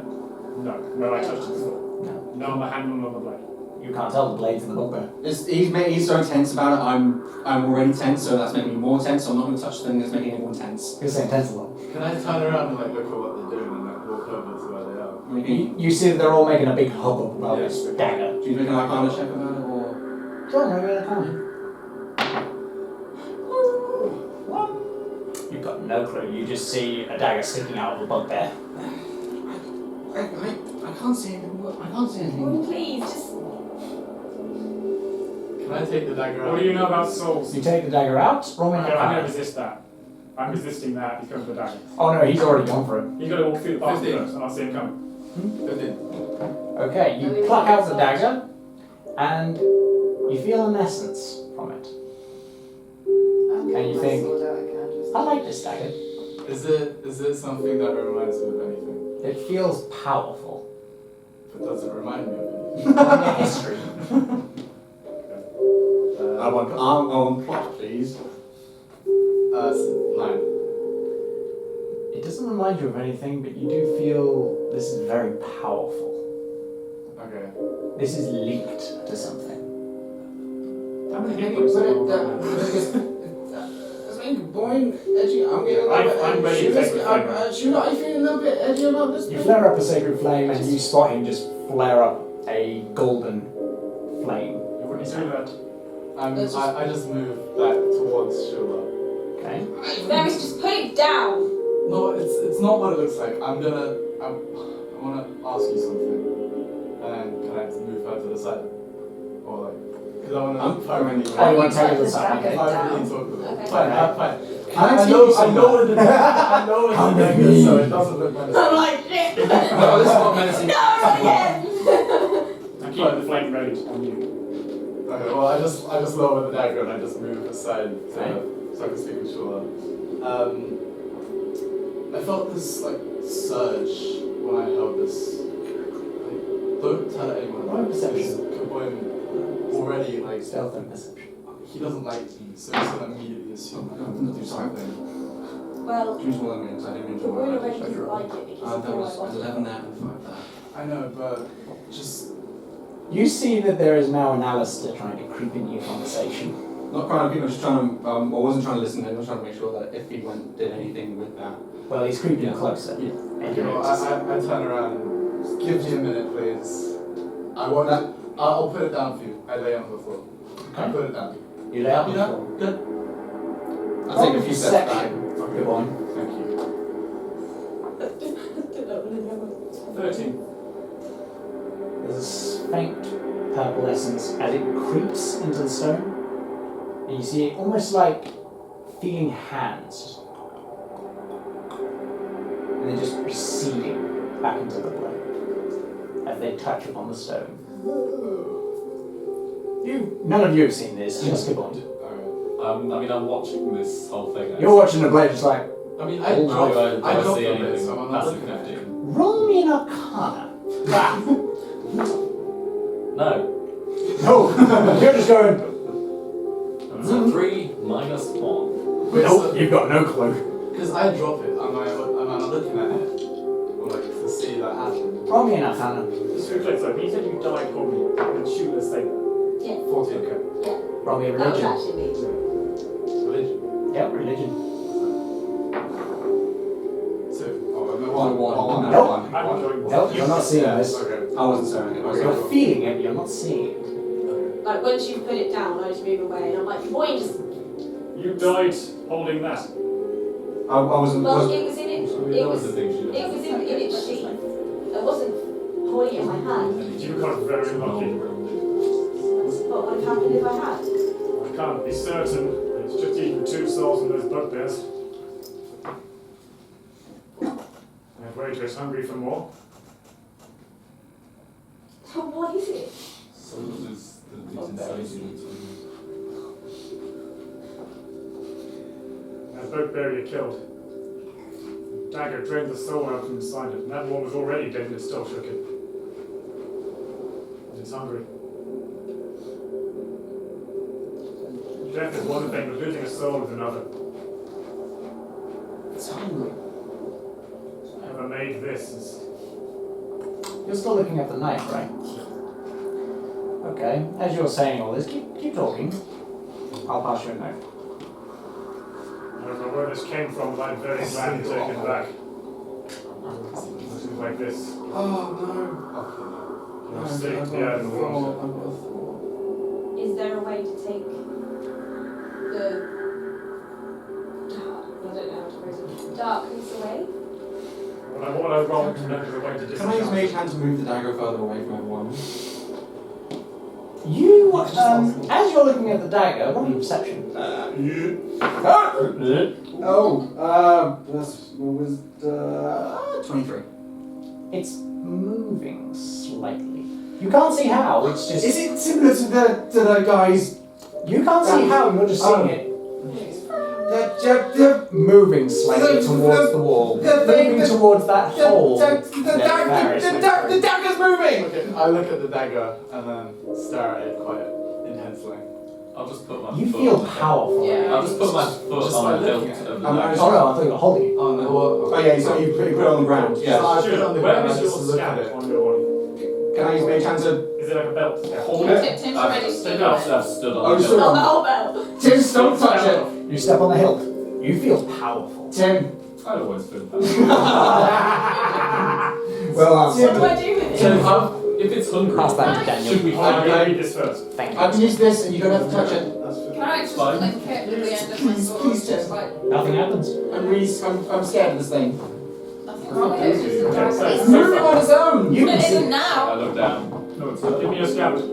No. Where I touched it before? No. No on the handle of the blade. You can't tell the blade's in the bugbear. He's so tense about it, I'm already tense, so that's making me more tense, so I'm not going to touch the thing that's making anyone tense. You're saying tense a lot. Can I turn around and like look at what they're doing and like walk over to where they are? You see that they're all making a big hubbub about Yeah. this dagger. Do you make an arcana check about it, or...? Sure, no, you're arcana. You've got no clue. You just see a dagger sticking out of the bugbear. I can't see anything. I can't see anything. oh, please, just Can I take the dagger out? What do you know about souls? You take the dagger out, roll me an Okay, I'm going to arcana. resist that. I'm resisting that. He's going for the dagger. Oh no, he's already gone for it. He's got to walk through the path 15. first, and I'll see him coming. 15. Okay, you pluck out the dagger, and you feel an essence from it. And you think, I like this dagger. Is it something that reminds me of anything? It feels powerful. But does it remind me of anything? Roll me a history. I want on plot, please. 9. It doesn't remind you of anything, but you do feel this is very powerful. Okay. This is linked to something. How many Maybe hit points put do I it have? down. It's making boing, edgy. I'm getting a little bit I'm ready to take the flame. Shooter, are you feeling a little bit edgy about this? You flare up a sacred flame, and you spot him just flare up a golden flame. You wouldn't do that. I just move back towards Shula. Okay. Varys, just put it down. No, it's not what it looks like. I wanna ask you something. And can I move her to the side? Or like, because I wanna. I'm fine. Oh, you want to take it to the side? Okay. I really talk with her. Okay. Fine. Can I I take know you somewhere? what it is. I know what it is, so it doesn't look menacing. I'm like, shit. No, this is not menacing. No, not again. I'm keeping the flame range on you. Okay, well I just lower the dagger and I just move aside so I can speak with Shula. I felt this like surge when I held this. Like, don't tell anyone. Roll perception. Kaboom already like Stealth and perception. he doesn't like me, so he's gonna immediately assume I'm gonna do something. Well, Choose one of me, because I didn't the enjoy wound it. already didn't like it because That was of 11 there and 5 there. I know, but just You see that there is now an Alistair trying to creep into your conversation. Not crying at people, just trying to, I wasn't trying to listen, I was trying to make sure that if he did anything with that. Well, he's creeping Yeah. closer. Yeah. And you know, you're I turn around and give me a minute, please. I'll put it down for you. I lay on the floor. I put it down. You lay out You the know? floor. Good. I'll take a few steps back. Good one. Thank you. 13. There's a faint purple essence as it creeps into the stone. And you see it almost like feeling hands. And they're just receding back into the blade. A they touch upon the stone. None of you have seen this, just Gubly. I mean, I'm watching this whole thing. You're watching the blade just like, I mean, Do I I dropped see them, anything so I'm not passive looking at it. 15? roll me an Arcana. No. No, you're just going, So 3 minus 1. Wait, nope, you've got no clue. because I drop it, am I not looking at it? Or like to see that happen? Roll me an Arcana. Just to be clear, so you said you died probably and shoot the stay there. Yeah. 14. Okay. Roll me a That was religion. actually me. Religion. Yep, religion. 2. Oh, I'm One. Nope. I'm enjoying this. Nope, you're not seeing this. Okay. I wasn't staring at it. You're feeling it, but you're not seeing it. Like once you put it down, I just move away and I'm like, boy, just. You died holding that. I wasn't. Well, it was in it. So It that was. was the big shoot. It was in its sheath. I wasn't holding it in my hand. You got very lucky. What would have happened if I had? I can't be certain. It's just eaten 2 souls and those bugbears. And Waiter's hungry for more. So what is it? So is the inside. That bugbear you killed. Dagger drained the soul out from inside it, and that one was already dead and it still shook it. And it's hungry. Death is one thing, but losing a soul is another. It's hungry. Whoever made this is. You're still looking at the knife, right? Okay, as you're saying all this, keep talking. I'll pass you a note. I don't know where this came from, but I'm very glad to take it back. Looking like this. Oh You're sick, yeah, in the world. Is there a way to take the I don't know how to phrase it. Darkness away? What I want to know is a way to Can I use Mage discharge. Hand to move the dagger further away from everyone? You, as you're looking at the dagger, roll me perception. That's 23. It's moving slightly. You can't see how, it's just... Is it similar to the guys? You can't see how, you're just seeing it moving slightly towards the wall. Moving towards that hole. The dagger's moving! Okay, I look at the dagger and then stare at it quite intensely. I'll just put my You foot feel on the hilt. powerful. Yeah. I'll just put my foot Just on by the hilt looking at of it. the I'm dagger. Oh no, I thought you were holding it. Oh no, Oh yeah, so you put it on the ground. So Yeah. I put it on the Where ground is and your just look at scab it. on your body? Can I use Mage Hand to... Is it like a belt? Tim's already stood on it. I've stood Oh, on the stood hilt. Oh, bell. Tim, don't touch it! You step on the hilt. You feel powerful. Tim. I always feel that. Well What do answered. I do with it? So, if it's hungry, Pass that to Daniel. should we I'm hide going to it? read this first. Thank I you. can use this and you don't have to touch it. Can I just Fine. click it at the end of my sword? please, Tim. Just like, Nothing happens. I'm scared of this thing. nothing wrong with it, it's just a Okay, so- dragon. It's moving on its own! You But can it see isn't now. I look down. No, it's not. Give me your scabbard.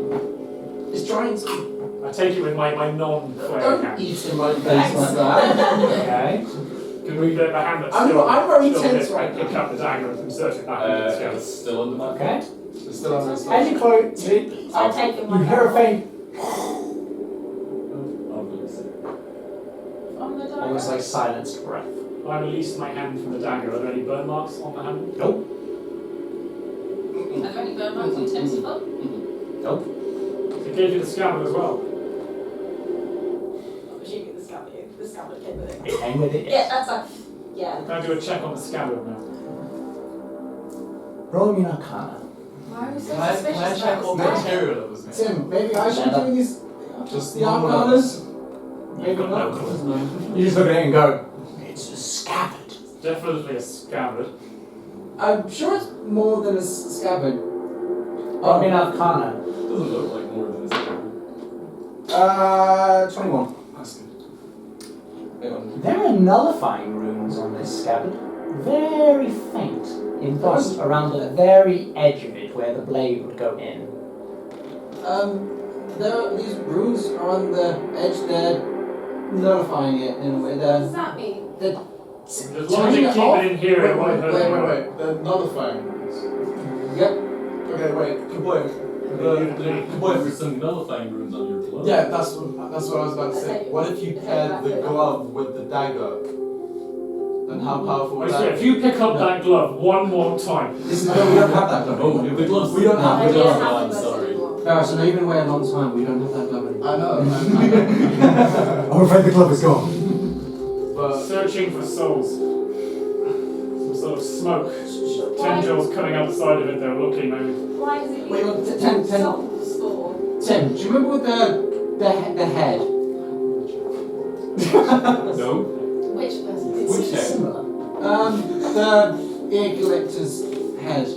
It's trying to... I take it with my non-flare Don't hand. eat in my face like that. Okay. Can we get the hand that's I'm- still I'm very still tense lit, right pick now. up the dagger and insert it back into the scabbard. It's still under my Okay. It's still on this As you close it, I take it you hear a faint, obviously. On the dagger. almost like silenced breath. I release my hand from the dagger. Are there any burn marks on the hand? Nope. Are there any burn marks on Tim's foot? Nope. It gave you the scabbard as well. I'm assuming the scabbard came with it. It came with it. Yeah, that's a. Yeah. Can I do a check on the scabbard now? Roll me an Arcana. Why are we so Can I suspicious check about all the this? material that was made? Tim, maybe I should do these... Just the Arcanas? Maybe You've got not. no clue. You just look at it and go, it's a scabbard. Definitely a scabbard. I'm sure it's more than a scabbard. Roll me an Arcana. Doesn't look like more than this. 21. That's good. There are nullifying runes on this scabbard. Very faint. Embossed around the very edge of it where the blade would go in. These runes are on the edge, they're nullifying it in a way. What does that mean? As long as you keep it in here, it won't hurt you. Wait. The nullifying runes. Yep. Okay, wait, There's some nullifying runes on your glove. Yeah, that's what I was about to say. What if you paired the glove with the dagger? And how powerful Wait, would so that if you pick up that glove one more time. No, we don't have that glove. Oh, the gloves. We don't have I the don't glove. have I'm the sorry. No, so you've been away a long time, we don't have that glove anymore. I know. I'm afraid the glove is gone. But Searching for souls. Some sort of smoke. Tendrils coming out the side of it, they're looking maybe. Why does it Wait, use well, Tim, souls for? Tim, do you remember with the head? No. Which person? Which head? The ear collector's head.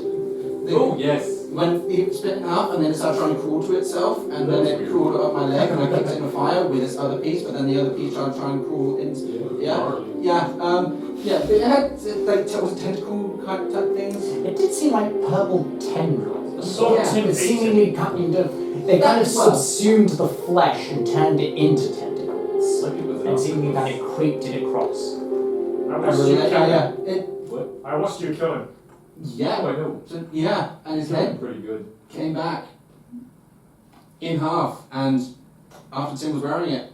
Oh, yes. When it split in half and then it started trying to crawl to itself, and then it crawled up my leg and I kicked it in the fire with this other piece, but then the other piece tried to try and crawl into. Yeah, but it had like tentacle type things. It did seem like purple tendrils. Sort of But temptation. seemingly they kind of subsumed the flesh and turned it into tentacles. Like it was And seemingly kind of creeped it across. I watched you kill him. What? I watched you kill him. Yeah, Oh, I know. so, yeah, and his head Pretty good. came back in half, and after Tim was wearing it,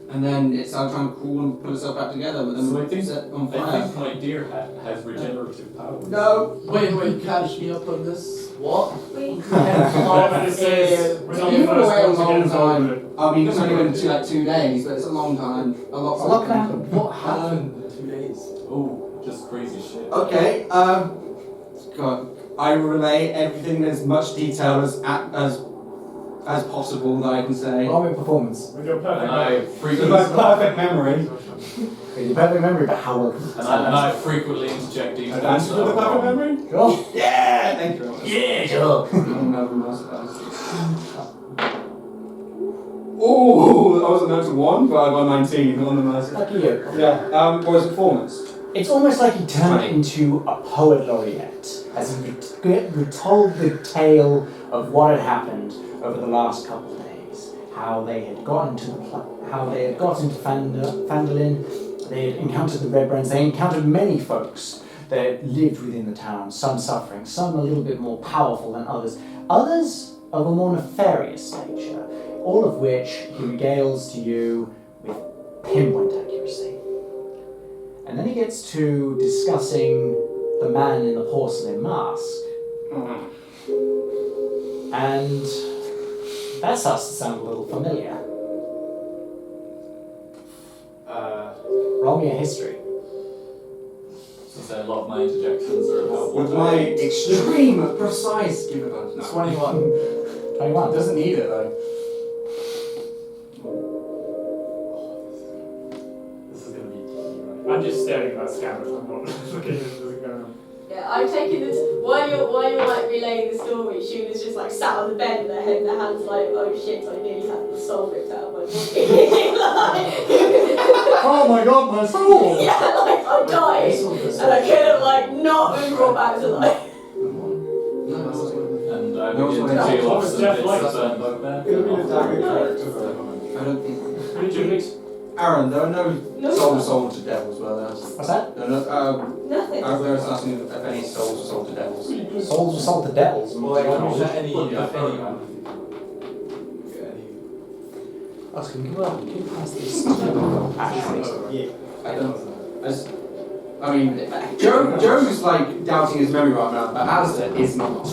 and then it started trying to crawl and pull itself back together, but then So I think- set on I fire. think my deer has regenerative powers. No, wait, catch me up on this. What? Whatever this is, we're not the You've been first away a ones to get long involved with time. it. I mean, it's only been like 2 days, but it's a long time. A lot. What can happen? What happened in 2 days? Oh, just crazy shit. Okay. God, I relay everything in as much detail as possible that I can say. Roll me a performance. With your perfect And I memory. frequently perfect memory. Your perfect memory, but how well? and I frequently interject these Advantage with the perfect memory? Sure. Yeah, thank you very much. Yeah, sure. Oh, I was a note of 1, but I got 19 on the master. Lucky you. Yeah. What was the performance? It's almost like he turned into a poet laureate as he retold the tale of what had happened over the last couple of days. How they had gotten to Fandolin, they had encountered the Red Brands, they encountered many folks that lived within the town, some suffering, some a little bit more powerful than others, others of a more nefarious nature, all of which he regales to you with pinpoint accuracy. And then he gets to discussing the man in the porcelain mask. And that starts to sound a little familiar. Roll me a history. So a lot of my interjections are about With my extreme precise give it a 21. 21. Doesn't need it though. This is gonna be. I'm just staring at that scanner. I'm not looking at it going on. Yeah, I'm taking this while you're like relaying the story. Shuna's just like sat on the bed with her head in her hands, like, oh shit, I nearly had the soul ripped out of my body. Oh my god, my soul! Yeah, like I died, and I couldn't like not be brought back to life. and I No, begin to it's peel off It's some Jeff bits Light. of bugbear. It'll be the dagger character. I don't think. Who did you meet? Aaron, there are no No. soul to devils, well, that's. What's that? No, no, Nothing. I was asking if any souls were sold to devils. Souls were sold to devils. Well, like, any. Oscar, can you pass this? I don't. I mean, Joe's like doubting his memory right now, but Alistair is not.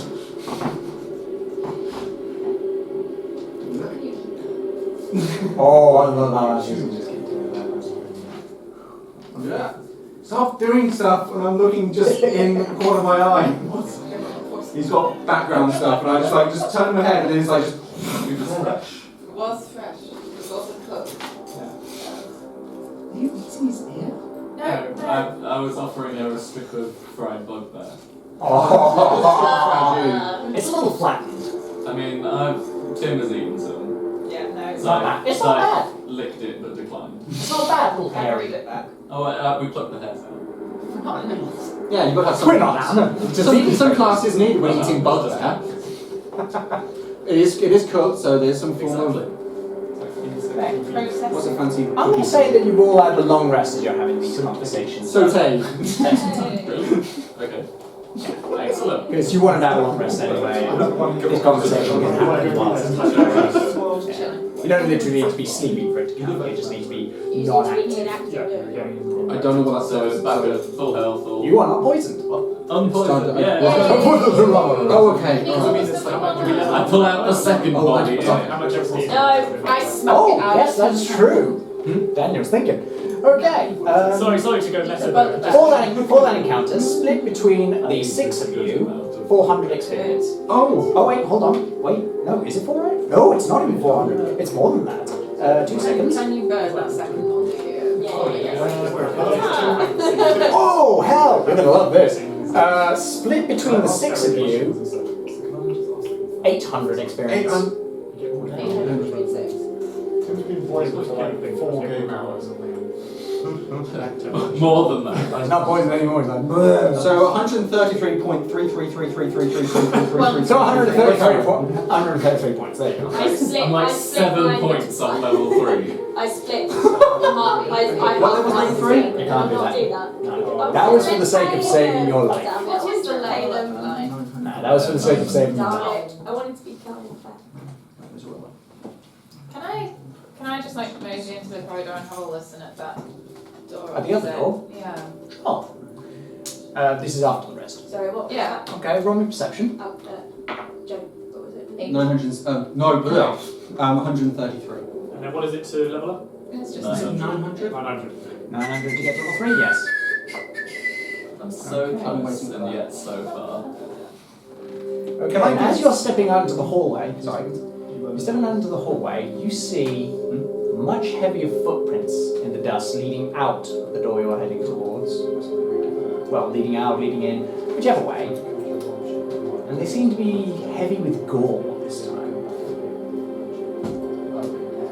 Oh, I love how she just keep doing that. Yeah. Stop doing stuff when I'm looking just in the corner of my eye. He's got background stuff, and I just turn my head, and then it's like just. It was fresh. It was also cooked. Are you eating his ear? No, I was offering her a strip of fried bugbear. Oh, it's a little flattened. I mean, Tim has eaten some. Yeah, no, it's It's not bad. It's not bad. Licked it but declined. It's not bad, little hairy bit back. Oh, we plucked the hairs out. Yeah, you've got to have We're not that. some classes need when eating bugbear. It is cooked, so there's some form of. What's a fancy? I'm going to say that you roll out the long rest as you're having these conversations. Saute. Really? Okay. Excellent. Because you wanted out a long rest anyway. This conversation can happen whilst. You don't literally need to be sleeping for it to count. You just need to be non-active. I don't know what that So it's says. back at full health or You are not poisoned. unpoisoned. Yeah. Oh, okay. I pull out the second body. How much XP? No, I smack Oh, it out. yes, that's true. Daniel's thinking. Okay. Sorry to go less For that encounter, split between the 6 of you, 400 experience. Oh, wait, hold on. Wait, no, is it 400? No, it's not even 400. It's more than that. 2 seconds. Can you burn that second one? Oh, hell! You're gonna love this. Split between the 6 of you, 800 experience. 836. It's been poisoned for like 4 game hours. More than that. He's not poisoned anymore, he's like, bleh. So 133.333333333. So 133 points, there you go. I split. I'm like I split 7 mine points into off level 3. I split. I What level half is 3? mine. You can't do I'll that. do that. No. That was for the sake of saving your life. What is the Caleb? No, that was for the sake of saving your life. Darn it. I wanted to be Caleb. Can I just like mosey into the corridor and have a listen at that door? At the other door? Yeah. Oh. This is after the rest. Sorry, what was Yeah. that? Okay, roll me perception. Joe, what was it? 133. And then what is it to level up? It's just 900. 900 to get to level 3, yes. I'm so close and yet so far. Okay, and as you're stepping out into the hallway, you're stepping out into the hallway, you see much heavier footprints in the dust leading out of the door you're heading towards. Well, leading out, leading in, whichever way. And they seem to be heavy with gore this time.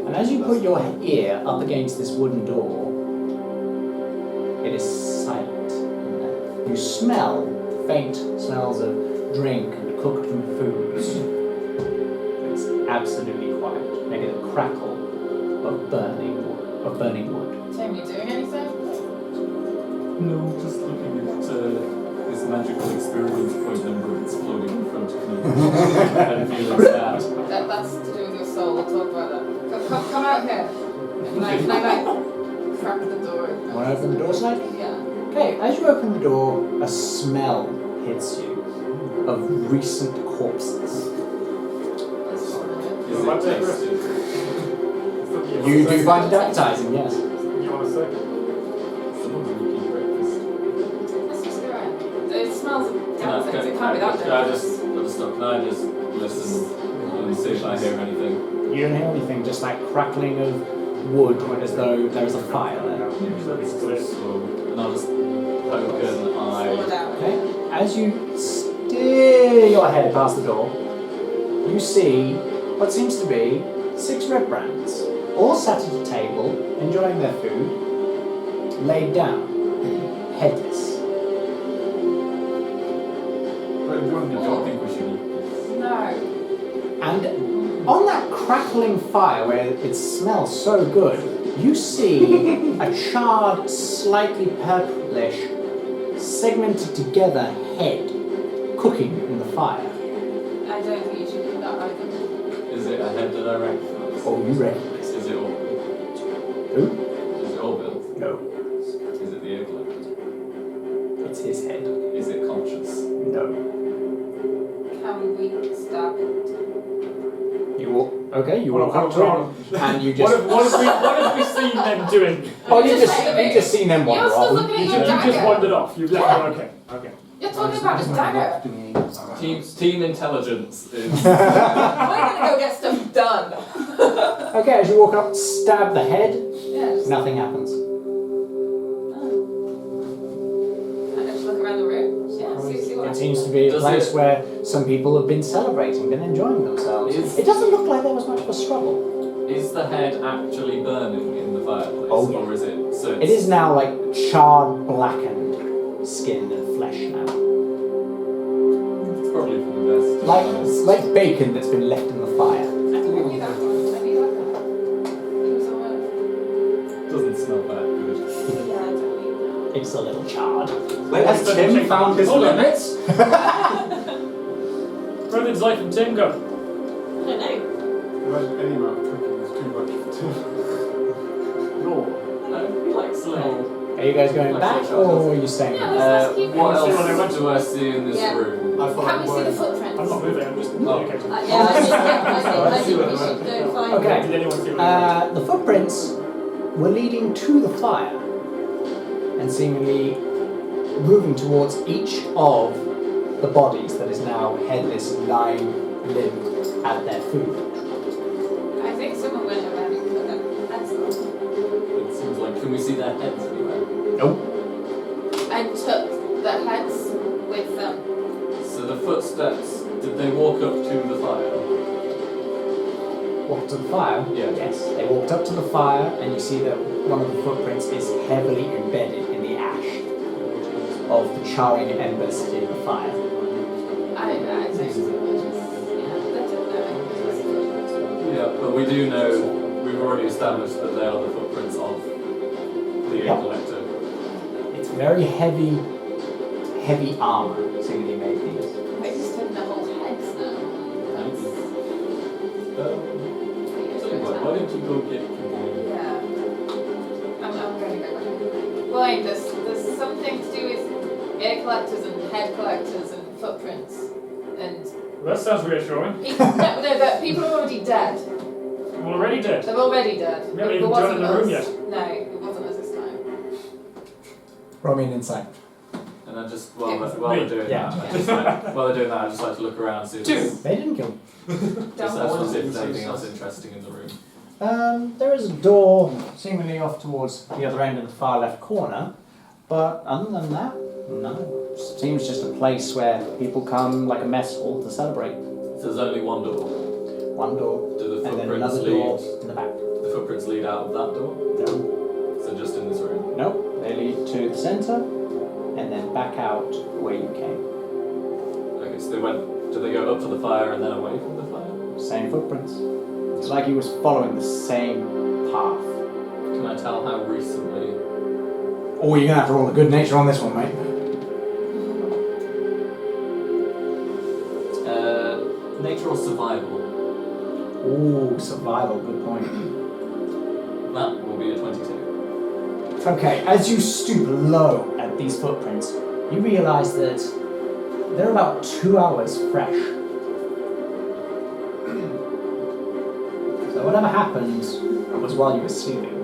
And as you put your ear up against this wooden door, it is silent in there. You smell faint smells of drink and cooked foods. It's absolutely quiet. Maybe the crackle of burning wood. Tim, you doing anything? No, just looking at this magical experience point number exploding in front of me and feeling sad. That's to do with your soul. We'll talk about that. Come out here. Can I crack the door? Want to open the door slightly? Yeah. Okay, as you open the door, a smell hits you of recent corpses. Is it tasty? You do find it appetizing, yes. You want to say? Someone's making breakfast. Let's just go around. It smells of Can I things. It can't be that just stop? Can I just listen and see if I hear anything? You don't hear anything, just like crackling of wood as though there was a fire there. So, and I'll just poke an eye. Okay, as you steer your head past the door, you see what seems to be 6 red brands, all sat at a table, enjoying their food, laid down, headless. But you don't think we should eat this? No. And on that crackling fire where it smells so good, you see a charred, slightly purplish, segmented together head cooking in the fire. I don't think you should do that either. Is it a head that I recognize? Oh, you recognize it. Is it all? Who? Is it all built? No, Is it the ear collector? it's his head. Is it conscious? No. Can we stab it? You walk. Okay, you walk up to it, and you just. What have we seen them doing? Oh, you just seen them wander You're still off. looking at You your just dagger. wandered off. You've left them. Okay. You're talking about his dagger. Team intelligence is. We're gonna go get stuff done. Okay, as you walk up, stab the head. Yes. Nothing happens. And just look around the room. Yeah, see what It seems to be a Does place it- where some people have been celebrating, been enjoying themselves. It doesn't look like there was much of a struggle. Is the head actually burning in the fireplace? Oh, yeah. Or is it. So It is now like charred, blackened skin and flesh now. It's probably for the best. to be honest. Like bacon that's been left in the fire. I need that one. I need that one. It was all Doesn't smell that good. It's a little charred. Has Tim found his limits? Where did Zyke and Tim go? I don't know. Imagine any amount of cooking is too much for Tim. No, like slow. Are you guys going back or are you staying? Yeah, let's keep What see what I else do I see in this Yeah. room? I feel Can like we see the footprints? I'm not moving, I'm just communicating. Yeah, I think we should go find Okay. Did anyone see what I The footprints were leading to the fire and seemingly moving towards each of the bodies that is now headless, lying limp at their food. I think someone went around and put their heads on. It seems like, can we see their heads anywhere? Nope. I took the heads with them. So the footsteps, did they walk up to the fire? Walked to the fire? Yeah. Yes. They walked up to the fire and you see that one of the footprints is heavily embedded in the ash of the charring embers in the fire. I think yeah, that's it. Yeah, but we do know, we've already established that they are the footprints of the Yep. collector. It's very heavy armor, seemingly made these. I just took the whole heads now. Tell you what, why don't you go get Gubly? Yeah. I'm going to go back. Blight, there's something to do with ear collectors and head collectors and footprints. And That sounds reassuring. people, no, but people are already dead. I'm already dead. They're already dead. We haven't It even wasn't joined in the room us. yet. No, it wasn't us this time. Roll me an insight. And I just, while Okay. they're doing Yeah. that, I just like, while they're doing that, I just like to look around and see if there's, They didn't kill. just actually see if there's anything else interesting in the room. There is a door seemingly off towards the other end of the far left corner, but other than that, no. Seems just a place where people come like a mess hall to celebrate. So there's only one door. One door, Do the and then footprints another door lead? in the back. The footprints lead out of that door. No. So just in this room. Nope, they lead to the centre, and then back out where you came. Okay, so they went. Do they go up to the fire and then away from the fire? Same footprints. It's like he was following the same path. Can I tell how recently? Oh, you're gonna have to roll a good nature on this one, mate. Nature or survival? Ooh, survival, good point. That will be a 22. Okay, as you stoop low at these footprints, you realise that they're about 2 hours fresh. So whatever happened was while you were sleeping.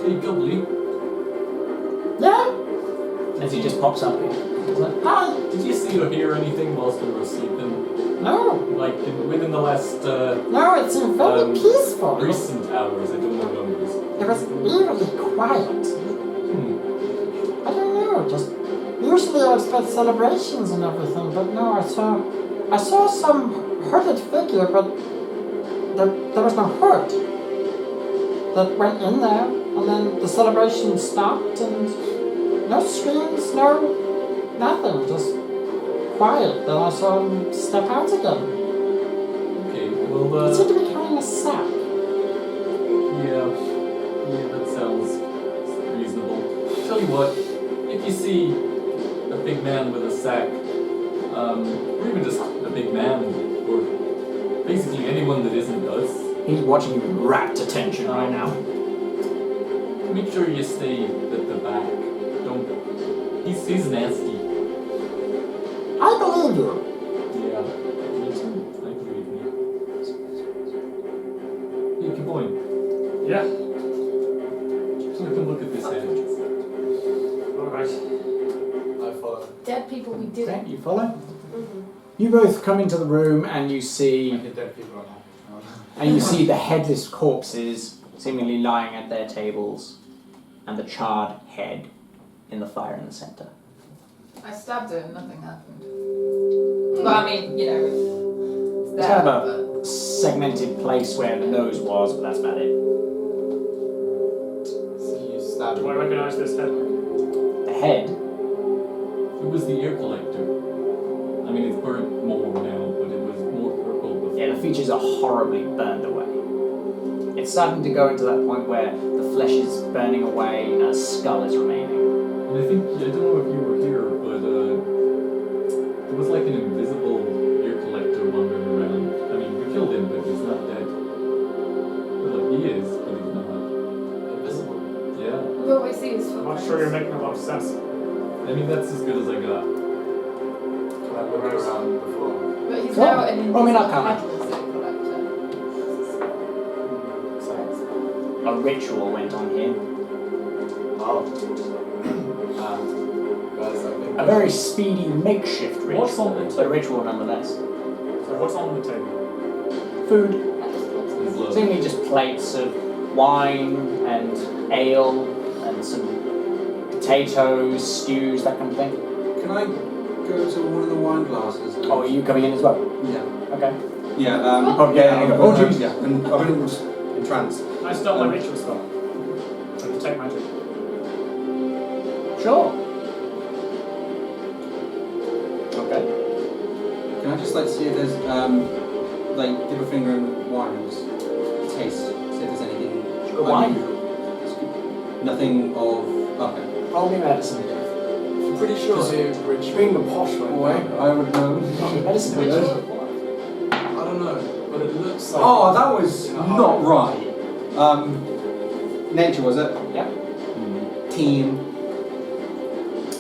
Hey, Gubly. Yeah? As he just pops up. He's like, Hi. Did you see or hear anything whilst we were sleeping? No. Like within the last No, it seemed very peaceful. recent hours? I don't know numbers. It was eerily quiet. I don't know, just usually I expect celebrations and everything, but no, I saw some hooded figure, but there was no hood that went in there, and then the celebration stopped, and no screams, no nothing, just quiet. Then I saw him step out again. Okay, He well, seemed to be carrying a sack. yeah, that sounds reasonable. Tell you what, if you see a big man with a sack, or even just a big man, or basically anyone that isn't us, he's watching you with rapt attention right now. make sure you stay at the back. Don't. He's nasty. I believe you. Yeah. Me too. I agree with me. Hey, boy. Yeah. So we can look at this hand. Alright. I follow. Dead people we did Okay, it. you follow? You both come into the room and you see The dead people are happy. and you see the headless corpses seemingly lying at their tables and the charred head in the fire in the centre. I stabbed her and nothing happened. But I mean, you know, it's It's there. kind of a segmented place where the nose was, but that's about it. So you stab Do I him. recognise this head? The head, It was the ear collector. I mean, it's burnt more now, but it was more purple before. yeah, the features are horribly burned away. It's starting to go into that point where the flesh is burning away and a skull is remaining. And I think, I don't know if you were here, but there was like an invisible ear collector wandering around. I mean, we killed him, but he's not dead. Well, he is, but he's not. Invisible. Yeah. Well, we see his I'm not footprints. sure you're making a lot of sense. I mean, that's as good as I got. Can I look around before? But he's Sure. now an Well, I mean, I invisible can't. metal set collector. A ritual went on here. Oh. Guys, I think. A very speedy makeshift ritual. What's on the but a ritual nonetheless. So what's on the table? Food. His love. Seemingly just plates of wine and ale and some potatoes, stews, that kind of thing. Can I go to one of the wine glasses? Oh, are you coming in as well? Yeah. Okay. Yeah, Oh, yeah, oh, geez, yeah. And I've been just entranced. I start my ritual spell. So detect magic. Sure. Okay. Can I just like see if there's like dip a finger in wine and just taste, see if there's anything Wine? unusual? Nothing of okay. Roll me medicine. I'm pretty sure rich. Being the posh way, I would know. Medicine. I don't know, but it looks like. Oh, that was in a not hurry. right. Nature was it? Yep. Team.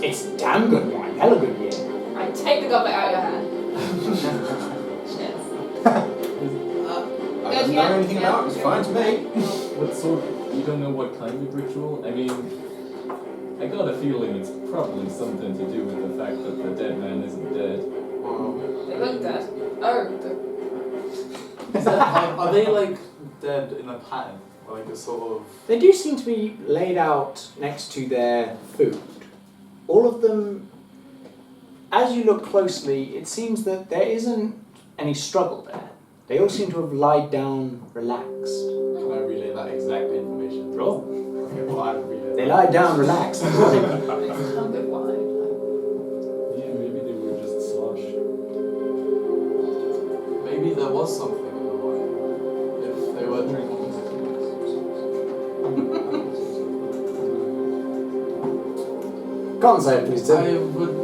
It's damn good wine. Hella good beer. Right, take the goblet out of your hand. Cheers. I don't know anything about it. It's fine to me. What sort? You don't know what kind of ritual? I mean, I got a feeling it's probably something to do with the fact that the dead man isn't dead. They look dead. Oh, Are they like dead in a pattern? Like a sort of. They do seem to be laid out next to their food. All of them, as you look closely, it seems that there isn't any struggle there. They all seem to have lied down relaxed. Can I relay that exact information? Sure. Okay, well, I relay They that. lie down relaxed. it's some good wine. Yeah, maybe they were just slosh. Maybe there was something in the wine. If they were drinking. Can't say it, please, I Tim. would.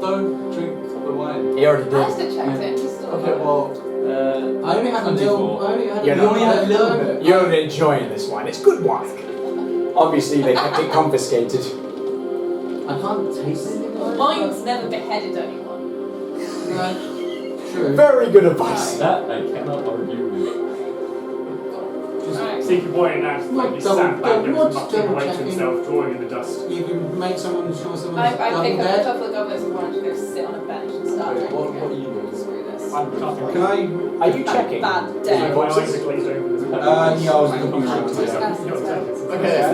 Don't drink the wine. You already I just did. checked it. Just Okay, well. I only had a little. I only had You're a not- only had a little bit. You're enjoying this wine. It's good wine. Obviously, they kept it confiscated. I can't taste anything. Mine's never beheaded anyone. True. Very good advice. That I cannot argue with. Right. See your boy and Ash like he sat back and what's muttering double away to checking? himself, drawing in the dust. You can make someone sure someone's I double pick up a dead. couple of goblets and want to go sit on a bench and start Wait, drinking what it. are you doing? Screw this. I'm cutting. Can I? Are you checking? Bad So day. my eyes are glazed over this. Yeah, I was looking around. Okay,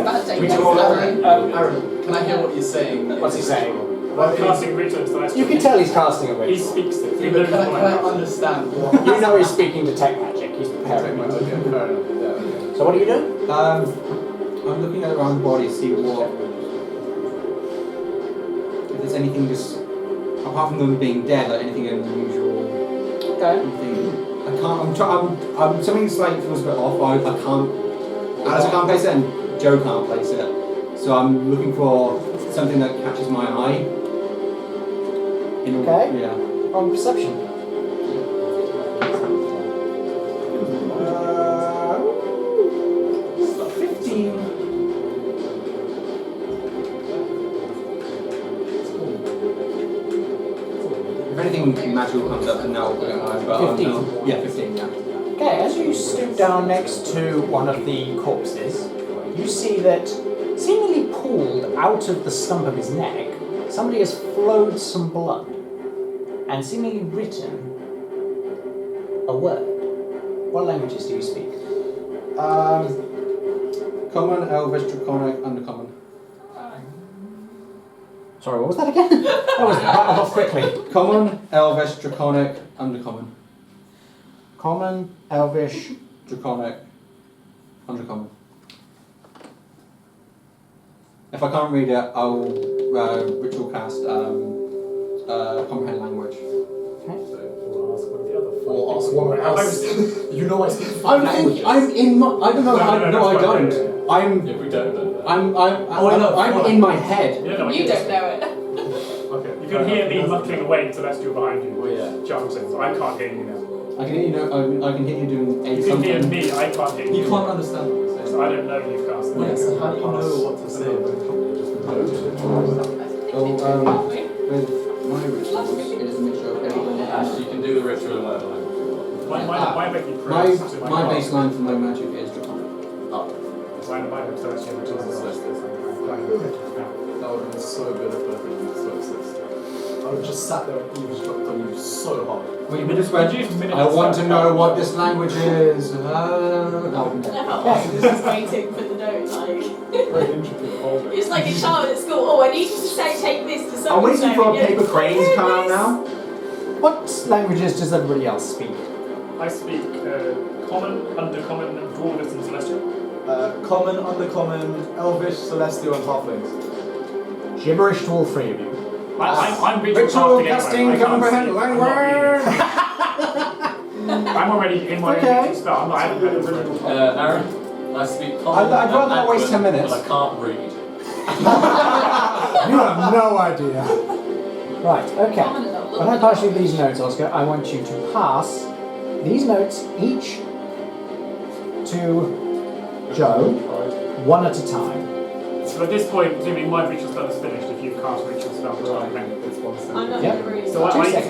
Bad day. which Yes, one? sorry. Aaron, can I hear what you're saying? What's he saying? I'm casting rituals that I You can tell he's casting a He witch. speaks it. Yeah, but can I understand what? You know he's speaking detect magic. He's preparing it. Okay, fair enough. Yeah, okay. So what are you doing? I'm looking at around the body to see what if there's anything just apart from them being dead, like anything unusual. Okay. Anything. I can't. I'm something's like feels a bit off. I can't. Alice can't place it, and Joe can't place it. So I'm looking for something that catches my eye. Okay. Yeah. On perception. 15. If anything magical comes up, then now we'll eye. But 15? Yeah, 15. Yeah. Okay, as you stoop down next to one of the corpses, you see that seemingly pulled out of the stump of his neck, somebody has flowed some blood and seemingly written a word. What languages do you speak? Common, Elvish, Draconic, Undercommon. Sorry, what was that again? That was rattled off quickly. Common, Elvish, Draconic, Undercommon. Common, Elvish. Draconic, Undercommon. If I can't read it, I'll ritual cast comprehend language. Or ask one else. You know I speak I'm in. I don't know how. No, I don't. I'm. Yeah, we don't know that. I'm in my head. You don't know what You it don't is. know it. Okay. You can hear me muttering away Celestial behind you. Oh yeah. Johnson, so I can't hear you now. I can hear you. I can hear you doing a You can hear something. me, I can't hear you. You can't understand what you're saying. So I don't know you cast. Yes, how do you know what to say? With my rituals, it is a mixture of everything. Ash, you can do the ritual in whatever language. Why make you My press to my baseline for my magic is draconic. Why Celestial, which is That would have been so good if I could use Celestial. I would just sat there and eavesdropped on you so hard. Well, you just went. I want to know what this language is. I don't know how long this is waiting for the note, like. Very intricate holding. It's like a child at school. Oh, I need you to say, take this to I'm someone. waiting for paper cranes to come out now. What languages does everybody else speak? I speak Common, Undercommon, Dwarvish, and Celestial. Common, Undercommon, Elvish, Celestial, and Halflings. Gibberish to all three of you. I'm reading Ritual past casting, anyway. I can't comprehend see. language. I'm already in my Okay. own spell. I haven't read it. Aaron, I speak common. I'd rather not waste 10 and minutes. But I can't read. You have no idea. Right, okay. When I pass you these notes, Oscar, I want you to pass these notes each to Joe, one at a time. So at this point, assuming my ritual spell is finished, if you've cast ritual spell, then it's one I'm step. not Yep. gonna read. So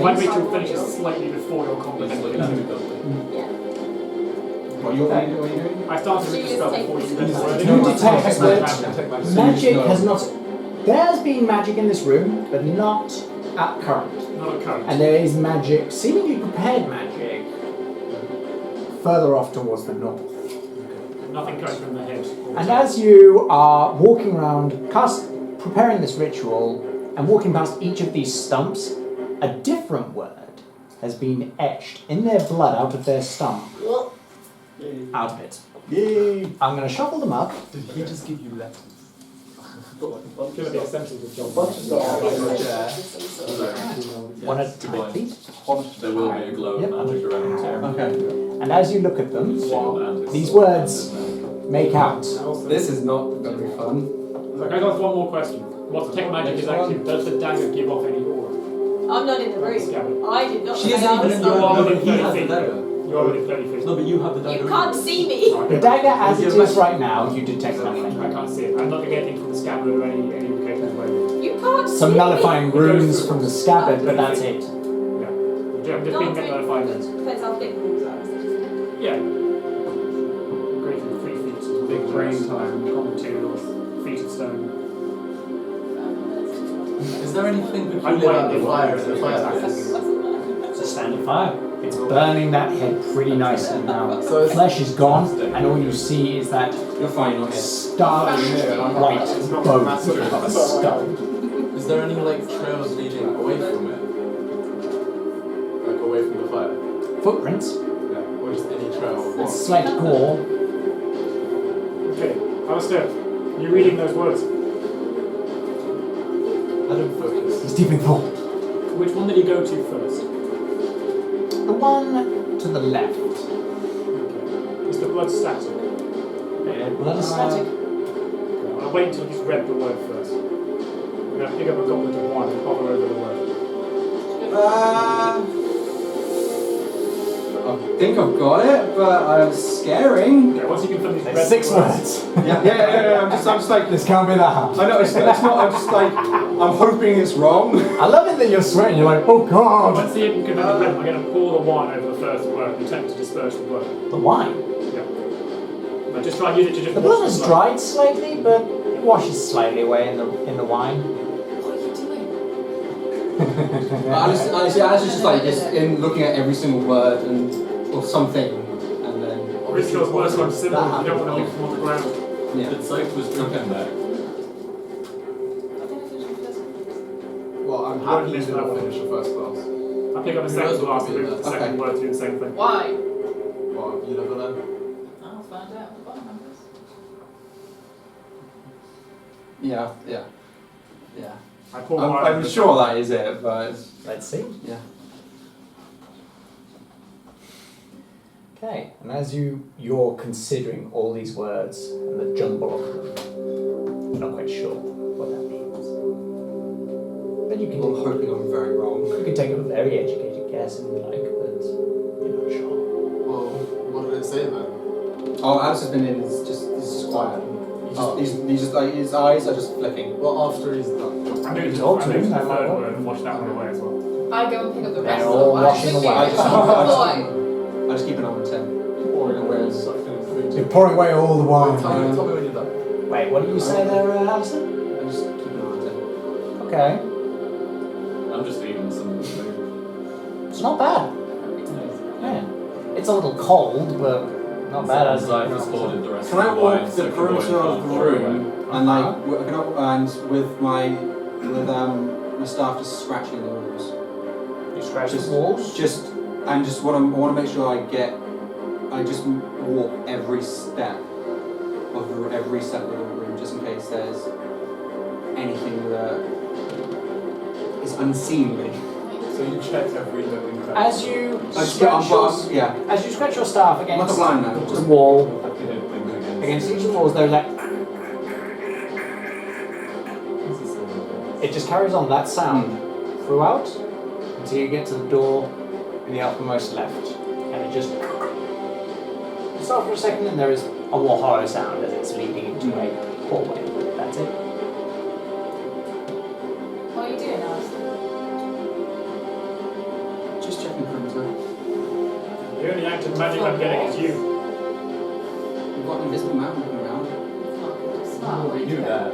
my ritual finishes slightly before your comprehension. Yeah. What are you doing? I started ritual spell before you did. You detect that magic has not. There's been magic in this room, but not at current. Not a current. And there is magic, seemingly prepared magic, further off towards the north. Nothing coming from the head. And as you are walking around, preparing this ritual, and walking past each of these stumps, a different word has been etched in their blood out of their stump. Out of it. Yay! I'm going to shuffle them up. Did he just give you letters? It's going to be essentially the job. One at a time, please. There will be a glow of Yep. magic around here. Okay. And as you look at them, And these words make out. This is not going to be fun. Okay, I got one more question. What detect magic is active? Does the dagger give off any aura? I'm not in the room. I did not She say isn't I even was in not. your arm. but he has the dagger. You're already 30 feet. No, but you have the dagger. You can't see me. The dagger, as it is right now, you detect I nothing. can't see it. I'm not getting anything from the scabbard or any indications where. You can't see Some me. nullifying runes from the scabbard, but that's it. Yeah. I'm just being Not get notified. depends how big the rules are. Yeah. Great from 3 feet. Big brain time. Common materials. Feet of stone. Is there anything I'm peculiar about the waiting. fire in the fire? It's a standard fire. It's burning that head pretty nicely now. So it's- Flesh is gone, and all you see is that You're fine, not here. stark white bone of a skull. Is there any like trails leading away from it? Like away from the fire? Footprints, Yeah. Or just any trail? slight gore. Okay. Alistair, you reading those words? I don't focus. He's deep in thought. Which one did he go to first? The one to the left. Okay. Is the blood static? Blood is static. Okay, I'll wait until he's read the word first. I'm going to pick up a goblet of wine and hover over the word. I think I've got it, but it's scaring. Okay, once you can finish read Six the word. words. Yeah. I'm just like This can't be that hard. I know it's not. I'm just like I'm hoping it's wrong. I love it that you're sweating. You're like, oh god. Once you can finish read, I'm going to pour the wine over the first word and attempt to disperse the word. The wine. Yeah. I just try and use it to just The wash blood has blood. dried slightly, but it washes slightly away in the wine. What are you doing? Honestly, I was just like just in looking at every single word and or something, and then This feels worse when I'm simple. That You don't want to happens. leave them on the ground. yeah. Did Soap was drinking there? Well, I'm happy you didn't finish the first class. I pick up a Who second knows what glass could and be move in the there? second word to do the same thing. Why? Well, you never know. I'll find out. What numbers? Yeah. I pour wine I'm over the sure that is it, but Let's see. yeah. Okay, and as you're considering all these words and the jumble of them, you're not quite sure what that means. But you can I'm hoping I'm very wrong. You can take a very educated guess if you like, but you're not sure. Well, what did it say then? Oh, Alex has been in. He's just quiet. He's just like his eyes are just flicking. Well, after he's done. I'm going to told the to, third that might word work. and watch that one away as well. I go and pick up the rest They're of the all wine. washing away. I Boy. just keep an eye on Tim. Pouring away and sucking food. You're pouring away all the wine. Tell me when you're done. Wait, what did you say there, Alison? I just keep an eye on Tim. Okay, I'm just eating some food. it's not bad. Yeah. It's a little cold, but not bad as I've recorded the rest Can of I the walk wine, the so I can perimeter avoid of the pouring away. room and with my staff just scratching the walls? You scratch Just the walls. I want to make sure I just walk every step of the room, just in case there's anything that is unseemly. So you check every nook and cranny. As you scratch your staff I'm like a against blind man. the wall, Okay, against each of the walls, there's like it just carries on that sound throughout until you get to the door in the uppermost left, and it just stops for a second, and there is a more hollow sound as it's leading into a hallway. That's it. What are you doing, Alison? Just checking perimeter. The only active magic I'm getting is you. We've got an invisible man walking around. Smart. We knew that.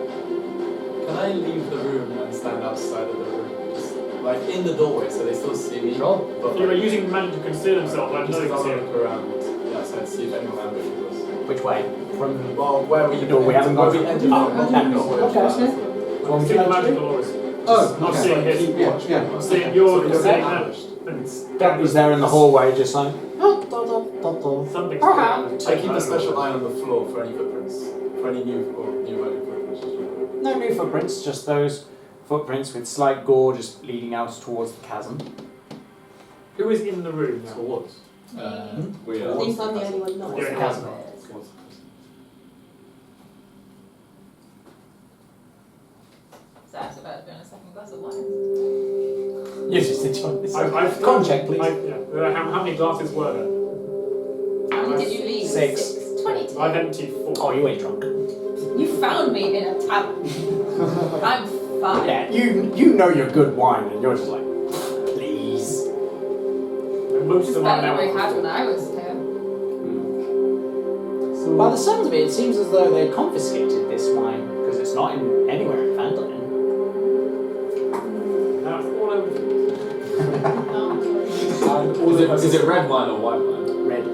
Can I leave the room and stand outside of the room? Just like in the doorway so they still see me? Sure. But You were using magic to conceal himself, but I just know have a you look around the outside, see if anyone ambushes us. Which way? From Well, where we The door we haven't where gone we through. entered Oh, from. that door. Okay. What would you See the like to magic do? Dolores. Oh, Not okay. seeing his. Yeah. I'm seeing you're So seeing you're that. ambushed. Gubly's there in the hallway, just like. Something's Uh-huh. going I keep a special eye on the floor for any footprints, for any new magic footprints. No new footprints, just those footprints with slight gore just leading out towards the chasm. Who is in the room now? So what? We At least I'm the only one not You're in as chasm. Zach's about to be on a second glass of wine. You just enjoyed this. I've Con check, please. How many glasses were there? How many did you leave? 6. 22. I've emptied 4. Oh, you ain't drunk. You found me in a tavern. I'm fine. Yeah, you know your good wine, and you're just like, please. Most It's of better them than we now. had when I was here. By the sounds of it, it seems as though they confiscated this wine because it's not in anywhere in Phandalin. That's all over. Is it red wine or white wine? Red.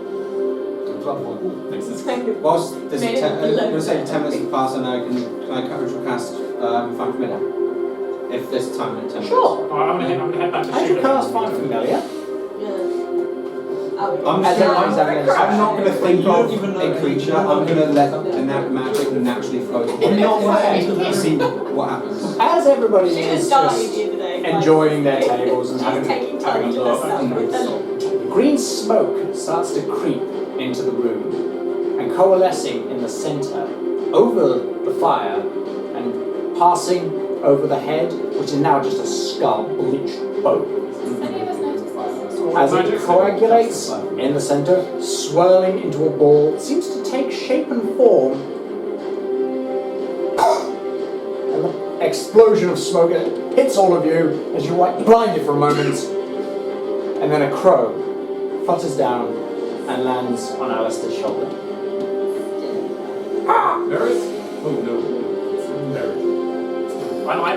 Makes sense. Whilst there's Made it I'm going to low. say 10 minutes have passed, and can I cast Find Familiar? If there's time at 10 minutes. Sure. Alright, I'm gonna head back to As you shoot. cast Find Familiar, Yeah. I'm As everyone's having a I'm not going to think You don't of even know a creature, I'm going to let the magic naturally flow. See what happens. as everybody She is just died just the other day. enjoying their tables and She's having taking a time to look, herself. green smoke starts to creep into the room and coalescing in the center over the fire and passing over the head, which is now just a skull, bleached bone. Does any of us notice this? As it coagulates in the center, swirling into a ball, it seems to take shape and form. And the explosion of smoke hits all of you as you're blinded for a moment. And then a crow flutters down and lands on Alistair's shoulder. Barrett? Oh no.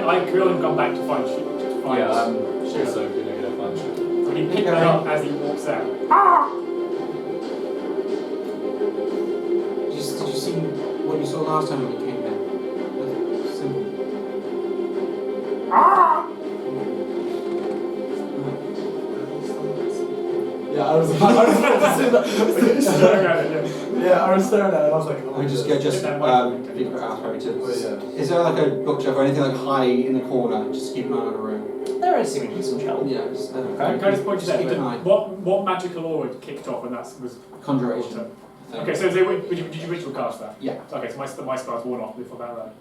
I could have gone back to find shoot. Yeah, she's so good at a bunch of. And he picked her up as he walks out. Did you see what you saw last time when you came there? Simple. Yeah, I I was about to say that. Staring at it, Yeah, I was staring at it. I was like, oh, We just Harry to. Is there like a bookshelf or anything like high in the corner? Just keep an eye on the room. There is seemingly some shelves. Yeah. Just, Can I just point you keep there? an eye. What magical aura kicked off and that was Conjuration. Okay, so did you ritual cast that? Yeah. Okay, so my spell's worn off before that.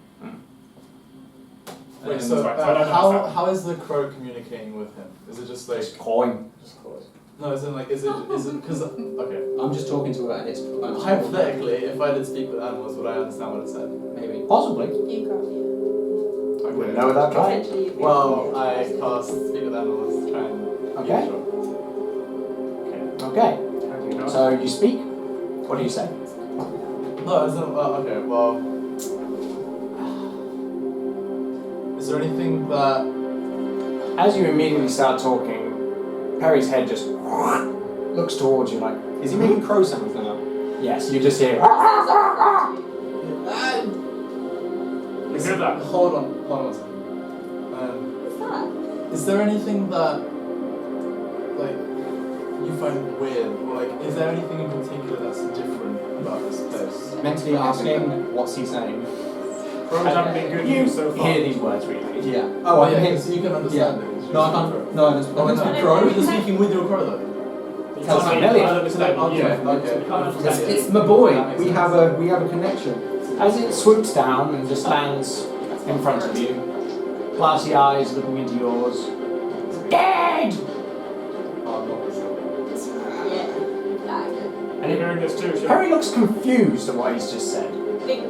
Wait, So so I don't understand. how is the crow communicating with him? Is it just like Just cawing. no? Is it like is it because okay? I'm just talking to her and it's Hypothetically, if I did speak with animals, would I understand what it said? maybe. Possibly. You can't. I wouldn't know without trying. Essentially, you Well, I cast speak with animals to try and Okay. Sure. Okay. How do you know? So you speak. What do you say? No, it's not. Okay, well, is there anything that? As you immediately start talking, Perry's head just looks towards you like, Is he making crow sounds now? yes, you just hear. sounds like a friend to you. You hear that? Hold on a second. What's that? Is there anything that, like, you find weird, or like, is there anything in particular that's different about this place? Mentally asking, what's he saying? Crows haven't been good You news so far. hear these words relayed. Yeah. Oh, I yeah, can hear. so you can understand it. No, I can't. No, I don't. Oh, I no, can speak crow. crow. You're speaking with your crow though. You Tell can't me, Nelly. understand Okay, you. okay. You can't It's, understand it's my boy. We have a connection. As it swoops down and just lands in front of you, glassy eyes looking into yours. Dead! Yeah. Dagger. And you're hearing this too, Chiv? Perry looks confused at what he's just said. Big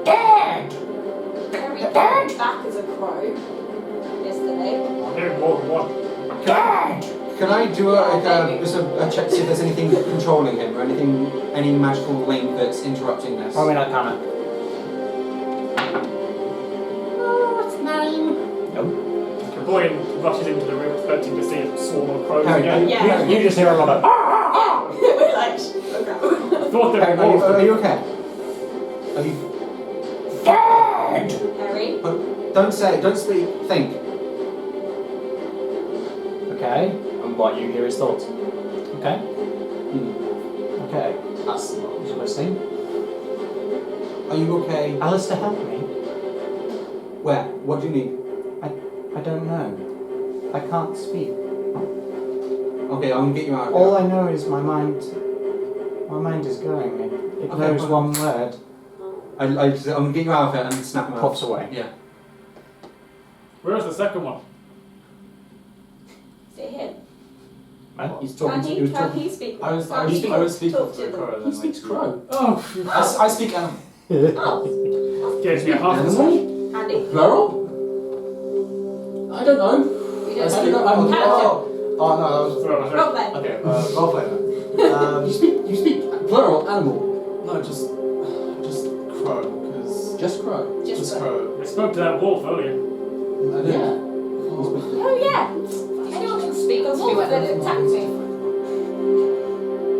Dead! Harry came back as a crow yesterday. I'm hearing more than one. Dead! Can I do just a check to see if there's anything controlling him or any magical link that's interrupting this? Probably not coming. Oh, it's 9. Nope. The boy rushes into the room expecting to see a swarm of crows Harry, again. Yeah. You just hear a lot of. We're like, okay. Thought they Harry, were wolves. are you okay? Are you? Dead! Harry, Don't say. Don't speak. Think. Okay. And what you hear is thoughts. Okay. Okay. That's Who's listening? Are you okay? Alistair, help me. Where? What do you need? I don't know. I can't speak. Okay, I'm gonna get you out of here. All I know is my mind. My mind is going. It Okay, knows fine. one word. I'm gonna get you out of here and snap him out. Pops away. Yeah. Where's the second one? is it him? He's talking. Can He was he talking. speak? I was Can he speaking talk to to the them? crow. He speaks crow. Oh, I speak animal. Oh, gives me a half a Animal? Andy. Plural? I don't know. You I don't speak. know. I'm. Character. Oh no, that was. Role play. Okay, role play then. You speak plural animal. No, just crow, because Just crow. Just crow. I spoke to that wolf earlier. I did. Yeah. Oh yeah. Anyone can speak a wolf that attacked me.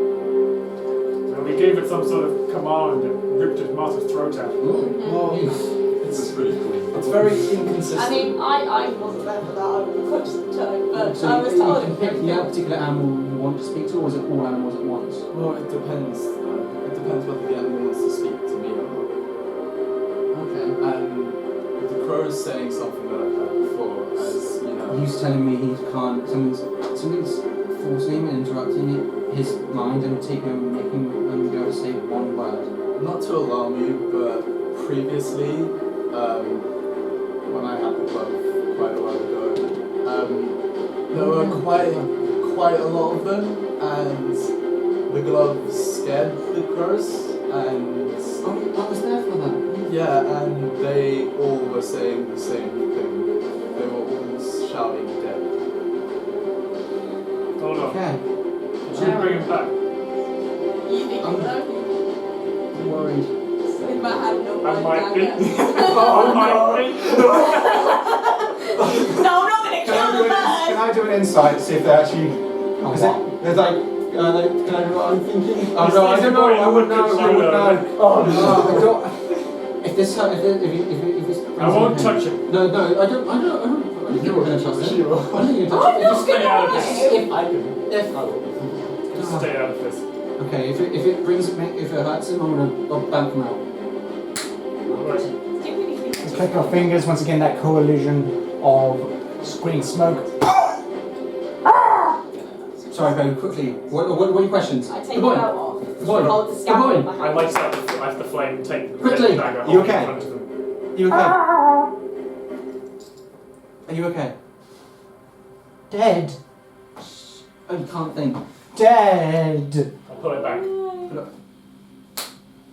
So we gave it some sort of command and ripped its master's throat out. Well, it's pretty cool. It's very inconsistent. I mean, I wasn't there for that. I was conscious time, but So I was you told can pick a particular animal you want to speak to, or is it all animals at once? Well, it depends. It depends whether the animal wants to speak to me or not. Okay. And the crow is saying something that I've heard before, as you know. He's telling me he can't. Something's forcing him and interrupting his mind and making him go to say one word. Not to alarm you, but previously, when I had the glove quite a while ago, there were quite a lot of them, and the glove scared the crows, and I was there for that. yeah, and they all were saying the same thing. They were all shouting dead. Hold on. Okay. Should we bring him back? You think you know? I'm worried. With my hand no I one might be. dagger. Oh, might be. No, I'm not gonna kill the Can bird. I do an insight, see if they actually. Is it? There's like. Can I do what I'm thinking? Oh no, I don't know. I wouldn't know. I wouldn't know. Oh no, I don't. If this. If it's. I won't touch it. No, I don't. don't think we're going to trust him. I don't think you're I'm going to not stay out of gonna this. lie. If I can. If Just stay out of this. okay, if it hurts him, I'll bank him out. Right. Click our fingers once again. That coalition of green smoke. Sorry, very quickly. What are your questions? I take Good the boy. belt off. Good boy. Hold the Good scalpel boy. in my I hand. light up the flame, take the Quickly. dagger, You hold it okay? in front of them. You okay? Are you okay? Dead. Oh, you can't think. Dead. I'll pull it back. You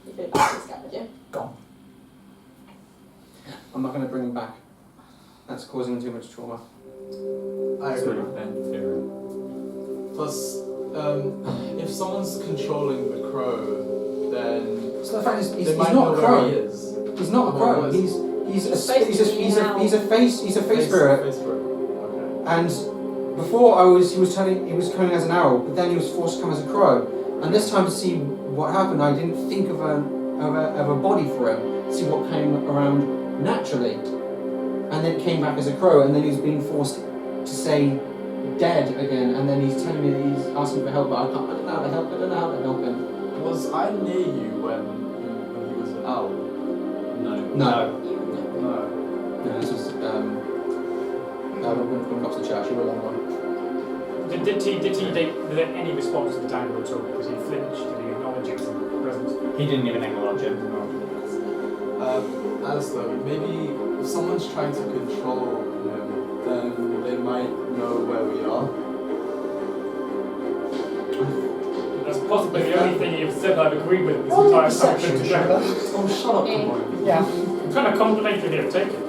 put it back in the scalpel, yeah? Gone. I'm not going to bring him back. That's causing too much trauma. I agree. Plus, if someone's controlling the crow, then So the fact is, he's they might not know a where crow. he is. He's not a crow. Well, He's a face spirit. Face spirit. And before he was coming as an owl, but then he was forced to come as a crow. And this time to see what happened, I didn't think of a body for him. See what came around naturally, and then came back as a crow, and then he was being forced to say dead again, and then he's telling me that he's asking for help, but I don't know how to help. I don't know how to help him. Was I near you when he was an owl? No. No. No, this was when we got to the church. You were a long one. Did he any response to the dagger at all? Did he flinch? Did he acknowledge its presence? He didn't even acknowledge it. As though maybe if someone's trying to control him, then they might know where we are. That's possibly the only thing you've said I've agreed with this entire time. Perception, sugar. Oh, shut up, come on. Yeah. I'm trying to compliment you here, take it.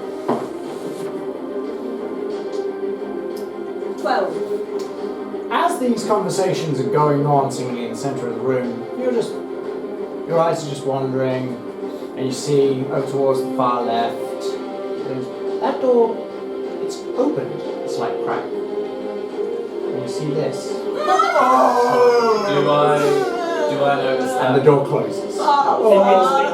12. As these conversations are going on, seemingly in the centre of the room, your eyes are just wandering, and you see over towards the far left, that door, it's open, a slight crack. And you see this, Do I notice that? and the door closes.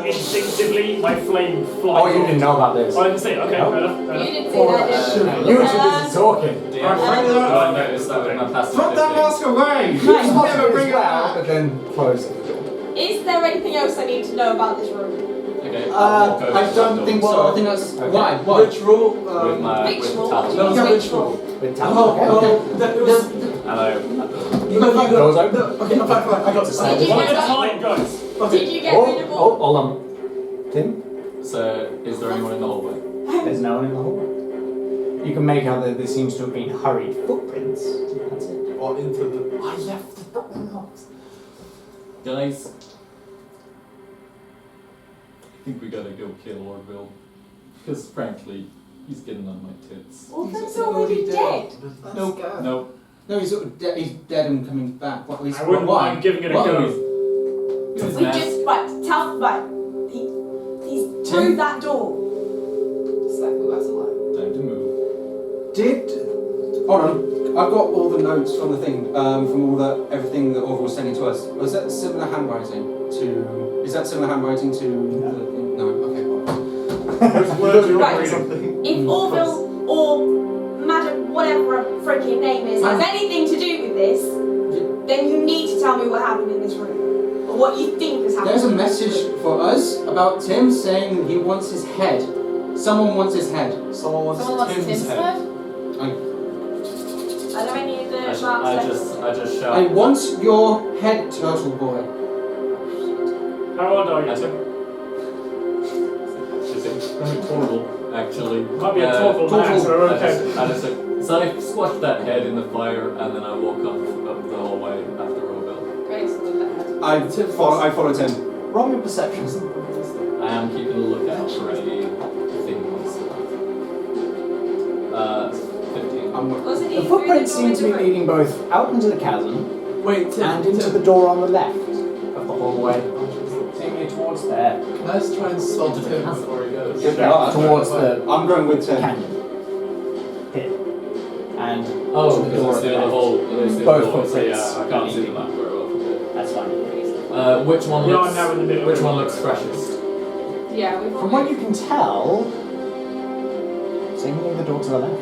Instinctively, my flame flies. Oh, you didn't know about this. Oh, I didn't see it. Okay, No. fair enough. You didn't see that, did you? You were too busy talking. Do I notice that with my passive Throw that 15? mask away! Right. Never bring it out, back! but then close the door. Is there anything else I need to know about this room? Okay. I don't think so. I think that's Okay. why. Which rule? With my Which with rule? talent. No, Which which rule? rule? With Oh, talent. Okay. that was. Hello. Doors open. Okay, no, fine, I got this. Did you One get at a that? time, guys. Did you get rid of Oh, all? hold on. Tim, So, is there anyone in the hallway? there's no one in the hallway. You can make out that there seems to have been hurried footprints. That's it. Or into the. I left the door unlocked. Guys, I think we gotta go kill Orville. Because frankly, he's getting on my tits. Orphan's already dead. Nope. Nope. No, he's sort of he's dead and coming back. What? I wouldn't mind giving it a Why? go. He's We mad. just, he's through that door. Exactly, that's a lie. Time to move. Hold on. I've got all the notes from the thing, from everything that Orville was sending to us. Was that similar handwriting to? Is that similar handwriting to? No. Okay. Right. If Orville or Madam whatever her freaking name is has anything to do with this, then you need to tell me what happened in this room. Or what you think has happened. There's a message for us about Tim saying he wants his head. Someone wants his head. Someone wants Tim's head. Are there any of the I marks just shout. I want your head, turtle boy. How old are you, Tim? It's horrible, actually. Might be a tortle man, so we're okay. So I squashed that head in the fire, and then I walk up the hallway after Orville. Great, so the head. I followed him. Roll your perceptions. I am keeping a lookout for any things. 15. Was it The either footprints through the door seem to be in the room? leading both out into the chasm Wait, Tim. and into the door on the left of the hallway. Seemingly towards there. Can I just try and stop Tim before he goes? Towards the I'm going with Tim. canyon pit. And Oh, to the door because at the the other left. hole. Both So footprints yeah, I can't see the leading. map very well. That's fine. Which one We are looks? now in the middle. Which one looks freshest? Yeah, we've From what you can tell, seemingly the door to the left.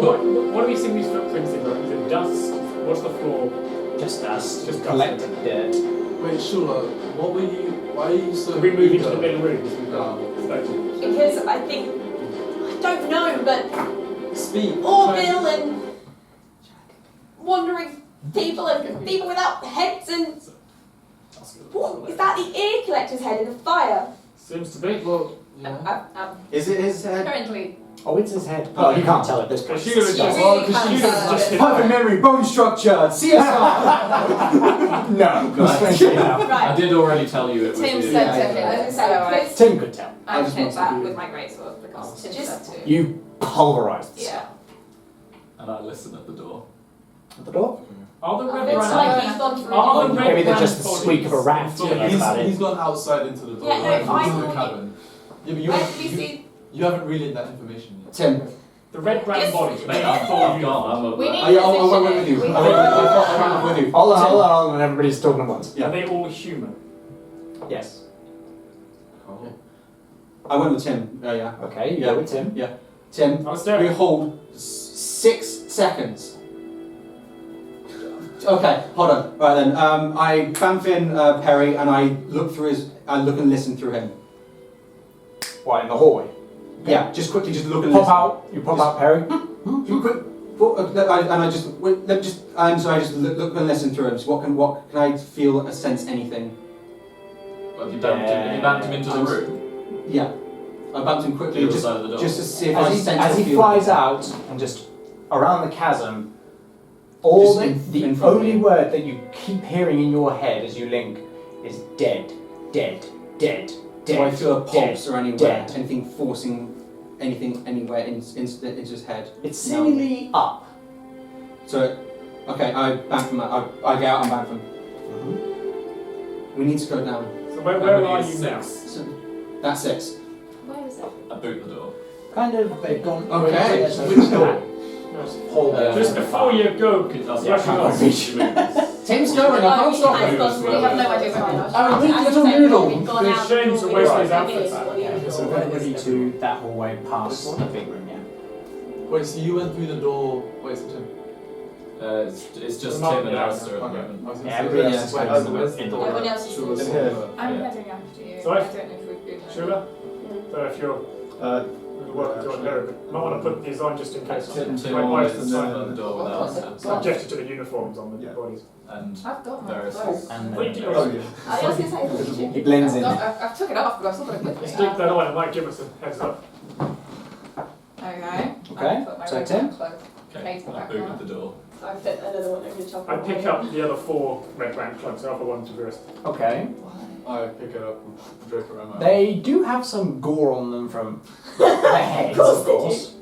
What are we seeing these footprints in? Is it dust? What's the floor? Just dust. Just dust. Collected dirt. Wait, Shula, why are you so... Are we moving to the middle room? Because I think, I don't know, but Speak. Orville and wandering people and people without heads and... What? Is that the ear collector's head in the fire? Seems to be. Well, yeah. Is it his head? Currently. Oh, it's his head. Oh, you can't tell at this point. She was just. Perfect memory, bone structure, CSR! No. Right. I did already tell you it was Tim you. said I to was him, gonna say, so Tim could tell. I just hit wanted that to- with my greatsword because Tim Just- said to. You pulverized the Yeah. And I listen at the door. at the door. Are the red It's brands? like he's gone through. Are the red Maybe they're brands just the squeak of a raft. bodies? That's about He's it. gone outside into the door. Yeah, no, like, I into the thought cabin. Yeah, but Where did we see? you haven't relayed that information yet. Tim. The red brand bodies. Mate, I've gone. We need I went with you. We I went with you. Hold on, and everybody's talking at once. Are they all human? Yes. I went with Tim. Yeah. Okay, you Yeah. go with Tim. Tim, I'm we staring. hold 6 seconds. Okay, hold on. Right then, I bamf in Perry and I look and listen through him. What, in the hallway? Yeah, just quickly, just look and Pop listen. out. You pop out, Perry. You quick, I just look and listen through him. So what can I feel, sense anything? Have you bamped him into the room? Yeah, I bumped him quickly, The other just side of the door. to see if I sense As or he feel flies anything. out and just around the chasm, all Just the in front of only me. word that you keep hearing in your head as you link is dead, dead, dead, Do I dead. feel a pulse or anywhere? dead. Anything forcing anything anywhere into his head? It's seemingly up. So, okay, I bamf him. I get out and bamf him. We need to go down. So where are you now? So, that's 6. Where is it? I boot the door. Kind of, they've gone. Okay, Yeah, so which door? Just before you go, rushing off. Tim's going, I can't stop him. We have no idea where we are. Oh, we little noodle. It's a shame to waste these outfits. Okay, so we're ready to that hallway past the big room, yeah. Wait, so you went through the door. Wait, so Tim. It's just Not Tim and yet. Alistair at the Okay. moment. I was gonna Yeah, say, everybody yeah, else is wait, going so where's the in the door? Everyone else is Shula's in door. I'm Yeah. heading after you. Sorry? I don't know if we've been. Shula? So if you're working your herb, you might want to put these on just in case. Tim My always wife's is the at the door with Alistair. Subjected to the uniforms on the bodies. And I've got my There is- clothes. And What do you then do? I was gonna say. he blends in. I've took it off, but I've still got it with me. Stick that on, it might give us a heads up. Okay. Okay, I put my so red Tim? cloak. okay, Kate I back booted on. the door. I put another one over the top. I pick up the other 4 red brand cloaks, so I offer one to Virus. Okay. I pick it up and drape it around my arm. They do have some gore on them from the heads, course of they course.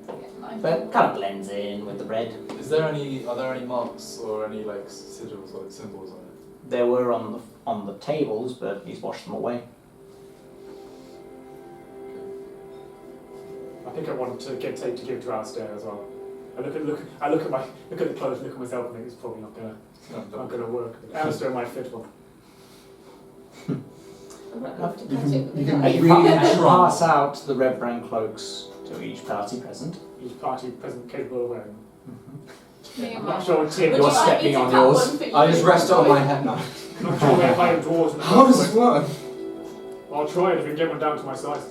Yeah, mine. But kind of blends in with the red. Are there any marks or any like sigils or like symbols on it? There were on the tables, but he's washed them away. I pick up one to give to Alistair as well. I look at the clothes, look at myself, and think it's probably not gonna work. Alistair might fit one. I'm not enough to You catch can- it with you the can knife. You really pass out the red brand cloaks to each party present. Each party present capable of wearing them. Me and I'm my- not sure Tim. Would You're you like me stepping to on cut yours. one for you? I just rest it on my head now. I'm not sure where my dwarves and How does this work? I'll try it if you can get one down to my size.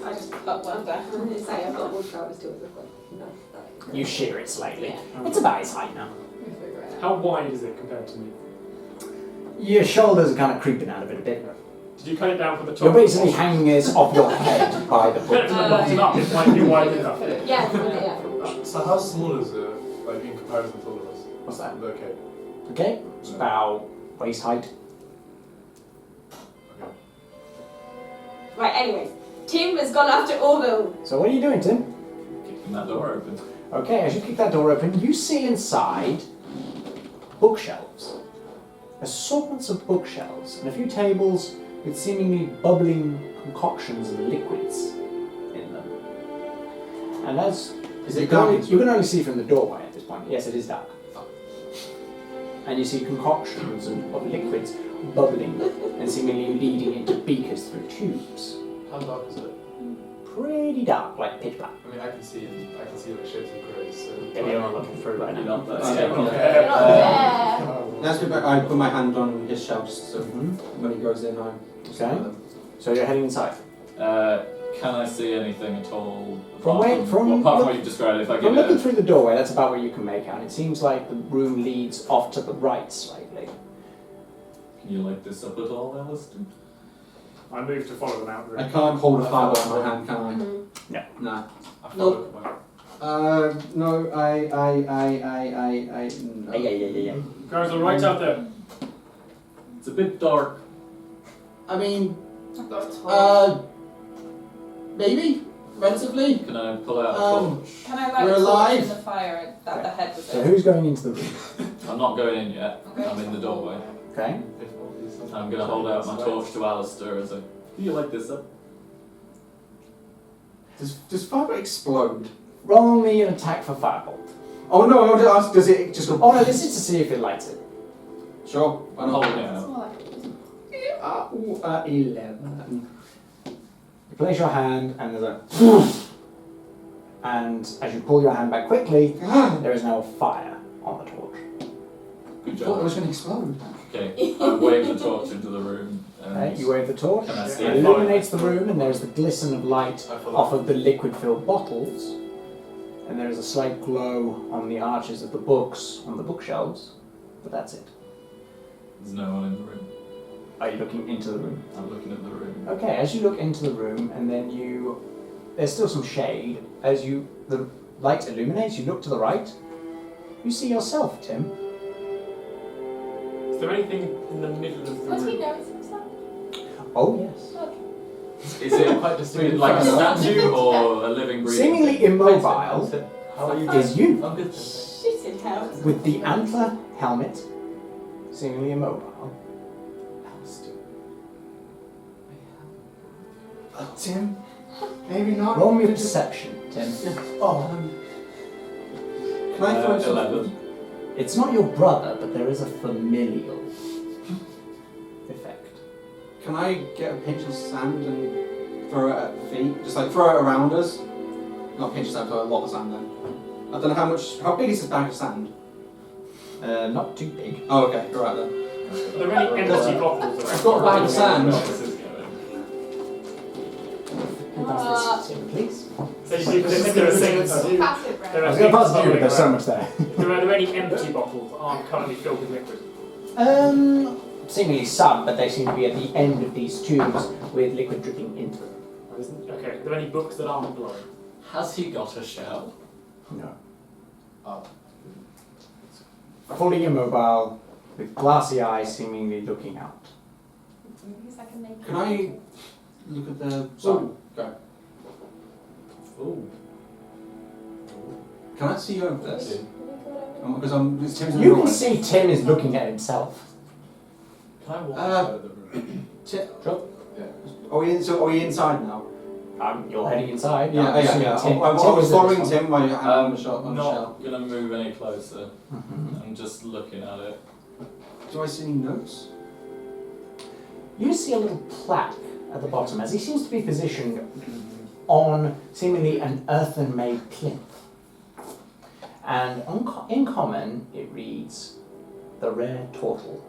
I just cut one back. I'm gonna say I've got wood shoulders too. I've got no. You shear it slightly. Yeah. It's about his height now. We figure it out. How wide is it compared to me? Your shoulders are kind of creeping out of it a bit. Did you cut it down from the top? You're basically hanging it off your head by the Cut it foot. from the bottom up, it might be wide enough. Yeah. So how small is it, like in comparison to all of us? What's that? Okay. Okay? It's about waist height. Right. Anyways, Tim has gone after Orville. So what are you doing, Tim? Kicking that door open. Okay, as you kick that door open, you see inside bookshelves. Assortments of bookshelves and a few tables with seemingly bubbling concoctions and liquids in them. And as Is you it can only, dark? you can only see from the doorway at this point. Yes, it is dark. And you see concoctions of liquids bubbling and seemingly leading into beakers through tubes. How dark is it? pretty dark, like pitch black. I mean, I can see like shades of grey. So Maybe you're not looking through right You're now. not that Yeah. Let's be back. I put my hand on his shelf, so Mhm. when he goes in, I Okay. So you're heading inside. Can I see anything at all? From apart where- from- apart from look- what you described, if I From give looking it through the doorway, that's about where you can make out. It seems like the room leads off to the right slightly. can you light this up at all, Alistair? I move to follow them out. I can't hold a fireball in my hand, can I? Mhm. No. I follow No. No. Yeah. Guys are right out there. It's a bit dark. I mean, I've got a torch. maybe relatively. Can I pull out a torch? Can I light we're a torch alive. in the fire that the head was So in? who's going into the room? I'm not going in yet. Okay. I'm in the doorway. Okay. I'm going to hold out my torch to Alistair as a. Can you light this up? Does fire explode? Roll me an attack for fireball. Oh no! I want to ask. Does it just go? Oh no, this is to see if it lights it. Sure. Why I'm not? holding it It's out. more like 11. You place your hand and there's a and as you pull your hand back quickly, there is now fire on the torch. Good I thought it job. was going to explode. Okay, I wave the torch into the room. And Okay, you wave the torch. Can I see It it? illuminates the room and there's the glisten of light I follow. off of the liquid-filled bottles. And there is a slight glow on the arches of the books on the bookshelves. But that's it. There's no one in the room. Are you looking into the room? I'm looking at the room. Okay, as you look into the room, and then there's still some shade. As the light illuminates, you look to the right. You see yourself, Tim. Is there anything in the middle of the Does he room? know himself? Oh yes. Okay. Is it quite distinct, like a statue or a living, breathing? Seemingly thing? immobile How are you is you, I'm good. Shit in house. with the antler helmet, seemingly immobile. Tim? Maybe not. Roll me a perception, Tim. Oh. Can I throw something? 11. It's not your brother, but there is a familial effect. Can I get a pinch of sand and throw it at the feet? Just like throw it around us? Not pinch of sand, throw a lot of sand then. I don't know how big is this bag of sand? Not too big. Oh, okay, alright then. Are there any empty bottles around? I've got a bag of sand. Who does this, Tim, please? So you can there are things. Passive, right? There I are was going to pass it to you, but things there's so around. much there. Are there any empty bottles that aren't currently filled with liquid? Seemingly some, but they seem to be at the end of these tubes with liquid dripping into them. Okay. Are there any books that aren't glowing? Has he got a shell? No. Oh. Fully immobile, with glassy eyes seemingly looking out. Movies I can make. Can I look at the... Sorry, go. Ooh. Can I see over this? Because Tim's in the You can doorway. see Tim is looking at himself. Can I walk out of the room? Are we inside now? You're heading inside. Yeah, I'm assuming yeah. Tim- I Tim was is at following this Tim by your hand on the I'm shell. not going to move any closer. one. I'm just looking at it. Do I see any notes? You see a little plaque at the bottom as he seems to be positioned on seemingly an earthen-made plinth. And in common, it reads, "The Rare Turtle."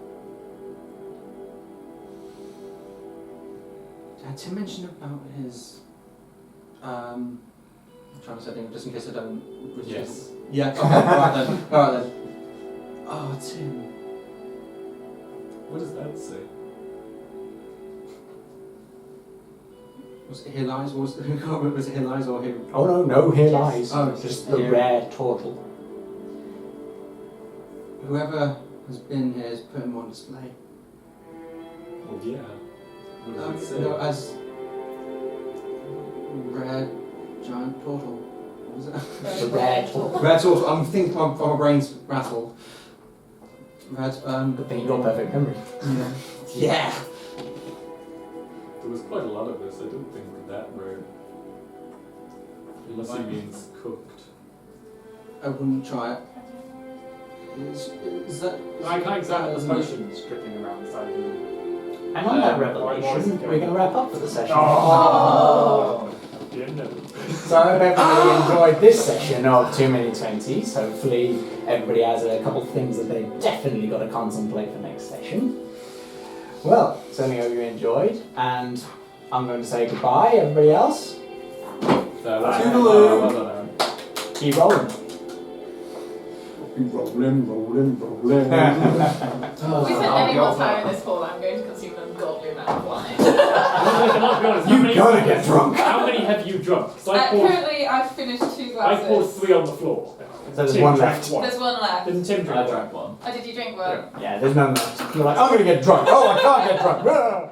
Tim mentioned about his. I'm trying to say something just in case I don't. Yes. Yeah. Okay. Alright then. Alright then. Oh, Tim. What does that say? Was it Here Lies? Was it Here Lies or Here? Oh no, here lies. Oh, it's just just the here. rare turtle. Whoever has been here has put him on display. Well, yeah. What does it say? No, as rare giant turtle. What was it? The rare turtle. Rare turtle. I'm thinking my brain's rattled. Red. Good thing you got perfect memory. Yeah. Yeah. There was quite a lot of this. I don't think that rare. Unless he means cooked. I wouldn't try it. Is that? Can I examine the potions dripping around the side of the room? And on that revelation, we're going to wrap up for the session. Oh! Didn't So I hope everybody enjoyed this session of Too Many 20's. Hopefully everybody has a couple of things that they've definitely got to contemplate for next session. Well, certainly hope you enjoyed, and I'm going to say goodbye, everybody else. Toodaloo. Keep rolling. Rolling. If we spend any more time in this hall, I'm going to consume an ungodly amount of wine. I'll be honest, You gotta get drunk. How many have you drunk? 'Cause I poured Currently, I've finished 2 I poured glasses. 3 on the floor. So there's Tim one drank left. one. There's one left. Didn't Tim I drink one? drank one. Oh, did you drink one? Yeah, there's none left. You're like, I'm going to get drunk. Oh, I can't get drunk.